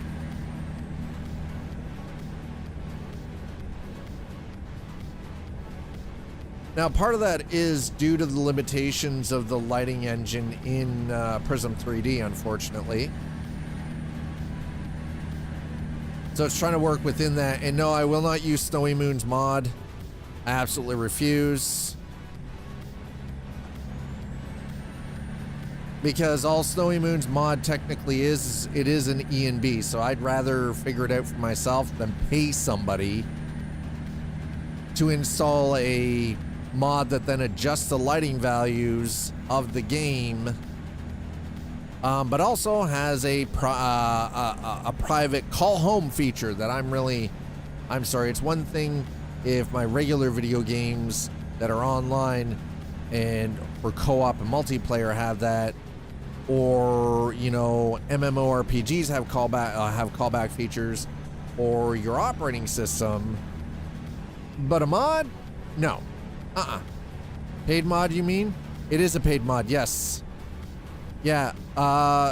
Now, part of that is due to the limitations of the lighting engine in Prism 3D, unfortunately. So it's trying to work within that. And no, I will not use Snowy Moon's mod. I absolutely refuse. Because all Snowy Moon's mod technically is, it is an E&B. So I'd rather figure it out for myself than pay somebody to install a mod that then adjusts the lighting values of the game, but also has a private call home feature that I'm sorry, it's one thing if my regular video games that are online and for co-op and multiplayer have that, or you know, MMORPGs have callback features, or your operating system, but a mod, no. Paid mod, you mean? It is a paid mod, yes. Yeah,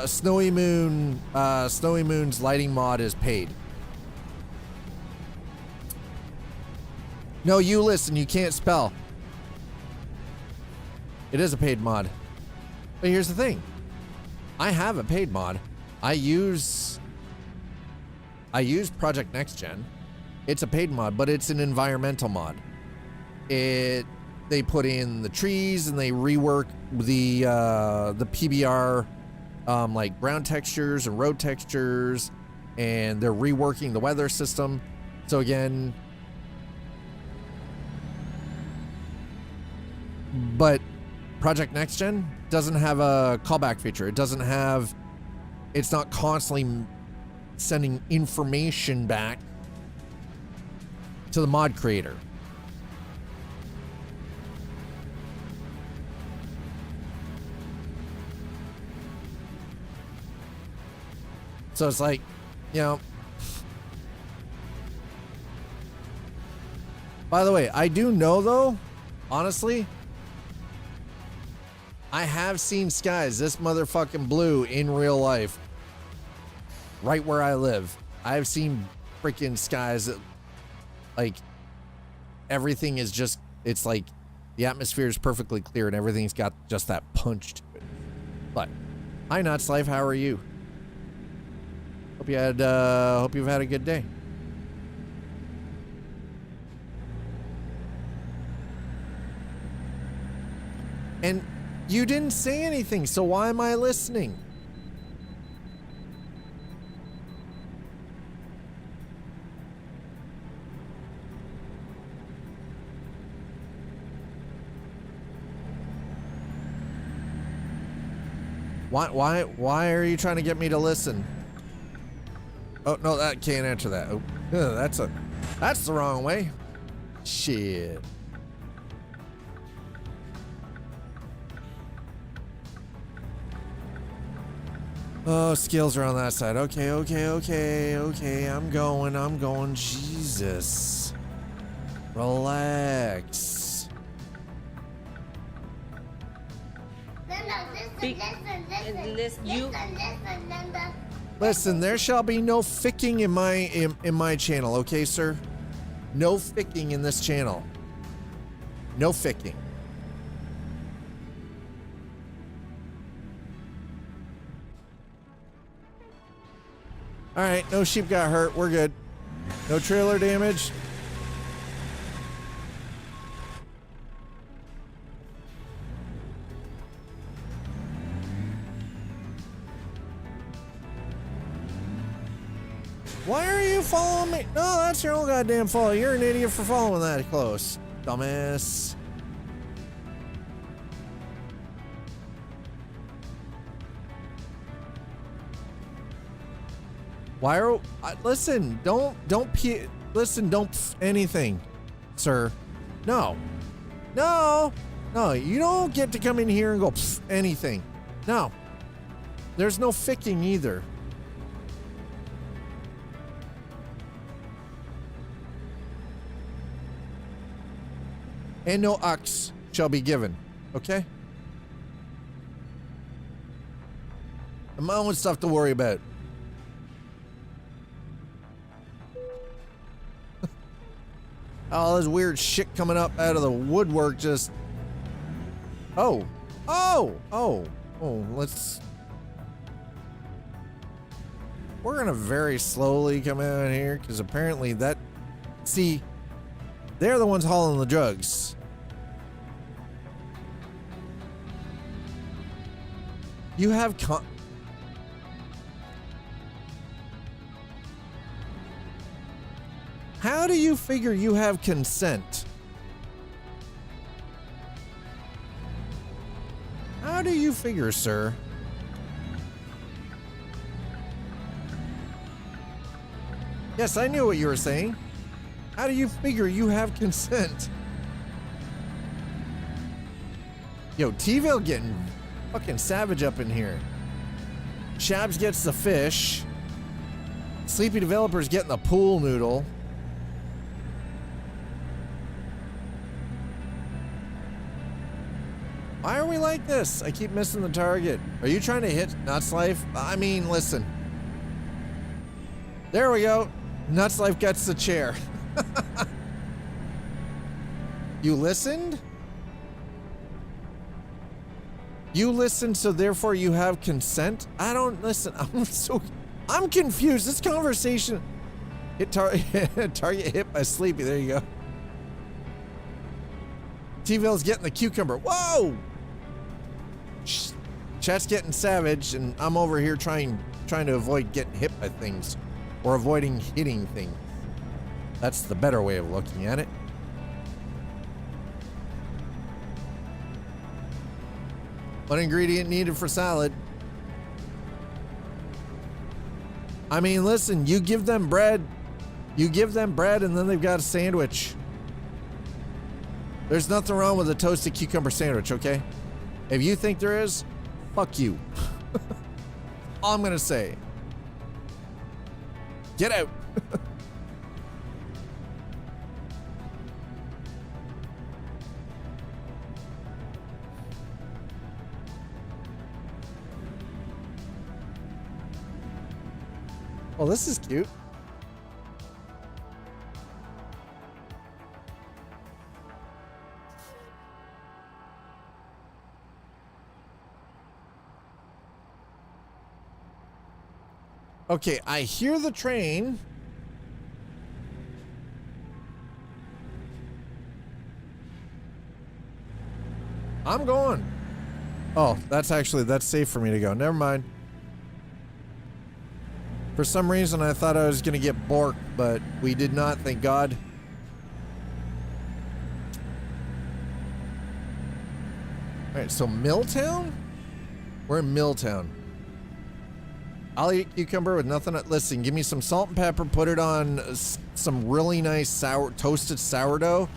Snowy Moon's lighting mod is paid. No, you listen, you can't spell. It is a paid mod. But here's the thing. I have a paid mod. I use Project Next Gen. It's a paid mod, but it's an environmental mod. They put in the trees and they rework the PBR like ground textures and road textures, and they're reworking the weather system. So again, but Project Next Gen doesn't have a callback feature. It's not constantly sending information back to the mod creator. So it's like, you know. By the way, I do know though, honestly, I have seen skies this motherfucking blue in real life. Right where I live. I've seen freaking skies that, like, everything is just, it's like the atmosphere is perfectly clear and everything's got just that punch to it. But, hi Nuts Life, how are you? Hope you've had a good day. And you didn't say anything, so why am I listening? Why are you trying to get me to listen? Oh, no, that can't answer that. Oh, that's the wrong way. Shit. Oh, skills are on that side. Okay. I'm going. Jesus. Relax. Listen, there shall be no ficking in my channel, okay, sir? No ficking in this channel. No ficking. All right, no sheep got hurt. We're good. No trailer damage. Why are you following me? No, that's your own goddamn fault. You're an idiot for following that close, dumbass. Why are listen? Don't listen. Don't anything, sir. No, no, no. You don't get to come in here and go anything. No, there's no ficking either. And no ox shall be given. Okay. My own stuff to worry about. All this weird shit coming up out of the woodwork just... Oh. Let's... We're gonna very slowly come out here, because apparently that... See, they're the ones hauling the drugs. You have How do you figure you have consent? How do you figure, sir? Yes, I knew what you were saying. How do you figure you have consent? Yo, T-Ville getting fucking savage up in here. Shabs gets the fish. Sleepy Developer's getting the pool noodle. Why are we like this? I keep missing the target. Are you trying to hit Nuts Life? I mean, listen. There we go. Nuts Life gets the chair. You listened? You listened, so therefore you have consent? I don't listen. I'm confused. This conversation. Target hit by Sleepy. There you go. T-Ville's getting the cucumber. Whoa! Chat's getting savage, and I'm over here trying to avoid getting hit by things, or avoiding hitting things. That's the better way of looking at it. One ingredient needed for salad. I mean, listen, you give them bread, and then they've got a sandwich. There's nothing wrong with a toasted cucumber sandwich, okay? If you think there is, fuck you. All I'm gonna say. Get out. Well, this is cute. Okay, I hear the train. I'm going. Oh, that's safe for me to go. Never mind. For some reason, I thought I was going to get borked, but we did not, thank God. All right, so Milltown? We're in Milltown. I'll eat cucumber with nothing. Listen, give me some salt and pepper, put it on some really nice toasted sourdough,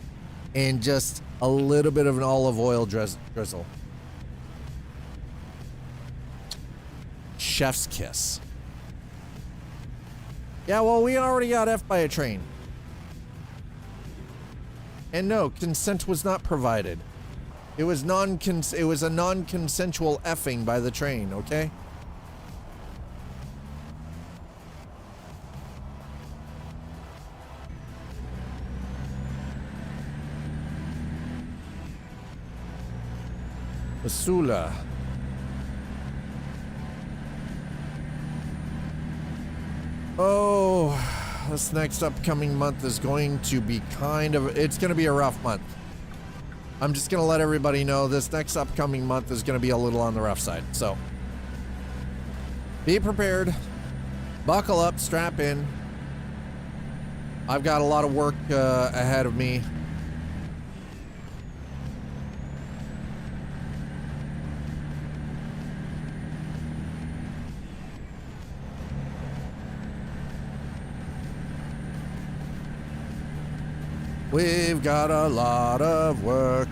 and just a little bit of an olive oil drizzle. Chef's kiss. Yeah, well, we already got F by a train. And no, consent was not provided. It was a non-consensual effing by the train, okay? Basula. Oh, this next upcoming month is going to be it's going to be a rough month. I'm just going to let everybody know this next upcoming month is going to be a little on the rough side. So be prepared, buckle up, strap in. I've got a lot of work ahead of me. We've got a lot of work.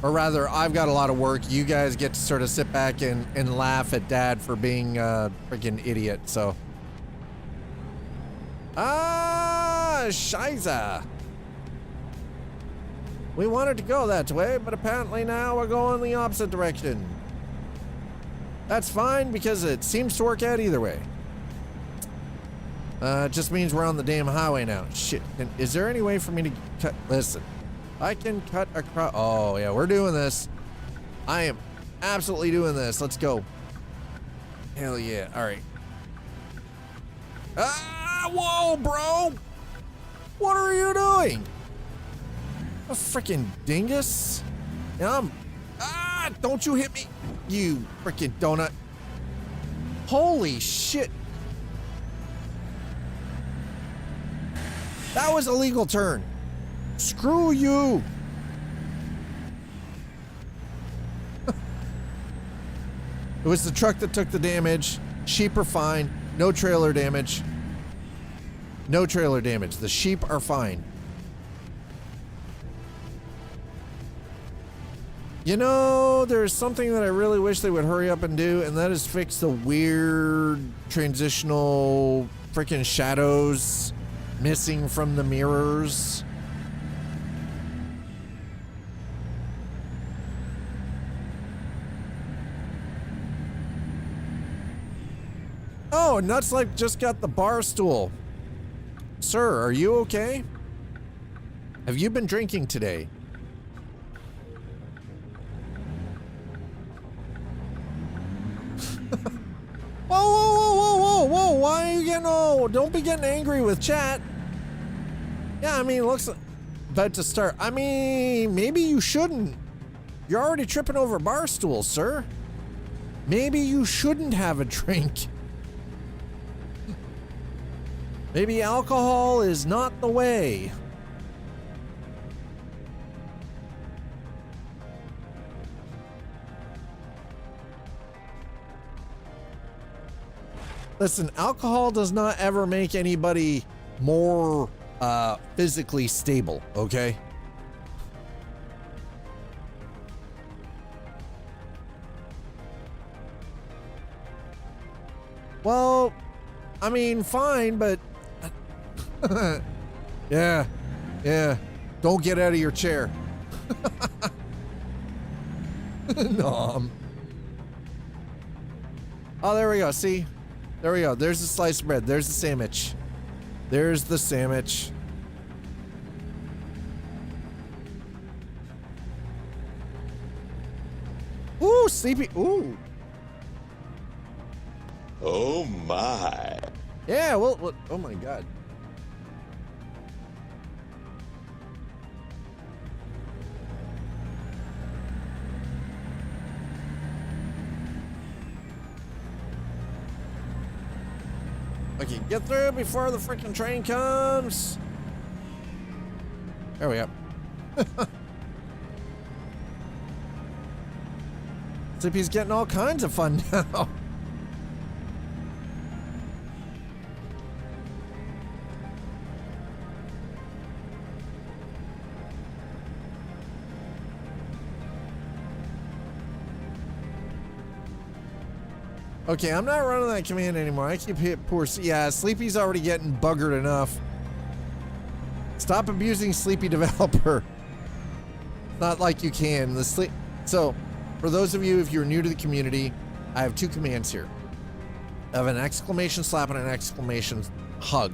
Or rather, I've got a lot of work. You guys get to sort of sit back and laugh at Dad for being a freaking idiot, so. Ah, Shiza. We wanted to go that way, but apparently now we're going the opposite direction. That's fine because it seems to work out either way. It just means we're on the damn highway now. Shit, is there any way for me to cut? Listen, I can cut across. Oh yeah, we're doing this. I am absolutely doing this. Let's go. Hell yeah, all right. Ah, whoa, bro. What are you doing? A freaking dingus? Don't you hit me, you freaking donut. Holy shit. That was a legal turn. Screw you. It was the truck that took the damage. Sheep are fine. No trailer damage. No trailer damage. The sheep are fine. You know, there's something that I really wish they would hurry up and do, and that is fix the weird transitional freaking shadows missing from the mirrors. Oh, Nuts like just got the bar stool. Sir, are you okay? Have you been drinking today? Whoa, why are you getting, don't be getting angry with chat. Yeah, I mean, it looks about to start. I mean, maybe you shouldn't. You're already tripping over bar stools, sir. Maybe you shouldn't have a drink. Maybe alcohol is not the way. Listen, alcohol does not ever make anybody more physically stable, okay? Well, I mean, fine, but yeah. Don't get out of your chair. Nom. Oh, there we go. See? There we go. There's the sliced bread. There's the sandwich. There's the sandwich. Ooh, sleepy. Ooh. Oh my. Yeah, well, oh my God. Okay, get through before the freaking train comes. There we go. Sleepy's getting all kinds of fun now. Okay, I'm not running that command anymore. I keep hitting poor. Yeah, Sleepy's already getting buggered enough. Stop abusing Sleepy Developer. Not like you can. So, for those of you, if you're new to the community, I have two commands here. I have an exclamation slap and an exclamation hug.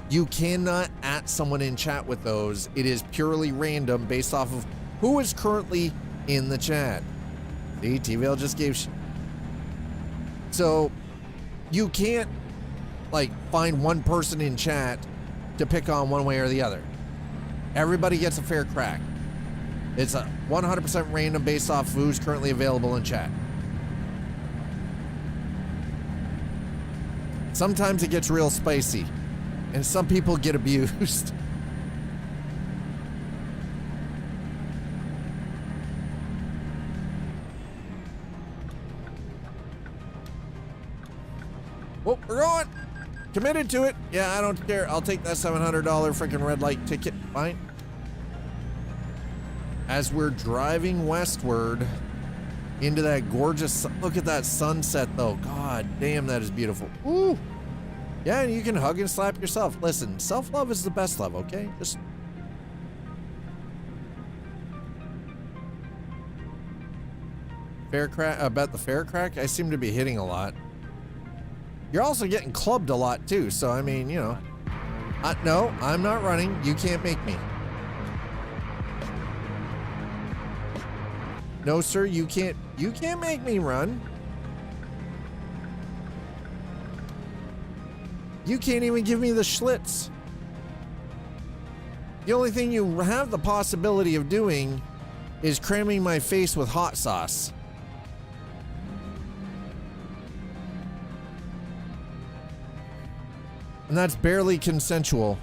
You cannot at someone in chat with those. It is purely random based off of who is currently in the chat. See, TVL just gave. So, you can't, like, find one person in chat to pick on one way or the other. Everybody gets a fair crack. It's a 100% random based off who's currently available in chat. Sometimes it gets real spicy, and some people get abused. Oh, we're going. Committed to it. Yeah, I don't care. I'll take that $700 freaking red light ticket. Fine. As we're driving westward into that gorgeous, look at that sunset though. God damn, that is beautiful. Ooh. Yeah, and you can hug and slap yourself. Listen, self-love is the best love, okay? Just fair crack. About the fair crack, I seem to be hitting a lot. You're also getting clubbed a lot too, so I mean, you know. No, I'm not running. You can't make me. No, sir, you can't make me run. You can't even give me the Schlitz. The only thing you have the possibility of doing is cramming my face with hot sauce. And that's barely consensual.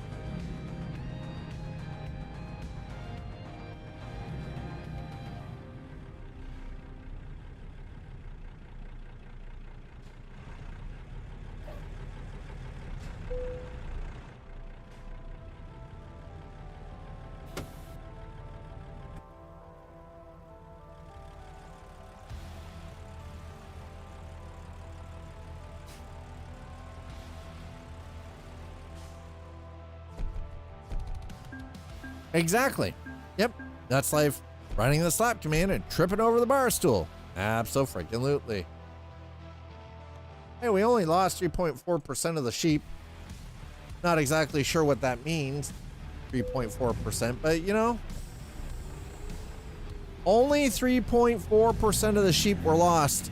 Exactly. Yep. That's life. Running the slap command and tripping over the bar stool. Abso-freaking-lutely. Hey, we only lost 3.4% of the sheep. Not exactly sure what that means. 3.4%, but you know. Only 3.4% of the sheep were lost.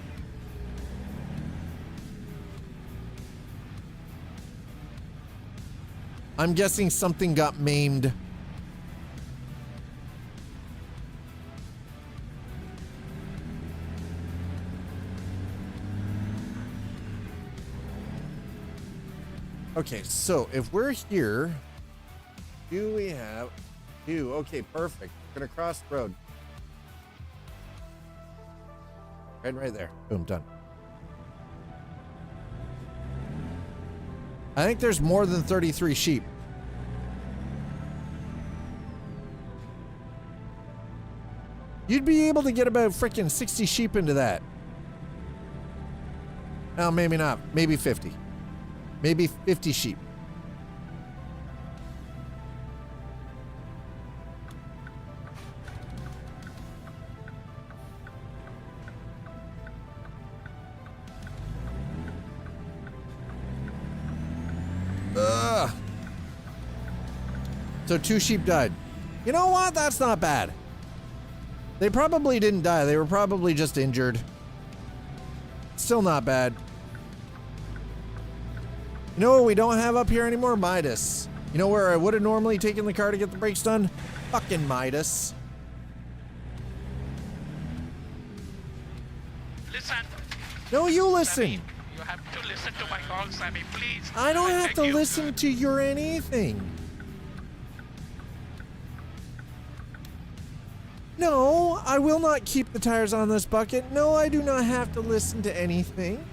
I'm guessing something got maimed. Okay, so if we're here, do we have two? Okay, perfect. We're gonna cross the road. Right there. Boom, done. I think there's more than 33 sheep. You'd be able to get about freaking 60 sheep into that. No, maybe not. Maybe 50. Maybe 50 sheep. Ugh. So 2 sheep died. You know what? That's not bad. They probably didn't die. They were probably just injured. Still not bad. You know what we don't have up here anymore? Midas. You know where I would have normally taken the car to get the brakes done? Fucking Midas. Listen. No, you listen. Sammy, you have to listen to my call, Sammy, please. I don't have beg to you. listen to your anything. No, I will not keep the tires on this bucket. No, I do not have to listen to anything.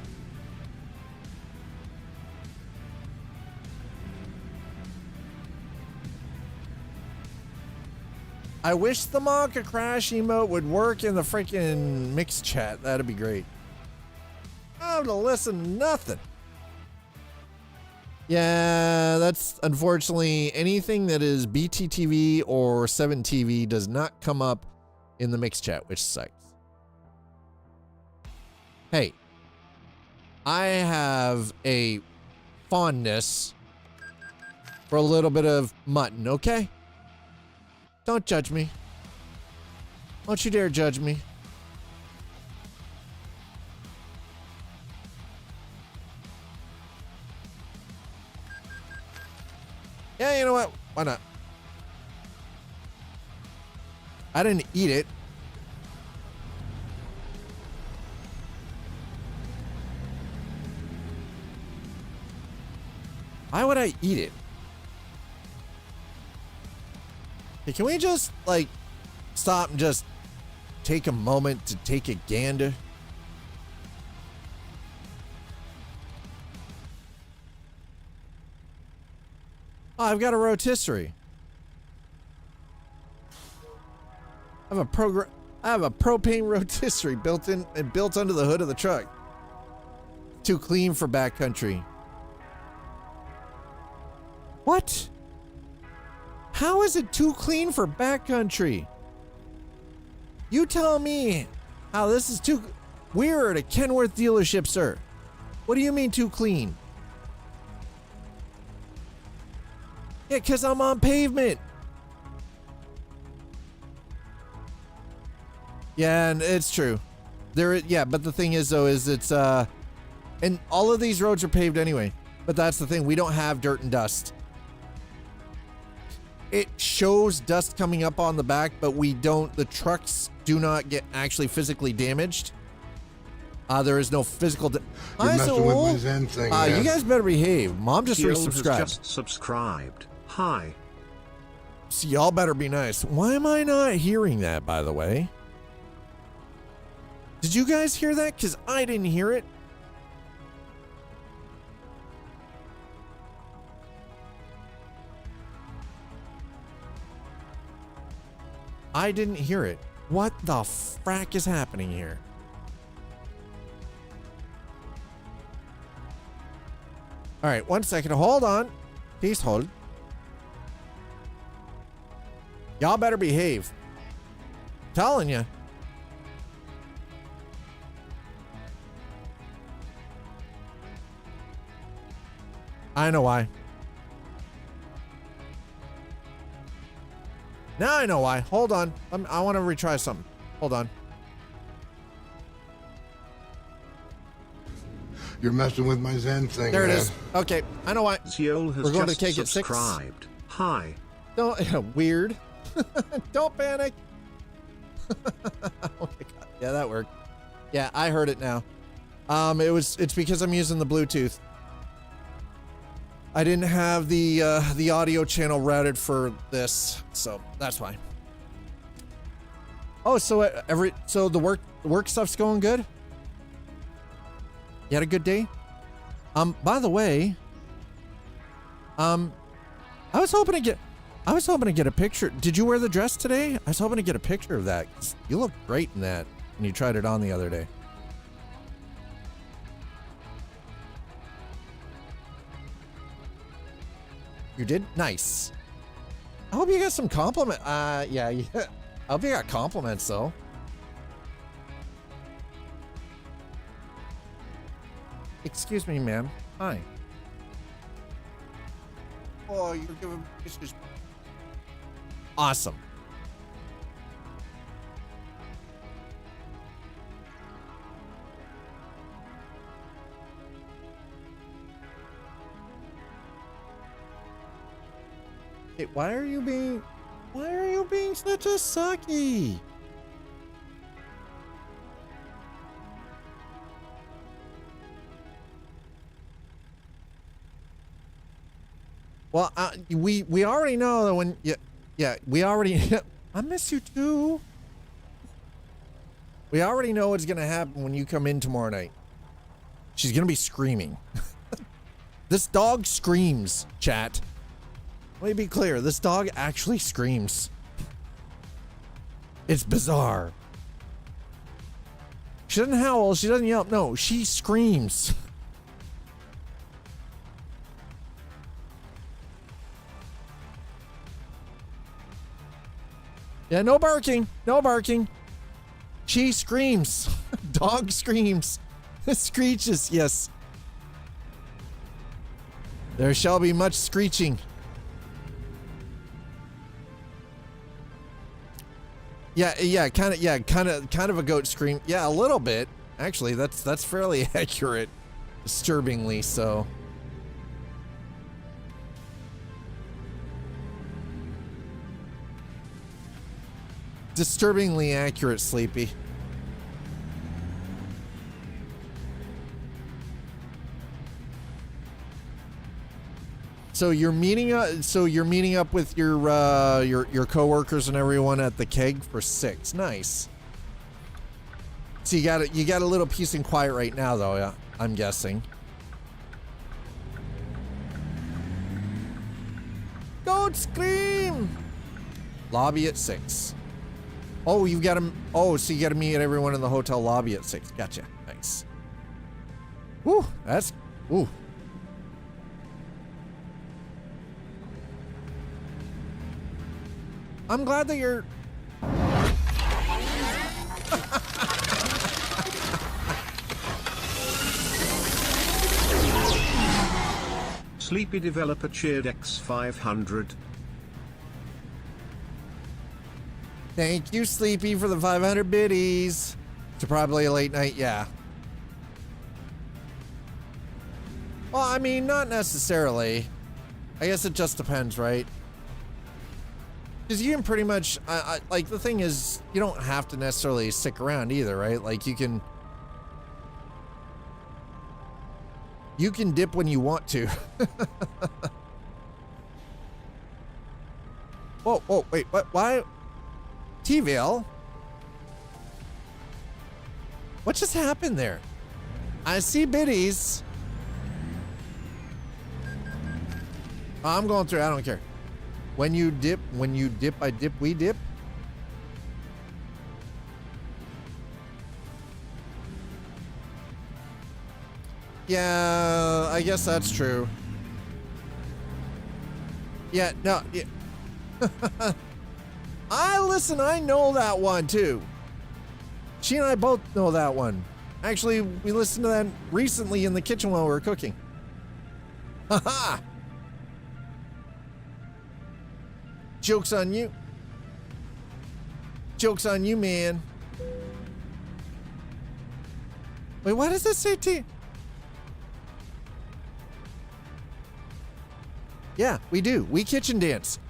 I wish the Monka crash emote would work in the freaking mix chat. That'd be great. I don't have to listen to nothing. Yeah, that's unfortunately anything that is BTTV or 7TV does not come up in the mix chat, which sucks. Hey, I have a fondness for a little bit of mutton, okay? Don't judge me. Don't you dare judge me. Yeah, you know what? Why not? I didn't eat it. Why would I eat it? Hey, can we just, like, stop and just take a moment to take a gander? I've got a rotisserie. I have a propane rotisserie built under the hood of the truck. Too clean for backcountry. What? How is it too clean for backcountry? You tell me how this is too... We're at a Kenworth dealership, sir. What do you mean too clean? Yeah, because I'm on pavement. Yeah, and it's true. Yeah, but the thing is, though, is it's... And all of these roads are paved anyway. But that's the thing. We don't have dirt and dust. It shows dust coming up on the back, but we don't... The trucks do not get actually physically damaged. There is no physical... You're messing with my Zen thing, man. You guys better behave. Mom just resubscribed. Just subscribed. Hi. So y'all better be nice. Why am I not hearing that, by the way? Did you guys hear that? Because I didn't hear it. I didn't hear it. What the frack is happening here? All right, 1 second. Hold on. Please hold. Y'all better behave. Telling you. I know why. Now I know why. Hold on. I want to retry something. Hold on. You're messing with my Zen thing, There it man. is. Okay, I know why. Ziol has We're going just to take it 6. subscribed. Hi. Don't weird. Don't panic. Oh my god. Yeah, that worked. Yeah, I heard it now. It's because I'm using the Bluetooth. I didn't have the audio channel routed for this, so that's why. Oh, so the work stuff's going good? You had a good day? By the way, I was hoping to get a picture. Did you wear the dress today? I was hoping to get a picture of that. You look great in that when you tried it on the other day. You did? Nice. I hope you got some compliment. Yeah. I hope you got compliments though. Excuse me, ma'am. Hi. Oh, you're giving kisses. Awesome. Hey, why are you being such a sucky? Well, we already know that when we already I miss you too. We already know what's gonna happen when you come in tomorrow night. She's gonna be screaming. This dog screams, chat. Let me be clear, this dog actually screams. It's bizarre. She doesn't howl, she doesn't yelp, no, she screams. Yeah, no barking, no barking. She screams. Dog screams. Screeches, yes. There shall be much screeching. Yeah, kind of a goat scream. Yeah, a little bit. Actually, that's fairly accurate. Disturbingly so. Disturbingly accurate, Sleepy. So you're meeting up with your coworkers and everyone at the keg for 6. Nice. So you got a little peace and quiet right now though, yeah, I'm guessing. Don't scream. Lobby at 6. Oh, you got to. Oh, so you got to meet everyone in the hotel lobby at 6. Gotcha. Nice. Woo. That's. Woo. I'm glad that you're. Sleepy developer cheered X500. Thank you, Sleepy, for the 500 biddies. To probably a late night, yeah. Well, I mean, not necessarily. I guess it just depends, right? Because you can pretty much, like, the thing is, you don't have to necessarily stick around either, right? Like, you can dip when you want to. Whoa, wait, what? Why? T-Vale? What just happened there? I see biddies. I'm going through, I don't care. When you dip, I dip, we dip. Yeah, I guess that's true. Yeah, no. Yeah. I know that one too. She and I both know that one. Actually, we listened to that recently in the kitchen while we were cooking. Haha. Joke's on you. Joke's on you, man. Wait, why does that say T? Yeah, we do. We kitchen dance.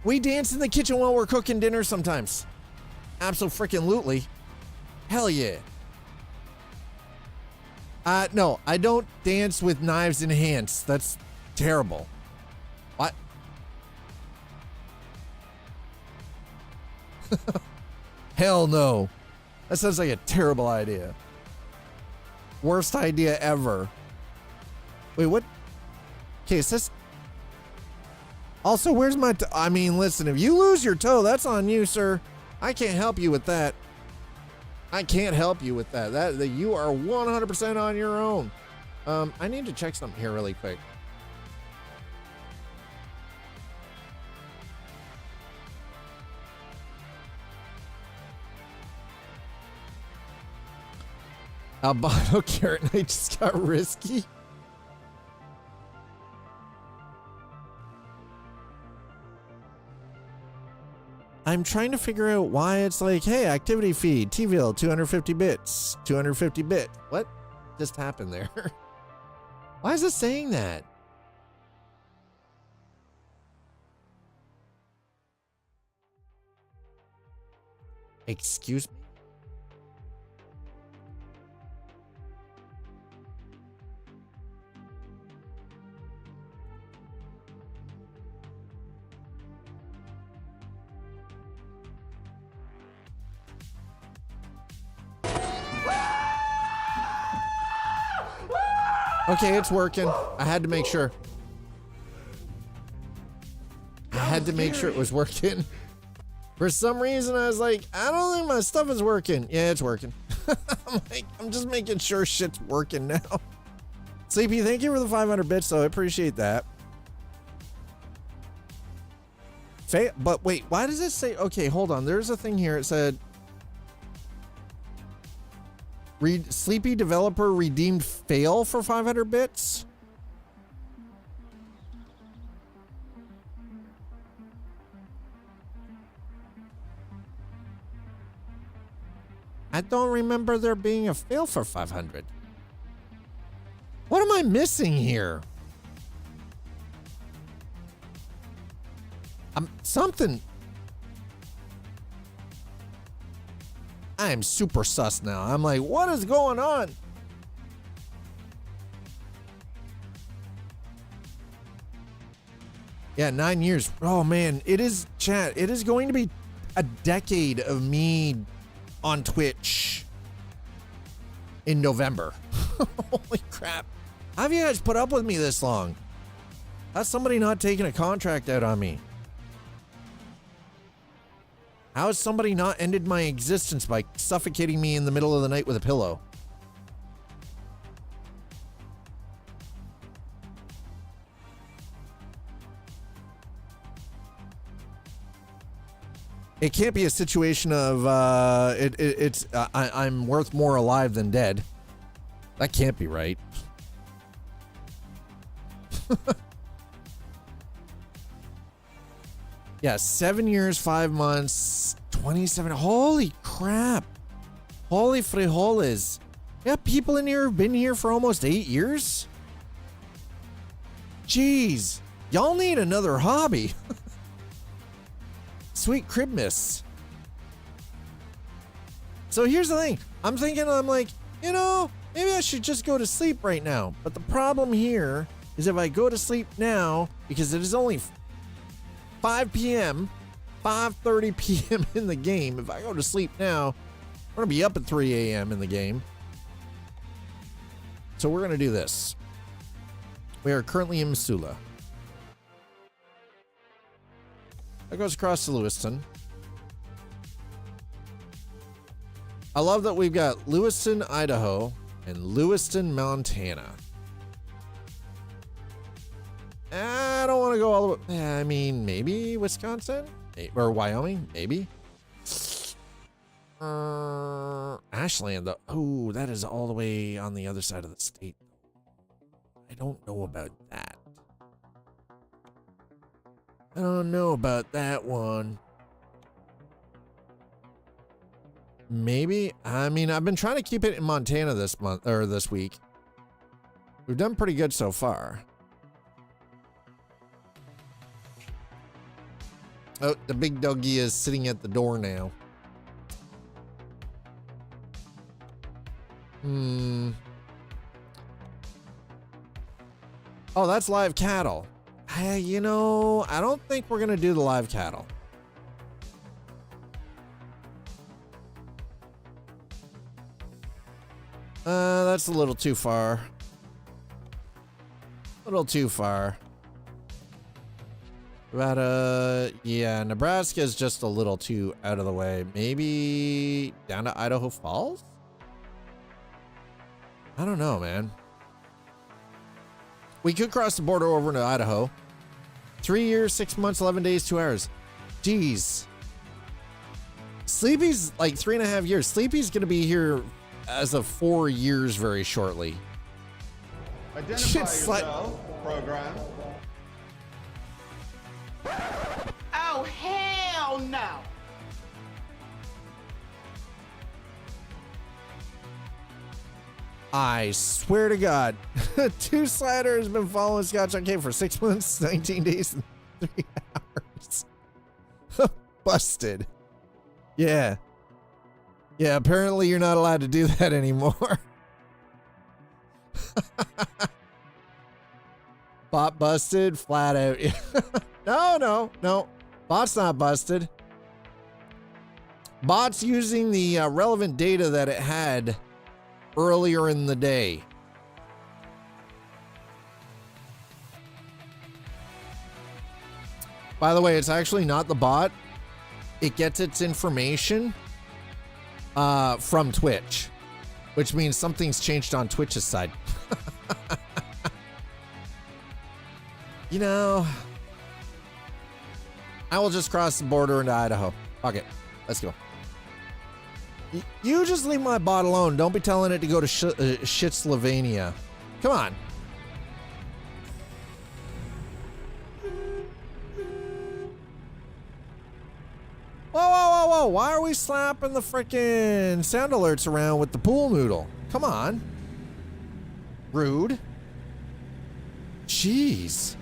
We dance in the kitchen while we're cooking dinner sometimes. Abso-freaking-lutely. Hell yeah. No, I don't dance with knives in hands. That's terrible. What? Hell no. That sounds like a terrible idea. Worst idea ever. Wait, what? Okay, it says... Also, where's my... I mean, listen, if you lose your toe, that's on you, sir. I can't help you with that. I can't help you with that. That you are 100% on your own. I need to check something here really quick. Albino carrot night just got risky. I'm trying to figure out why it's like, hey, activity feed, T-Ville, 250 bits, 250 bit. What just happened there? Why is it saying that? Excuse me? Okay, it's working. I had to make sure. I had to make sure it was working. For some reason, I was like, I don't think my stuff is working. Yeah, it's working. I'm just making sure shit's working now. Sleepy, thank you for the 500 bits, though. I appreciate that. But wait, why does it say... Okay, hold on. There's a thing here. It said... Sleepy developer redeemed fail for 500 bits. I don't remember there being a fail for 500. What am I missing here? Something. I am super sus now. I'm like, what is going on? Yeah, 9 years. Oh man, it is, chat. It is going to be a decade of me on Twitch in November. Holy crap. How have you guys put up with me this long? How's somebody not taking a contract out on me? How has somebody not ended my existence by suffocating me in the middle of the night with a pillow? It can't be a situation of I'm worth more alive than dead. That can't be right. Yeah, 7 years, 5 months, 27. Holy crap. Holy frijoles. Yeah, people in here have been here for almost 8 years. Jeez. Y'all need another hobby. Sweet Cribmas. So here's the thing. I'm like, you know, maybe I should just go to sleep right now. But the problem here is if I go to sleep now, because it is only 5 p.m., 5:30 p.m. in the game. If I go to sleep now, I'm going to be up at 3 a.m. in the game. So we're going to do this. We are currently in Missoula. That goes across to Lewiston. I love that we've got Lewiston, Idaho, and Lewiston, Montana. I don't want to go all the way. I mean, maybe Wisconsin? Or Wyoming? Maybe. Ashland, though. Oh, that is all the way on the other side of the state. I don't know about that. I don't know about that one. Maybe. I mean, I've been trying to keep it in Montana this month or this week. We've done pretty good so far. Oh, the big doggy is sitting at the door now. Oh, that's live cattle. Hey, you know, I don't think we're gonna do the live cattle. That's a little too far. A little too far. About yeah, Nebraska is just a little too out of the way. Maybe down to Idaho Falls? I don't know, man. We could cross the border over into Idaho. 3 years, 6 months, 11 days, 2 hours. Jeez. Sleepy's like 3.5 years. Sleepy's gonna be here as of 4 years very shortly. Identify yourself, program. Oh, hell no. I swear to God, 2 Slider has been following Scotch on K for 6 months, 19 days, and 3 hours. Busted. Yeah. Yeah, apparently you're not allowed to do that anymore. Bot busted, flat out. No. Bot's not busted. Bot's using the relevant data that it had earlier in the day. By the way, it's actually not the bot. It gets its information from Twitch, which means something's changed on Twitch's side. You know, I will just cross the border into Idaho. Fuck it. Let's go. You just leave my bot alone. Don't be telling it to go to shit Slovenia. Come on. Whoa. Why are we slapping the frickin' sound alerts around with the pool noodle? Come on. Rude. Jeez.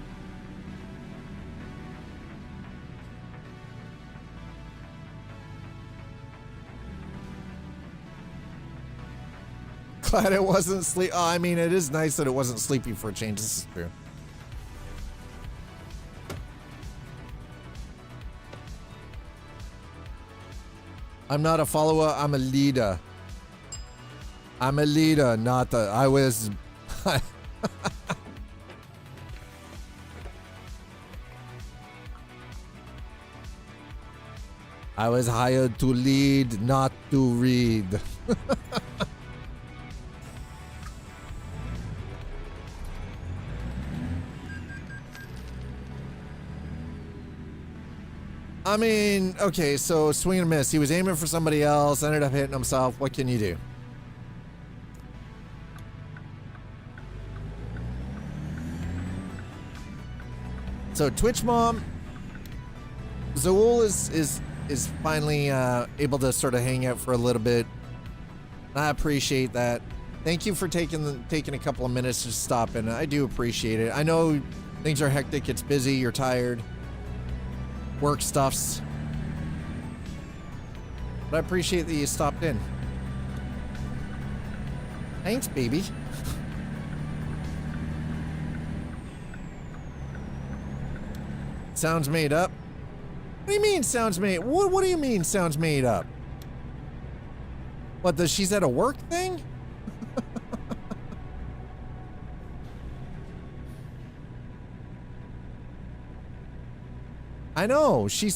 Glad it wasn't sleep. Oh, I mean, it is nice that it wasn't sleepy for a change. This is true. I'm not a follower. I'm a leader. I'm a leader, not a. I was. I was hired to lead, not to read. I mean, okay, so swing and miss. He was aiming for somebody else, ended up hitting himself. What can you do? So Twitch Mom, Zool is finally able to sort of hang out for a little bit. I appreciate that. Thank you for taking a couple of minutes to stop in. I do appreciate it. I know things are hectic. It's busy. You're tired. Work stuffs. But I appreciate that you stopped in. Thanks, baby. Sounds made up? What do you mean sounds made? What do you mean sounds made up? What, she's at a work thing? I know. She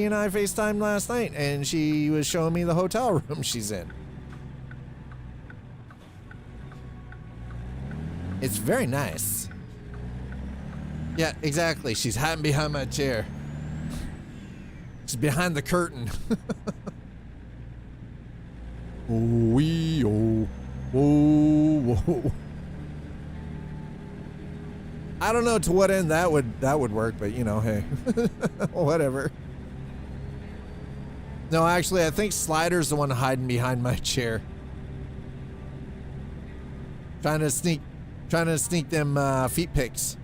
and I FaceTimed last night and she was showing me the hotel room she's in. It's very nice. Yeah, exactly. She's hiding behind my chair. She's behind the curtain. Oh. I don't know to what end that would work, but you know, hey, whatever. No, actually, I think Slider's the one hiding behind my chair, trying to sneak them feet pics.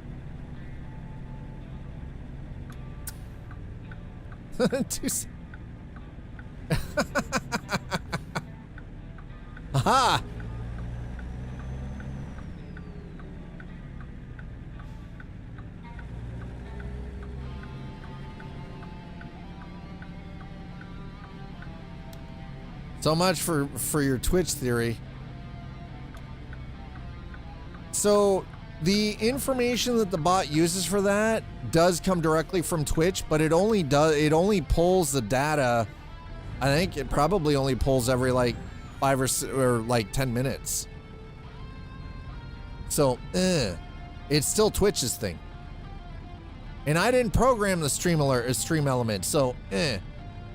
Aha! So much for your Twitch theory. So the information that the bot uses for that does come directly from Twitch, but it only pulls the data. I think it probably only pulls every like 5 or like 10 minutes. So, it's still Twitch's thing. And I didn't program the stream element, so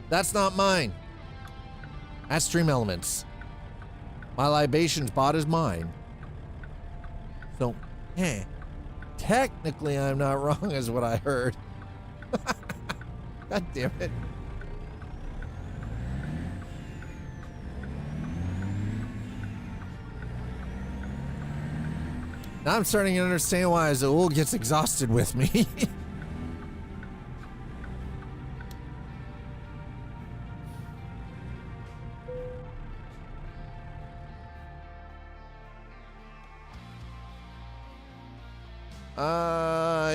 that's not mine. That's Stream Elements. My libations bot is mine. So, technically I'm not wrong is what I heard. God damn it. Now I'm starting to understand why Zool gets exhausted with me.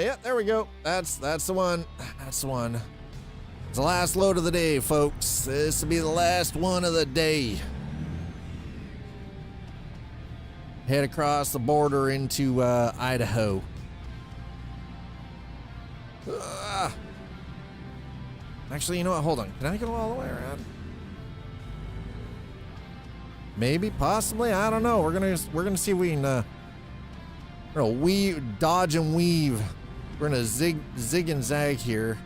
Yeah, there we go. That's the one. That's the one. It's the last load of the day, folks. This will be the last one of the day. Head across the border into Idaho. Actually, you know what? Hold on. Can I go all the way around? Maybe, possibly. I don't know. We're gonna see if we can. We're gonna weave, dodge and weave. We're gonna zig and zag here.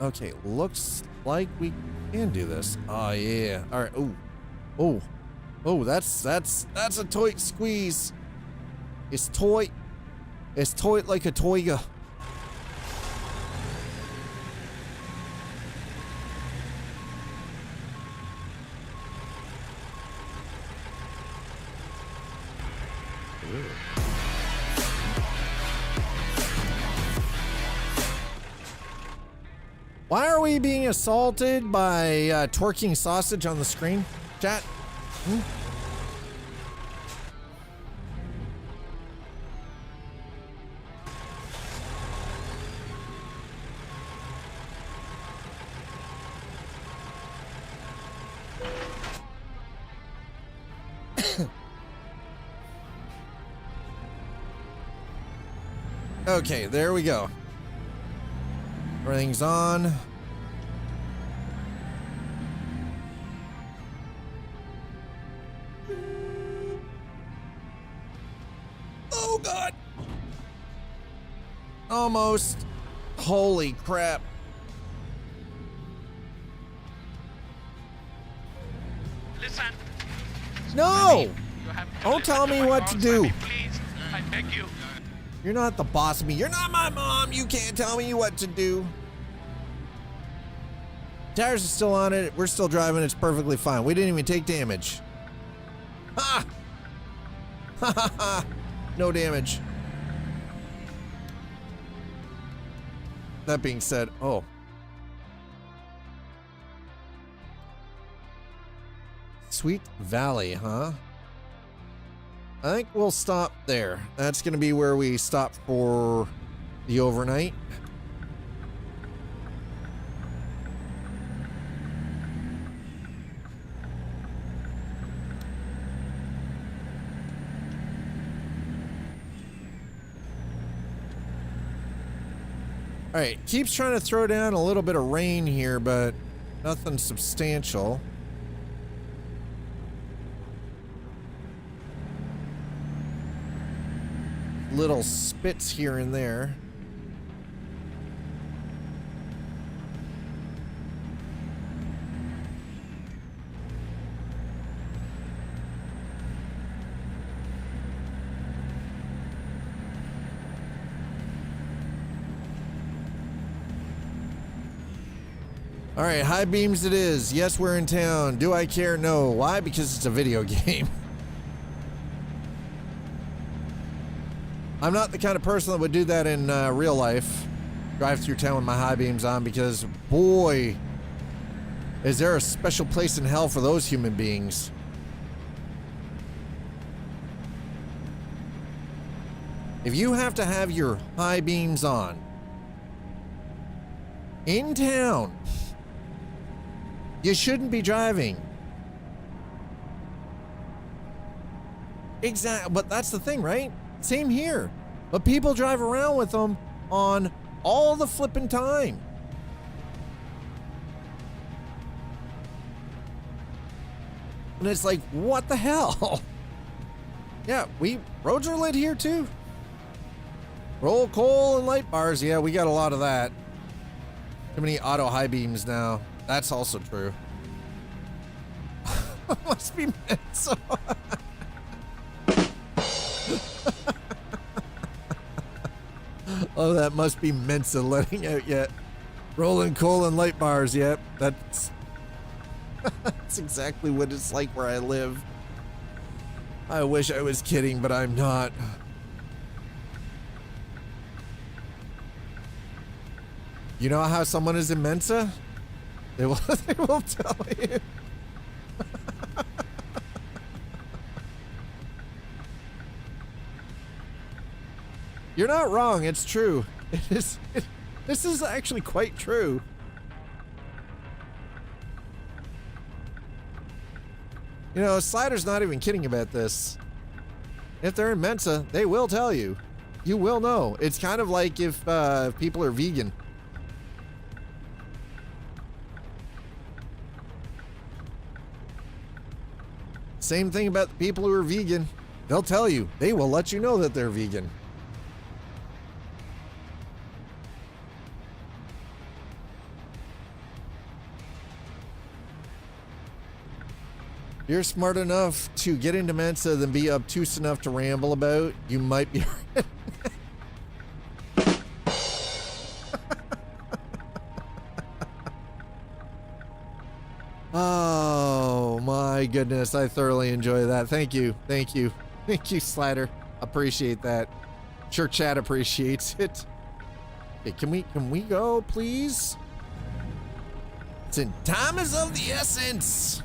Okay, looks like we can do this. Oh yeah. All right. Oh, that's a toy squeeze. It's toy like a toiga. Why are we being assaulted by twerking sausage on the screen? Chat? Okay, there we go. Everything's on. Oh God. Almost. Holy crap. Listen. No! You have to Don't listen tell to me my what to calls, do. Sammy, please. I beg you. You're not the boss of me. You're not my mom. You can't tell me what to do. Tires are still on it. We're still driving. It's perfectly fine. We didn't even take damage. Ha! Ha ha ha. No damage. That being said, oh. Sweet Valley, huh? I think we'll stop there. That's going to be where we stop for the overnight. All right, keeps trying to throw down a little bit of rain here, but nothing substantial. Little spits here and there. All right, high beams it is. Yes, we're in town. Do I care? No. Why? Because it's a video game. I'm not the kind of person that would do that in real life. Drive through town with my high beams on, because boy, is there a special place in hell for those human beings. If you have to have your high beams on in town, you shouldn't be driving. Exactly, but that's the thing, right? Same here. But people drive around with them on all the flipping time. And it's like, what the hell? Yeah, roads are lit here too. Roll coal and light bars. Yeah, we got a lot of that. Too many auto high beams now. That's also true. Must be meant so. Oh, that must be Mensa letting out yet. Rolling coal and light bars, yep. That's exactly what it's like where I live. I wish I was kidding, but I'm not. You know how someone is in Mensa? They will tell you. You're not wrong. It's true. This is actually quite true. You know, Slider's not even kidding about this. If they're in Mensa, they will tell you. You will know. It's kind of like if people are vegan. Same thing about the people who are vegan. They'll tell you. They will let you know that they're vegan. You're smart enough to get into Mensa, then be obtuse enough to ramble about. You might be right. Oh my goodness, I thoroughly enjoy that. Thank you, thank you, thank you, Slider. Appreciate that. Sure, chat appreciates it. Hey, can we go, please? Time is of the essence.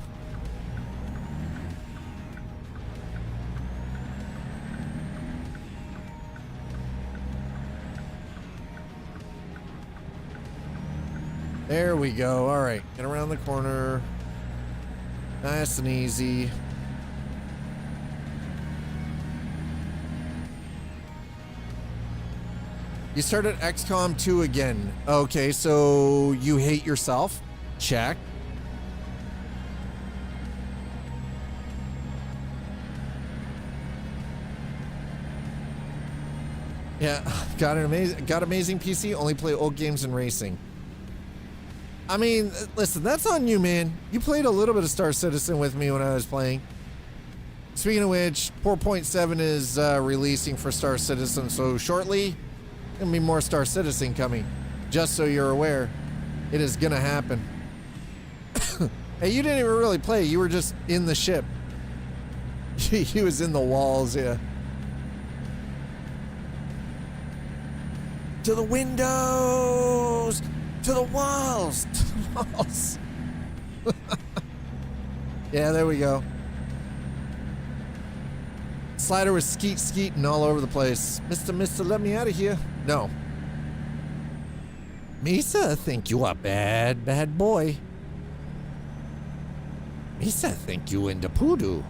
There we go. All right, get around the corner. Nice and easy. You started XCOM 2 again. Okay, so you hate yourself? Check. Yeah, got amazing PC, only play old games and racing. I mean, listen, that's on you, man. You played a little bit of Star Citizen with me when I was playing. Speaking of which, 4.7 is releasing for Star Citizen, so shortly, gonna be more Star Citizen coming. Just so you're aware, it is gonna happen. Hey, you didn't even really play, you were just in the ship. He was in the walls, yeah. To the windows! To the walls! To the walls! Yeah, there we go. Slider was skeeting all over the place. Mister, let me out of here. No. Misa, think you are bad boy. Misa, think you in the poodoo.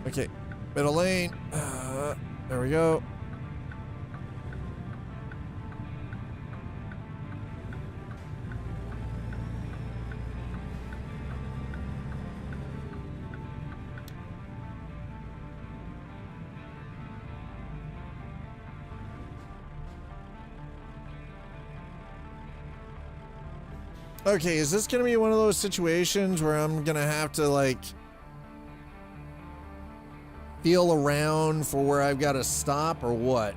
Okay, middle lane. There we go. Okay, is this gonna be one of those situations where I'm gonna have to like feel around for where I've got to stop or what?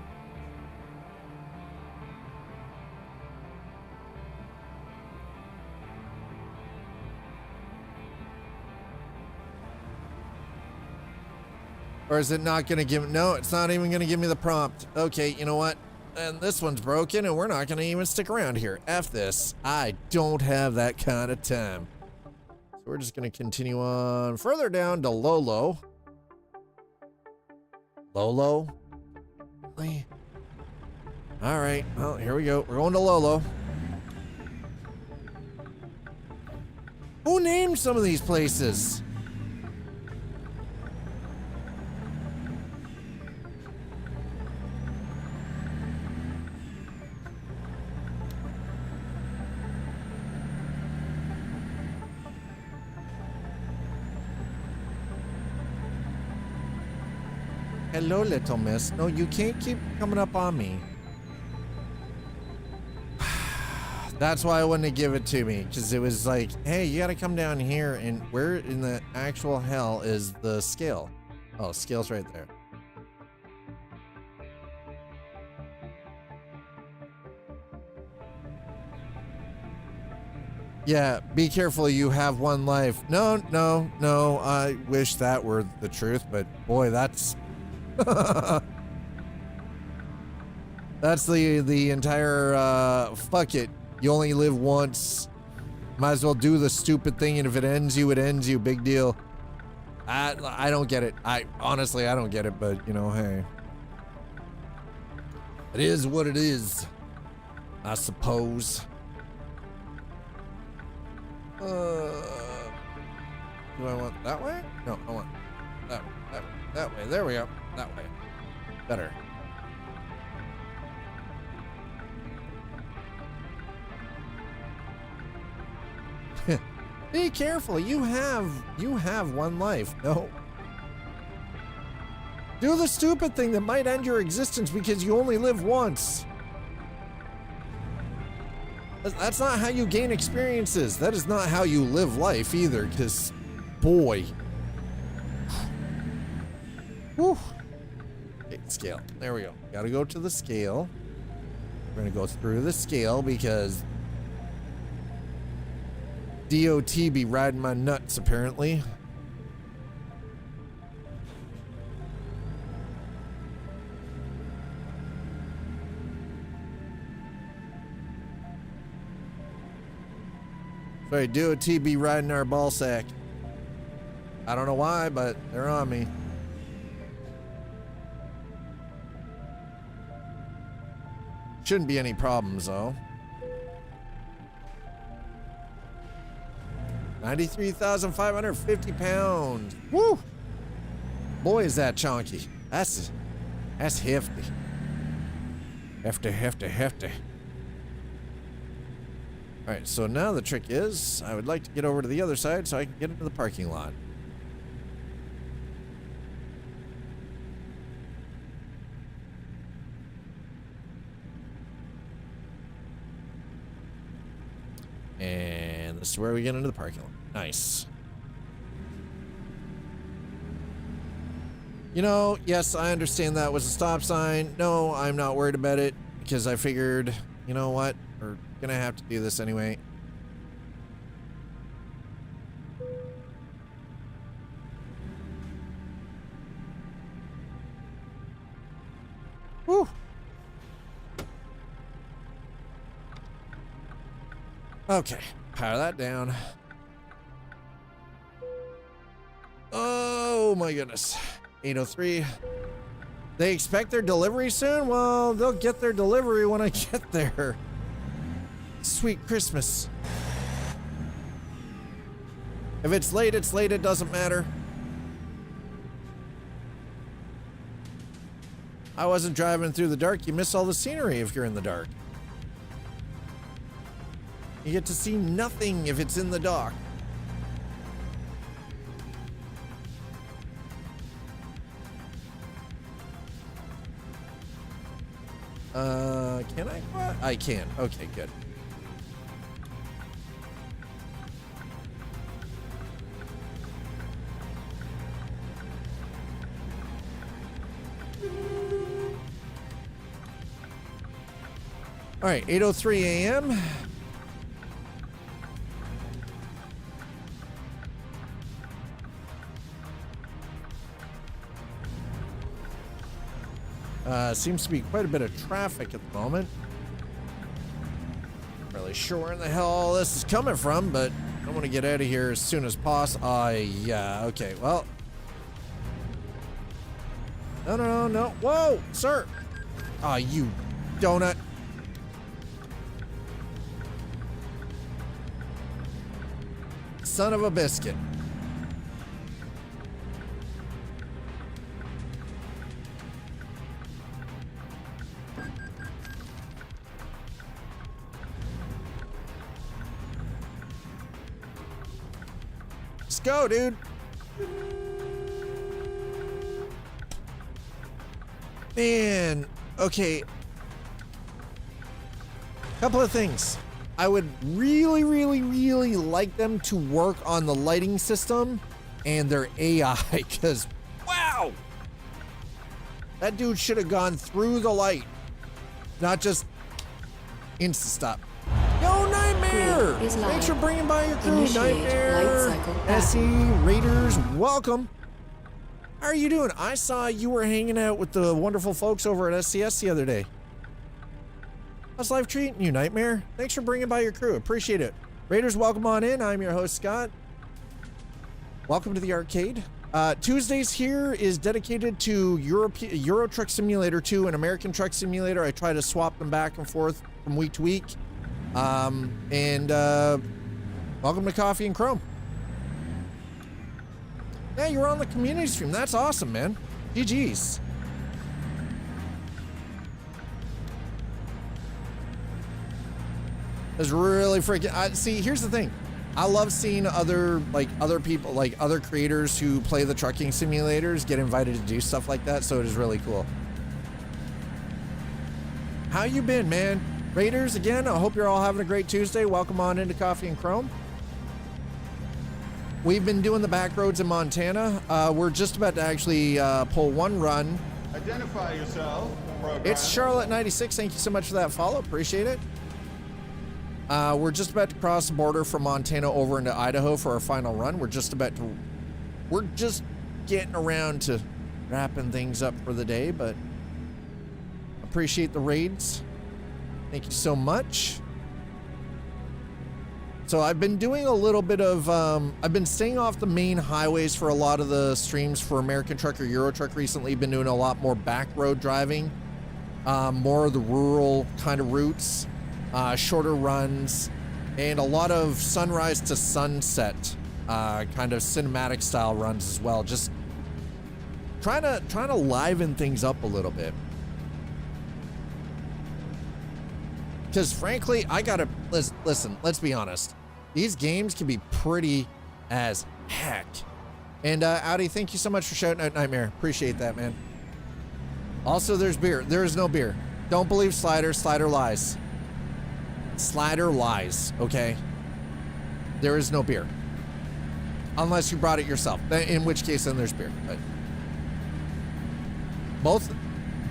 Or is it not going to give, no, it's not even going to give me the prompt. Okay, you know what? And this one's broken and we're not going to even stick around here. F this. I don't have that kind of time. So we're just going to continue on further down to Lolo. Lolo? Really? All right, well, here we go. We're going to Lolo. Who named some of these places? Hello, little miss. No, you can't keep coming up on me. That's why I wouldn't give it to me, because it was like, hey, you gotta come down here, and where in the actual hell is the scale? Oh, scale's right there. Yeah, be careful, you have one life. No, I wish that were the truth, but boy, that's... That's the entire, fuck it. You only live once. Might as well do the stupid thing, and if it ends you, it ends you. Big deal. I don't get it. Honestly, I don't get it, but, you know, hey. It is what it is, I suppose. Do I want that way? No, I want that way. There we go. That way. Better. Be careful. You have one life. No. Do the stupid thing that might end your existence because you only live once. That's not how you gain experiences. That is not how you live life either, because boy. Whew. Okay, scale. There we go. Gotta go to the scale. We're gonna go through the scale because DOT be riding my nuts apparently. Sorry, DOT be riding our ball sack. I don't know why, but they're on me. Shouldn't be any problems though. 93,550 pounds. Woo! Boy, is that chunky. That's hefty. Hefty. All right, so now the trick is I would like to get over to the other side so I can get into the parking lot. And this is where we get into the parking lot. Nice. You know, yes, I understand that was a stop sign. No, I'm not worried about it because I figured, you know what? We're gonna have to do this anyway. Woo! Okay, power that down. Oh my goodness. 803. They expect their delivery soon? Well, they'll get their delivery when I get there. Sweet Christmas. If it's late, it's late. It doesn't matter. I wasn't driving through the dark. You miss all the scenery if you're in the dark. You get to see nothing if it's in the dark. Can I? What? I can. Okay, good. All right, 8:03 a.m. Seems to be quite a bit of traffic at the moment. Not really sure where in the hell all this is coming from, but I want to get out of here as soon as possible. Yeah, okay, well. No. Whoa, sir. You donut. Son of a biscuit. Let's go, dude. Man, okay. Couple of things. I would really like them to work on the lighting system and their AI, because, wow! That dude should have gone through the light, not just insta-stop. Yo, Nightmare! Thanks for bringing by your crew, Nightmare! SE, Raiders, welcome! How are you doing? I saw you were hanging out with the wonderful folks over at SCS the other day. How's life treating you, Nightmare? Thanks for bringing by your crew. Appreciate it. Raiders, welcome on in. I'm your host, Scott. Welcome to the arcade. Tuesdays here is dedicated to Euro Truck Simulator 2 and American Truck Simulator. I try to swap them back and forth from week to week. Welcome to Coffee and Chrome. Yeah, you're on the community stream. That's awesome, man. GG's. It's really freaking. See, here's the thing. I love seeing other people, like other creators who play the trucking simulators get invited to do stuff like that. So it is really cool. How you been, man? Raiders, again, I hope you're all having a great Tuesday. Welcome on into Coffee and Chrome. We've been doing the Backroads in Montana. We're just about to actually pull one run. Identify yourself. Program. It's Charlotte96. Thank you so much for that follow. Appreciate it. We're just about to cross the border from Montana over into Idaho for our final run. We're just getting around to wrapping things up for the day, but appreciate the raids. Thank you so much. So I've been doing a little bit of, I've been staying off the main highways for a lot of the streams for American Truck or Euro Truck recently. Been doing a lot more back road driving. more of the rural kind of routes, shorter runs, and a lot of sunrise to sunset kind of cinematic style runs as well. Just trying to liven things up a little bit. Because frankly, I gotta listen. Let's be honest. These games can be pretty as heck. And Audi, thank you so much for shouting out Nightmare. Appreciate that, man. Also, there's beer. There is no beer. Don't believe Slider. Slider lies. Slider lies. Okay. There is no beer, unless you brought it yourself. In which case, then there's beer. But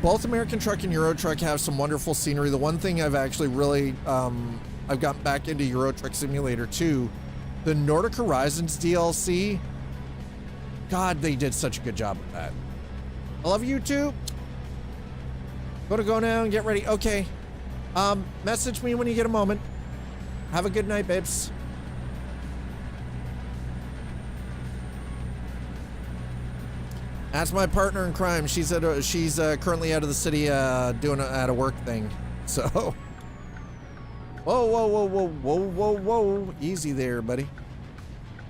both American Truck and Euro Truck have some wonderful scenery. The one thing I've actually really, I've gotten back into Euro Truck Simulator 2, the Nordic Horizons DLC. God, they did such a good job with that. I love you too. Go now and get ready. Okay. Message me when you get a moment. Have a good night, babes. That's my partner in crime. She's currently out of the city doing at a work thing. So, whoa, easy there, buddy.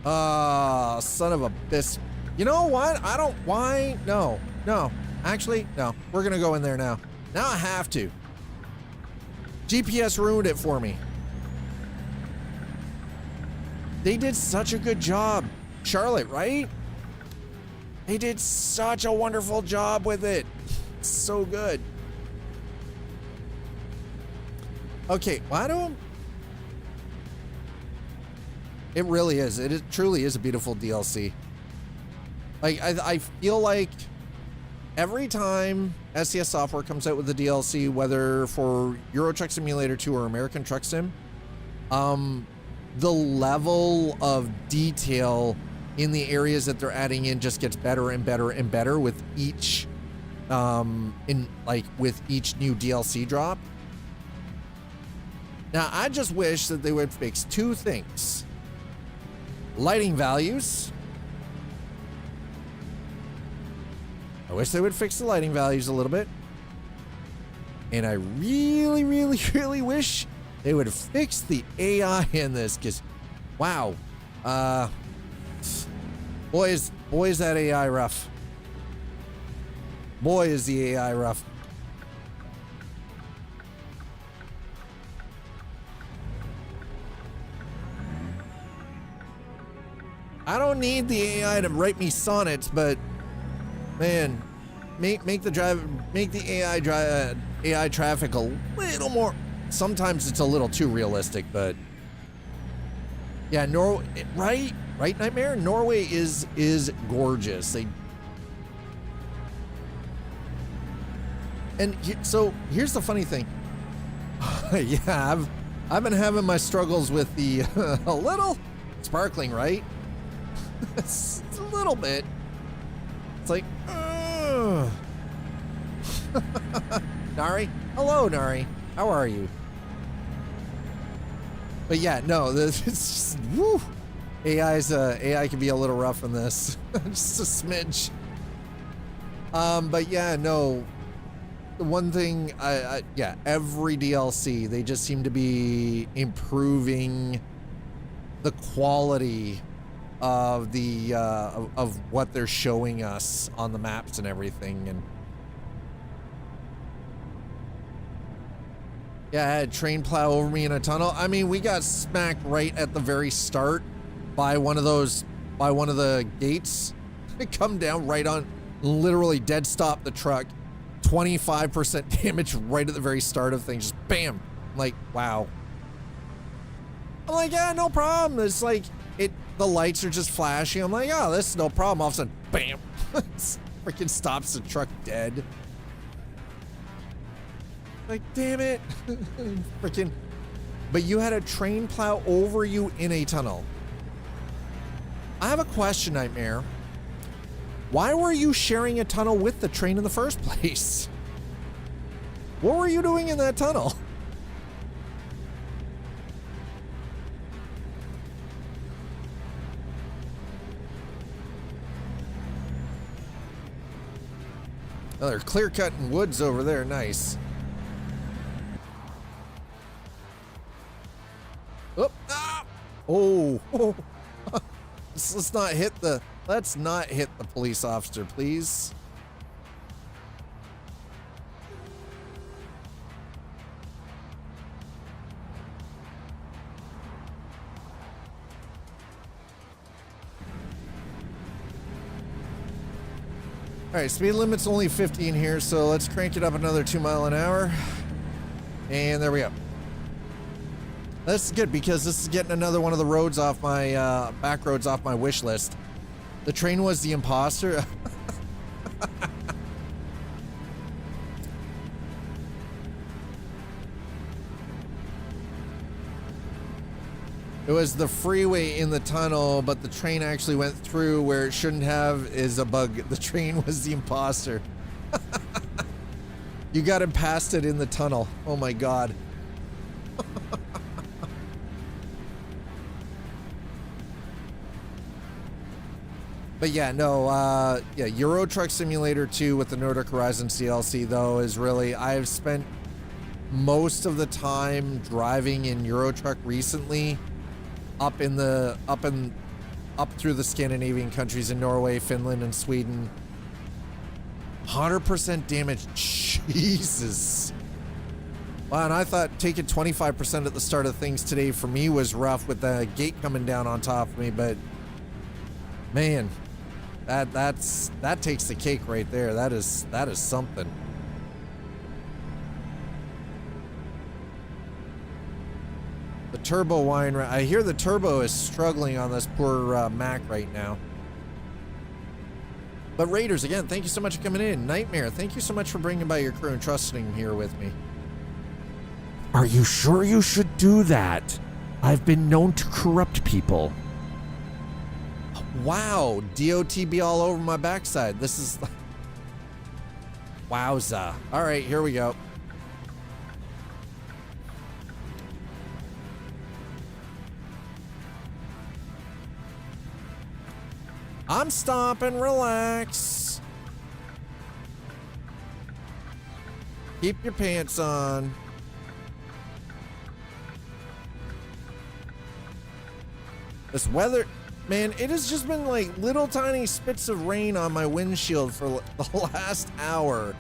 Son of a bis. You know what? Why? No. Actually, no. We're gonna go in there now. Now I have to. GPS ruined it for me. They did such a good job. Charlotte, right? They did such a wonderful job with it. So good. Okay, why do it really is. It truly is a beautiful DLC. Like, I feel like every time SCS Software comes out with a DLC, whether for Euro Truck Simulator 2 or American Truck Sim, the level of detail in the areas that they're adding in just gets better and better and better with each with each new DLC drop. Now, I just wish that they would fix two things. Lighting values. I wish they would fix the lighting values a little bit. And I really, really, really wish they would fix the AI in this, because wow. Boy, is that AI rough. Boy, is the AI rough. I don't need the AI to write me sonnets, but man, make the AI traffic a little more. Sometimes it's a little too realistic, but yeah, right, Nightmare. Norway is gorgeous. So here's the funny thing. Yeah, I've been having my struggles with the a little sparkling, right? It's a little bit. It's like, Nari. Hello, Nari. How are you? But yeah, no, it's just, woo. AI can be a little rough in this. Just a smidge. But yeah, no. The one thing, yeah, every DLC, they just seem to be improving the quality of the of what they're showing us on the maps and everything. And yeah, I had a train plow over me in a tunnel. I mean, we got smacked right at the very start by one of the gates. Come down right on, literally dead stop the truck. 25% damage right at the very start of things. Just bam. I'm like, wow. I'm like, yeah, no problem. It's like the lights are just flashing. I'm like, oh, this is no problem. All of a sudden, bam. Freaking stops the truck dead. Like, damn it. Freaking. But you had a train plow over you in a tunnel. I have a question, Nightmare. Why were you sharing a tunnel with the train in the first place? What were you doing in that tunnel? Oh, they're clear-cutting woods over there. Nice. Oh, ah! Oh, oh. Let's not hit the police officer, please. All right, speed limit's only 50 in here, so let's crank it up another 2 miles an hour. And there we go. That's good because this is getting another one of the roads off my back roads off my wish list. The train was the imposter. It was the freeway in the tunnel, but the train actually went through where it shouldn't have. Is a bug. The train was the imposter. You got him past it in the tunnel. Oh my god. But yeah, no, yeah, Euro Truck Simulator 2 with the Nordic Horizon DLC though is really, I've spent most of the time driving in Euro Truck recently up through the Scandinavian countries in Norway, Finland, and Sweden. 100% damage, Jesus. Wow, and I thought taking 25% at the start of things today for me was rough with the gate coming down on top of me, but man, that takes the cake right there. That is something. The turbo wine, I hear the turbo is struggling on this poor Mac right now. But Raiders, again, thank you so much for coming in. Nightmare, thank you so much for bringing by your crew and trusting here with me. Are you sure you should do that? I've been known to corrupt people. Wow, DOTB all over my backside. This is... Wowza. All right, here we go. I'm stopping, relax. Keep your pants on. This weather, man, it has just been like little tiny spits of rain on my windshield for the last hour.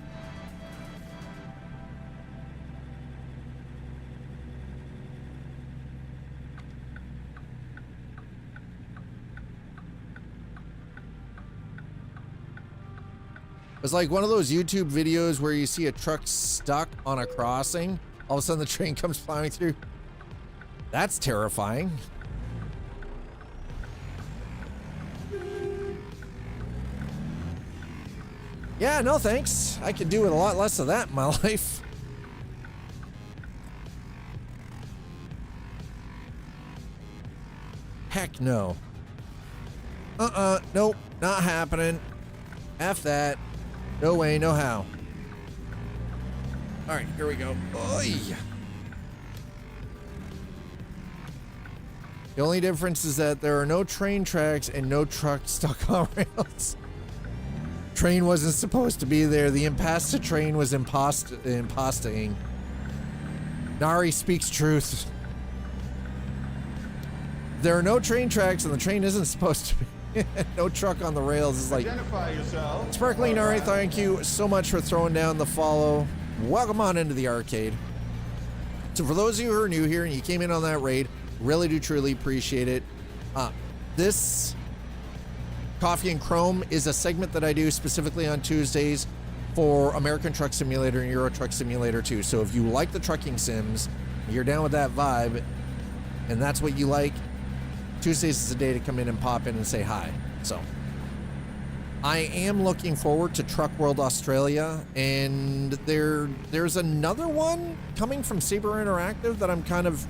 It's like one of those YouTube videos where you see a truck stuck on a crossing. All of a sudden the train comes plowing through. That's terrifying. Yeah, no thanks. I could do with a lot less of that in my life. Heck no. Nope, not happening. F that. No way, no how. All right, here we go. Oy. The only difference is that there are no train tracks and no trucks stuck on rails. Train wasn't supposed to be there. The impasta train was impastaing. Nari speaks truth. There are no train tracks and the train isn't supposed to be. No truck on the rails is like... Identify yourself. Sparkling Nari, thank you so much for throwing down the follow. Welcome on into the arcade. So for those of you who are new here and you came in on that raid, really do truly appreciate it. This Coffee and Chrome is a segment that I do specifically on Tuesdays for American Truck Simulator and Euro Truck Simulator 2. So if you like the trucking sims, you're down with that vibe, and that's what you like, Tuesdays is a day to come in and pop in and say hi. So I am looking forward to Truck World Australia, and there's another one coming from Saber Interactive that I'm kind of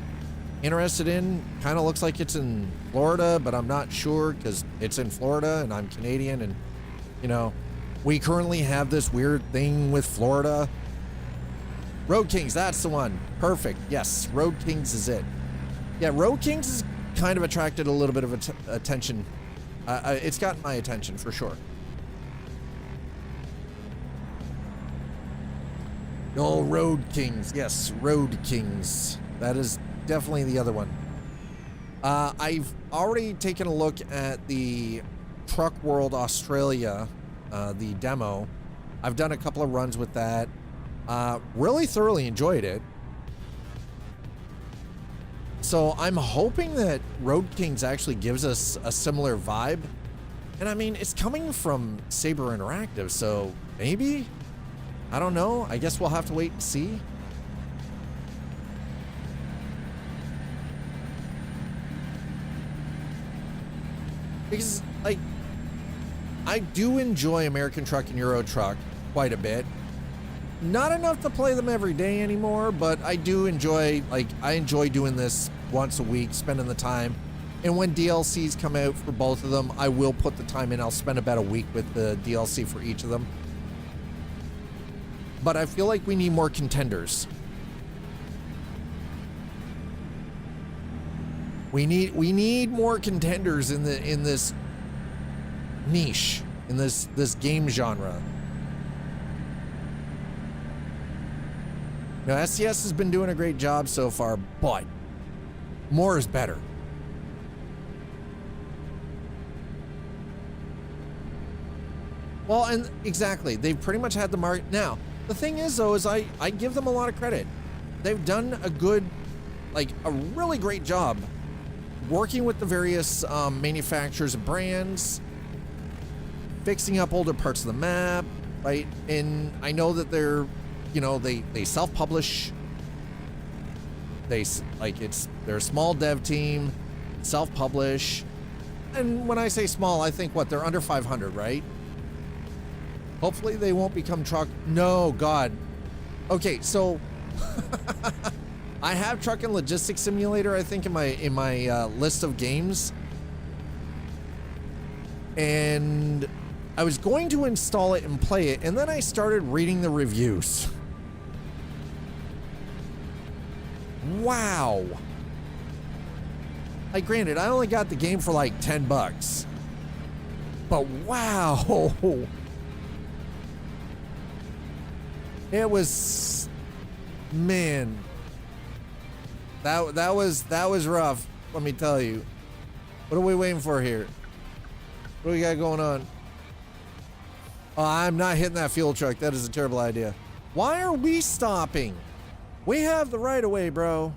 interested in. Kind of looks like it's in Florida, but I'm not sure because it's in Florida and I'm Canadian, and you know, we currently have this weird thing with Florida. Road Kings, that's the one. Perfect. Yes, Road Kings is it. Yeah, Road Kings is kind of attracted a little bit of attention. It's gotten my attention for sure. No, Road Kings. Yes, Road Kings. That is definitely the other one. I've already taken a look at the Truck World Australia, the demo. I've done a couple of runs with that. Really thoroughly enjoyed it. So I'm hoping that Road Kings actually gives us a similar vibe. And I mean, it's coming from Saber Interactive, so maybe? I don't know. I guess we'll have to wait and see. Because, like, I do enjoy American Truck and Euro Truck quite a bit. Not enough to play them every day anymore, but I do enjoy, like, I enjoy doing this once a week, spending the time. And when DLCs come out for both of them, I will put the time in. I'll spend about a week with the DLC for each of them. But I feel like we need more contenders. We need more contenders in this niche, in this game genre. Now, SCS has been doing a great job so far, but more is better. Well, and exactly, they've pretty much had the market. Now, the thing is, though, is I give them a lot of credit. They've done a good, like, a really great job working with the various manufacturers and brands, fixing up older parts of the map, right? And I know that they're, you know, they self-publish. They're a small dev team, self-publish. And when I say small, I think what, they're under 500, right? Hopefully they won't become truck. No, God. Okay, so I have Truck and Logistics Simulator, I think, in my list of games. And I was going to install it and play it, and then I started reading the reviews. Wow. Like, granted, I only got the game for like $10. But wow. It was, man, that was rough, let me tell you. What are we waiting for here? What do we got going on? Oh, I'm not hitting that fuel truck. That is a terrible idea. Why are we stopping? We have the right of way, bro.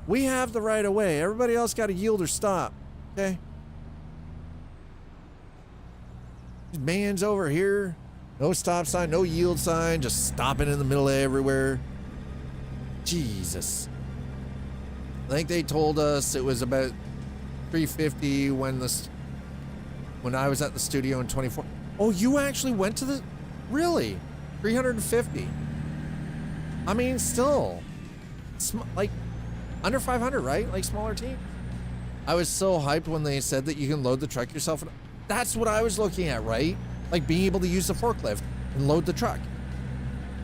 We have the right of way. Everybody else got to yield or stop, okay? Man's over here, no stop sign, no yield sign, just stopping in the middle of everywhere. Jesus. I think they told us it was about 350 when I was at the studio in 24. Oh, you actually went to the, really? 350. I mean, still, like under 500, right? Like smaller team. I was so hyped when they said that you can load the truck yourself. That's what I was looking at, right? Like being able to use the forklift and load the truck.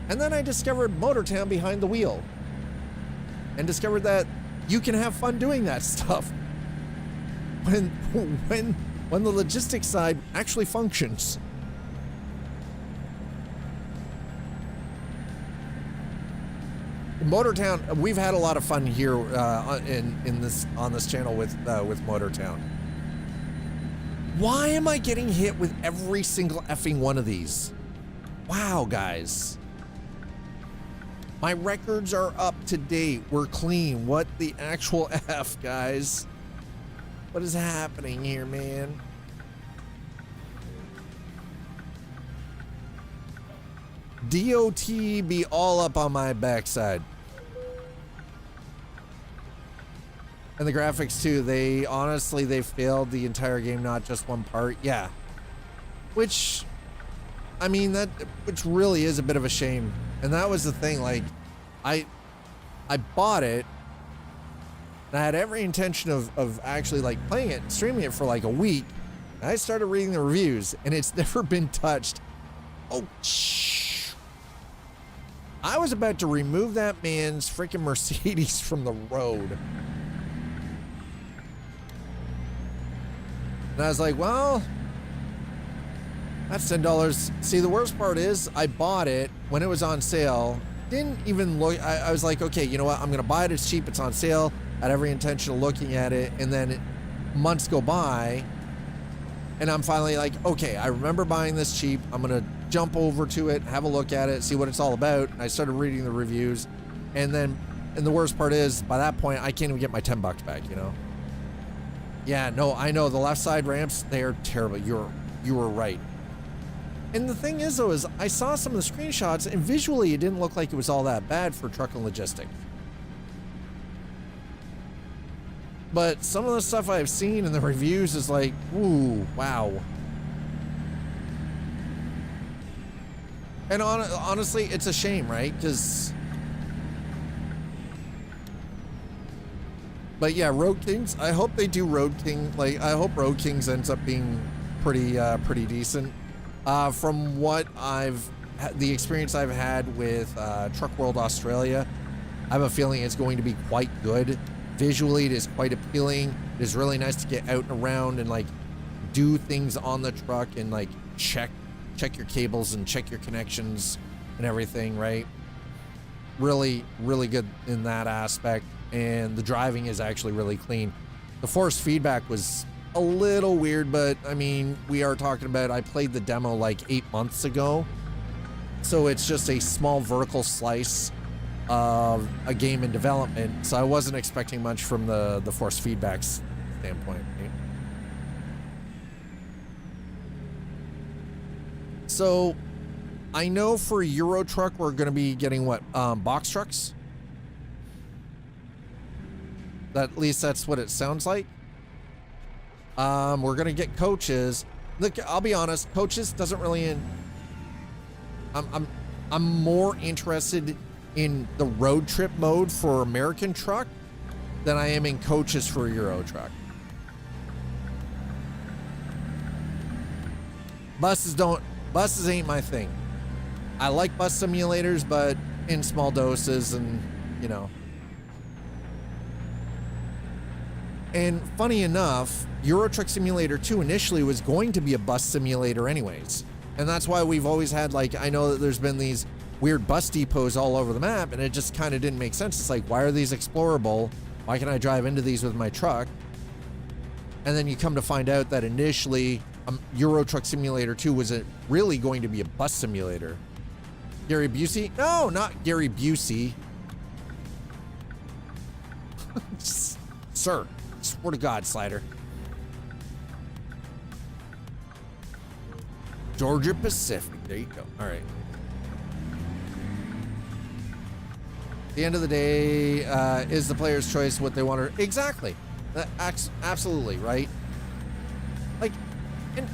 And then I discovered Motortown behind the wheel and discovered that you can have fun doing that stuff when the logistics side actually functions. Motortown, we've had a lot of fun here on this channel with Motortown. Why am I getting hit with every single effing one of these? Wow, guys. My records are up to date. We're clean. What the actual F, guys? What is happening here, man? DOT be all up on my backside. And the graphics too, they failed the entire game, not just one part. Yeah. Which, I mean, which really is a bit of a shame. And that was the thing, like, I bought it, and I had every intention of actually like playing it, streaming it for like a week. And I started reading the reviews, and it's never been touched. Oh, shh. I was about to remove that man's freaking Mercedes from the road. And I was like, well, that's $10. See, the worst part is I bought it when it was on sale, didn't even look. I was like, okay, you know what? I'm gonna buy it. It's cheap. It's on sale. I had every intention of looking at it, and then months go by, and I'm finally like, okay, I remember buying this cheap. I'm gonna jump over to it, have a look at it, see what it's all about. And I started reading the reviews, and the worst part is, by that point, I can't even get my $10 back. You know? Yeah, no, I know the left side ramps, they are terrible. You were right. And the thing is, though, is I saw some of the screenshots, and visually, it didn't look like it was all that bad for truck and logistics. But some of the stuff I've seen in the reviews is like, ooh, wow. And honestly, it's a shame, right? But yeah, Road Kings, I hope they do Road King. Like, I hope Road Kings ends up being pretty decent. From what the experience I've had with Truck World Australia, I have a feeling it's going to be quite good. Visually, it is quite appealing. It is really nice to get out and around and like do things on the truck and like check your cables and check your connections and everything, right? Really, really good in that aspect. And the driving is actually really clean. The force feedback was a little weird, but I mean, we are talking about, I played the demo like 8 months ago. So it's just a small vertical slice of a game in development. So I wasn't expecting much from the force feedback standpoint. Right? So I know for Euro Truck, we're going to be getting what? Box trucks? At least that's what it sounds like. We're going to get coaches. Look, I'll be honest, coaches doesn't really I'm more interested in the road trip mode for American Truck than I am in coaches for Euro Truck. Buses ain't my thing. I like bus simulators, but in small doses, and you know. And funny enough, Euro Truck Simulator 2 initially was going to be a bus simulator anyways. And that's why we've always had, like, I know that there's been these weird bus depots all over the map, and it just kind of didn't make sense. It's like, why are these explorable? Why can I drive into these with my truck? And then you come to find out that initially, Euro Truck Simulator 2 was really going to be a bus simulator. Gary Busey? No, not Gary Busey. Sir, swear to God, Slider. Georgia Pacific. There you go. All right. At the end of the day, is the player's choice what they want to... Exactly. Absolutely, right? Like, and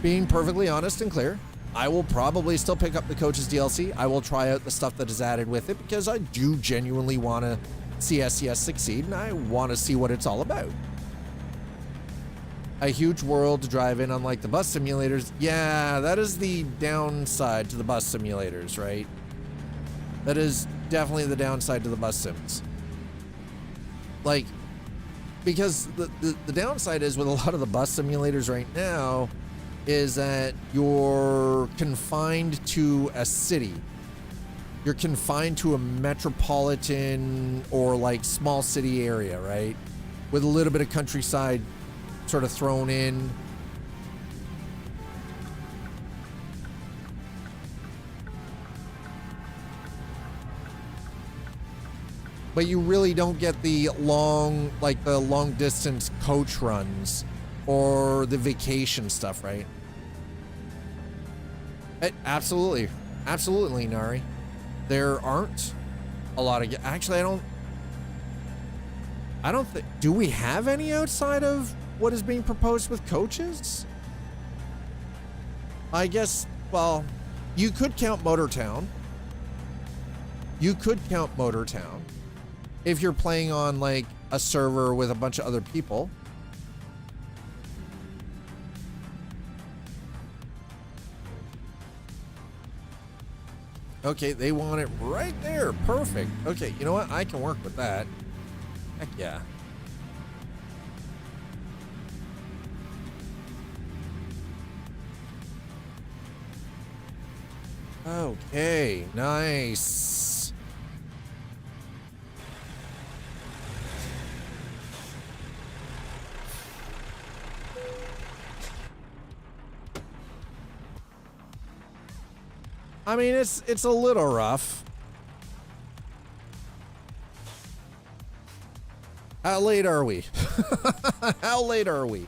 being perfectly honest and clear, I will probably still pick up the coach's DLC. I will try out the stuff that is added with it because I do genuinely want to see SCS succeed, and I want to see what it's all about. A huge world to drive in, unlike the bus simulators. Yeah, that is the downside to the bus simulators, right? That is definitely the downside to the bus sims. Like, because the downside is with a lot of the bus simulators right now is that you're confined to a city. You're confined to a metropolitan or like small city area, right? With a little bit of countryside sort of thrown in. But you really don't get the long distance coach runs or the vacation stuff, right? Absolutely. Absolutely, Nari. There aren't a lot of... Actually, I don't think... Do we have any outside of what is being proposed with coaches? I guess, well, you could count Motortown. You could count Motortown if you're playing on like a server with a bunch of other people. Okay, they want it right there. Perfect. Okay, you know what? I can work with that. Heck yeah. Okay, nice. I mean, it's a little rough. How late are we? How late are we?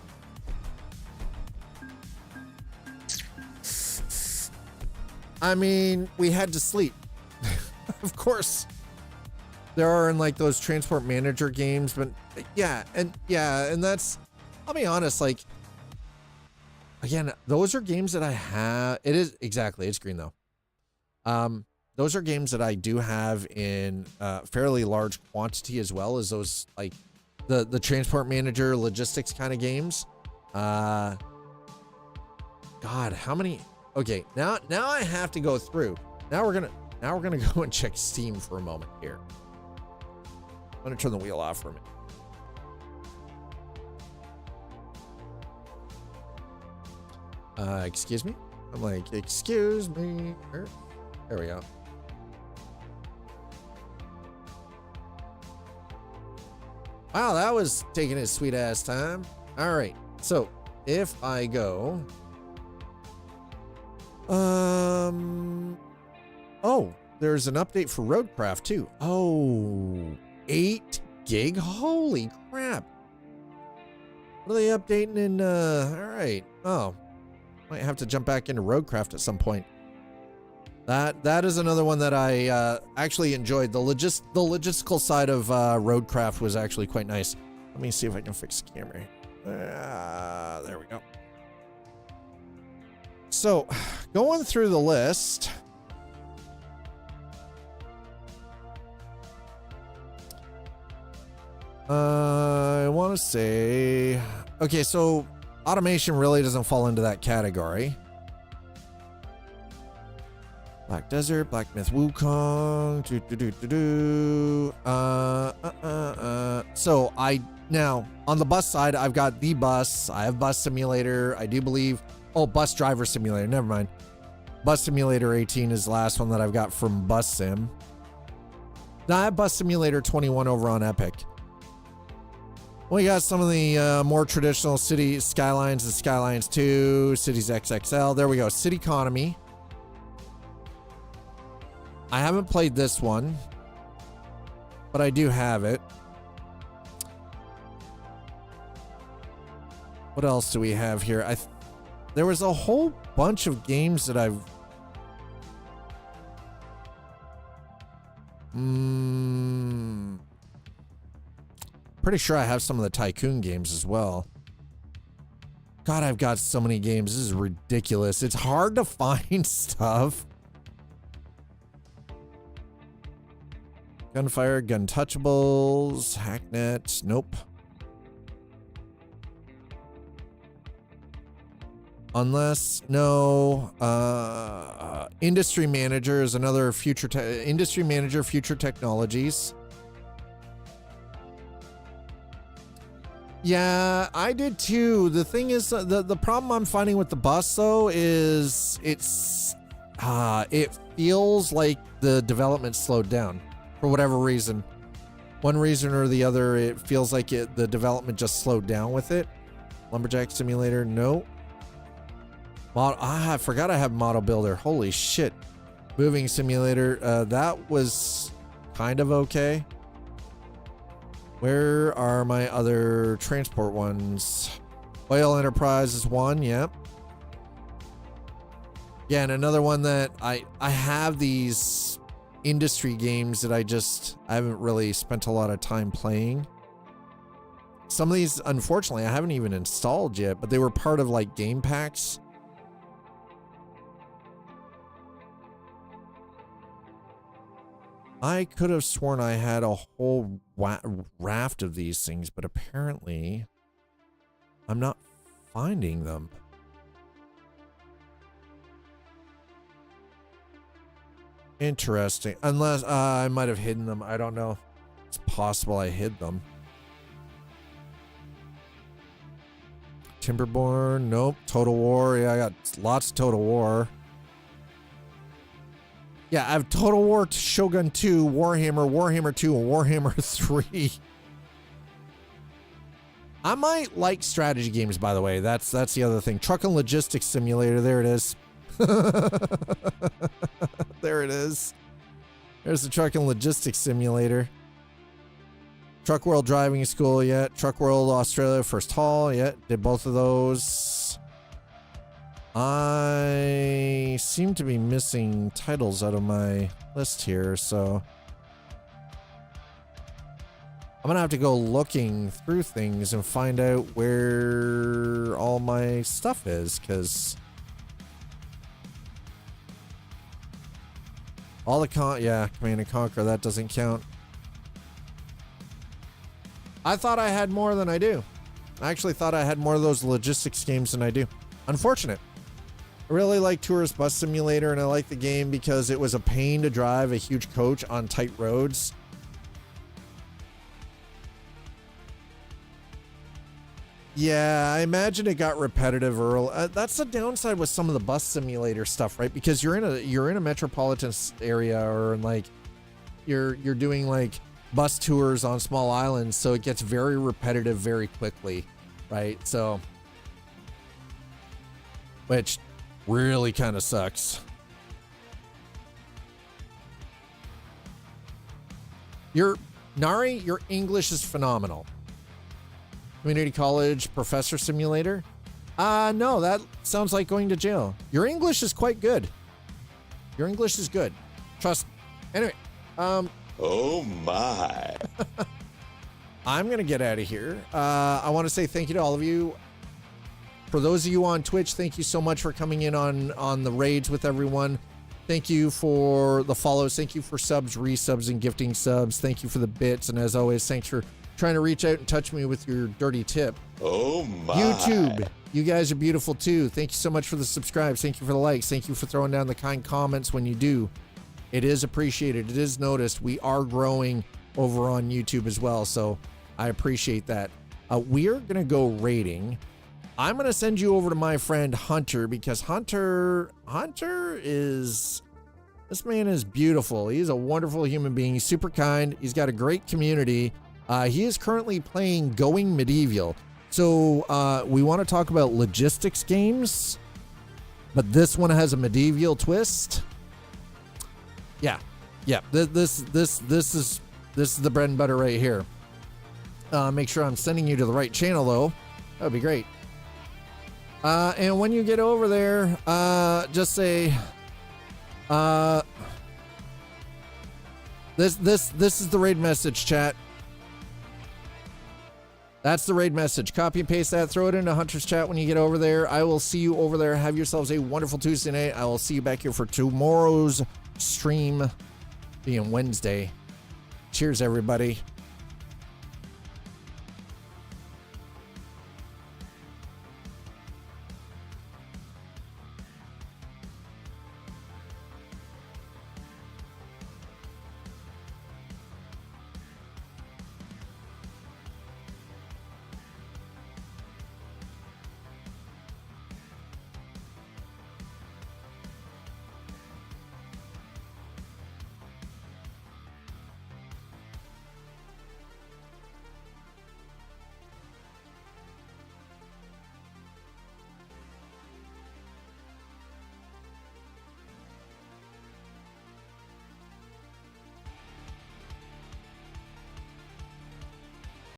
I mean, we had to sleep. Of course. There are in like those transport manager games, but yeah, and that's, I'll be honest, like, again, those are games that I have. It is exactly, it's green though. Those are games that I do have in fairly large quantity, as well as those like the transport manager logistics kind of games. God, how many? Okay, now I have to go through. Now we're gonna go and check Steam for a moment here. I'm gonna turn the wheel off for a minute. Excuse me? I'm like, excuse me. There we go. Wow, that was taking its sweet ass time. All right, so if I go, oh, there's an update for Roadcraft too. Oh, 8 gig. Holy crap. What are they updating in, all right. Oh, might have to jump back into Roadcraft at some point. That is another one that I actually enjoyed. The logistical side of Roadcraft was actually quite nice. Let me see if I can fix the camera. There we go. So, going through the list. I want to say, okay, so automation really doesn't fall into that category. Black Desert, Black Myth Wukong, So now on the bus side, I've got the bus. I have Bus Simulator. I do believe, Bus Driver Simulator. Never mind. Bus Simulator 18 is the last one that I've got from Bus Sim. Now I have Bus Simulator 21 over on Epic. We got some of the more traditional City Skylines and Skylines 2, Cities XXL. There we go. City Economy. I haven't played this one, but I do have it. What else do we have here? There was a whole bunch of games that I've... Pretty sure I have some of the Tycoon games as well. God, I've got so many games. This is ridiculous. It's hard to find stuff. Gunfire, Guntouchables, Hacknet, nope. Unless, no, Industry Manager is another Industry Manager, Future Technologies. Yeah, I did too. The thing is, the problem I'm finding with the bus though is it feels like the development slowed down. For whatever reason, one reason or the other, it feels like the development just slowed down with it. Lumberjack Simulator, no. I forgot I have Model Builder. Holy shit. Moving Simulator, that was kind of okay. Where are my other transport ones? Oil Enterprise is one, yep. Yeah, and another one that I have these industry games that I haven't really spent a lot of time playing. Some of these, unfortunately, I haven't even installed yet, but they were part of like game packs. I could have sworn I had a whole raft of these things, but apparently I'm not finding them. Interesting. Unless I might have hidden them. I don't know. It's possible I hid them. Timberborn. Nope. Total War. Yeah, I got lots of Total War. Yeah, I have Total War, Shogun 2, Warhammer, Warhammer 2, and Warhammer 3. I might like strategy games, by the way. That's the other thing. Truck and Logistics Simulator. There it is. There it is. There's the Truck and Logistics Simulator. Truck World Driving School, yeah. Truck World Australia First Haul, yeah. Did both of those. I seem to be missing titles out of my list here, so I'm gonna have to go looking through things and find out where all my stuff is, because all the Command and Conquer, that doesn't count. I thought I had more than I do. I actually thought I had more of those logistics games than I do. Unfortunate. I really like Tourist Bus Simulator, and I like the game because it was a pain to drive a huge coach on tight roads. Yeah, I imagine it got repetitive early. That's the downside with some of the bus simulator stuff, right? Because you're in a metropolitan area, or like you're doing like bus tours on small islands, so it gets very repetitive very quickly, right? So, which really kind of sucks. Nari, your English is phenomenal. Community College Professor Simulator? No, that sounds like going to jail. Your English is quite good. Your English is good. Trust me. Anyway, Oh my. I'm going to get out of here. I want to say thank you to all of you. For those of you on Twitch, thank you so much for coming in on the raids with everyone. Thank you for the follows. Thank you for subs, resubs, and gifting subs. Thank you for the bits. And as always, thanks for trying to reach out and touch me with your dirty tip. Oh my. YouTube, you guys are beautiful too. Thank you so much for the subscribes. Thank you for the likes. Thank you for throwing down the kind comments when you do. It is appreciated. It is noticed. We are growing over on YouTube as well, so I appreciate that. We are going to go raiding. I'm going to send you over to my friend Hunter, because Hunter is, this man is beautiful. He's a wonderful human being. He's super kind. He's got a great community. He is currently playing Going Medieval. So we want to talk about logistics games, but this one has a medieval twist. Yeah. This is the bread and butter right here. Make sure I'm sending you to the right channel though. That would be great. And when you get over there, just say, this is the raid message, chat. That's the raid message. Copy and paste that. Throw it into Hunter's chat when you get over there. I will see you over there. Have yourselves a wonderful Tuesday night. I will see you back here for tomorrow's stream, being Wednesday. Cheers, everybody.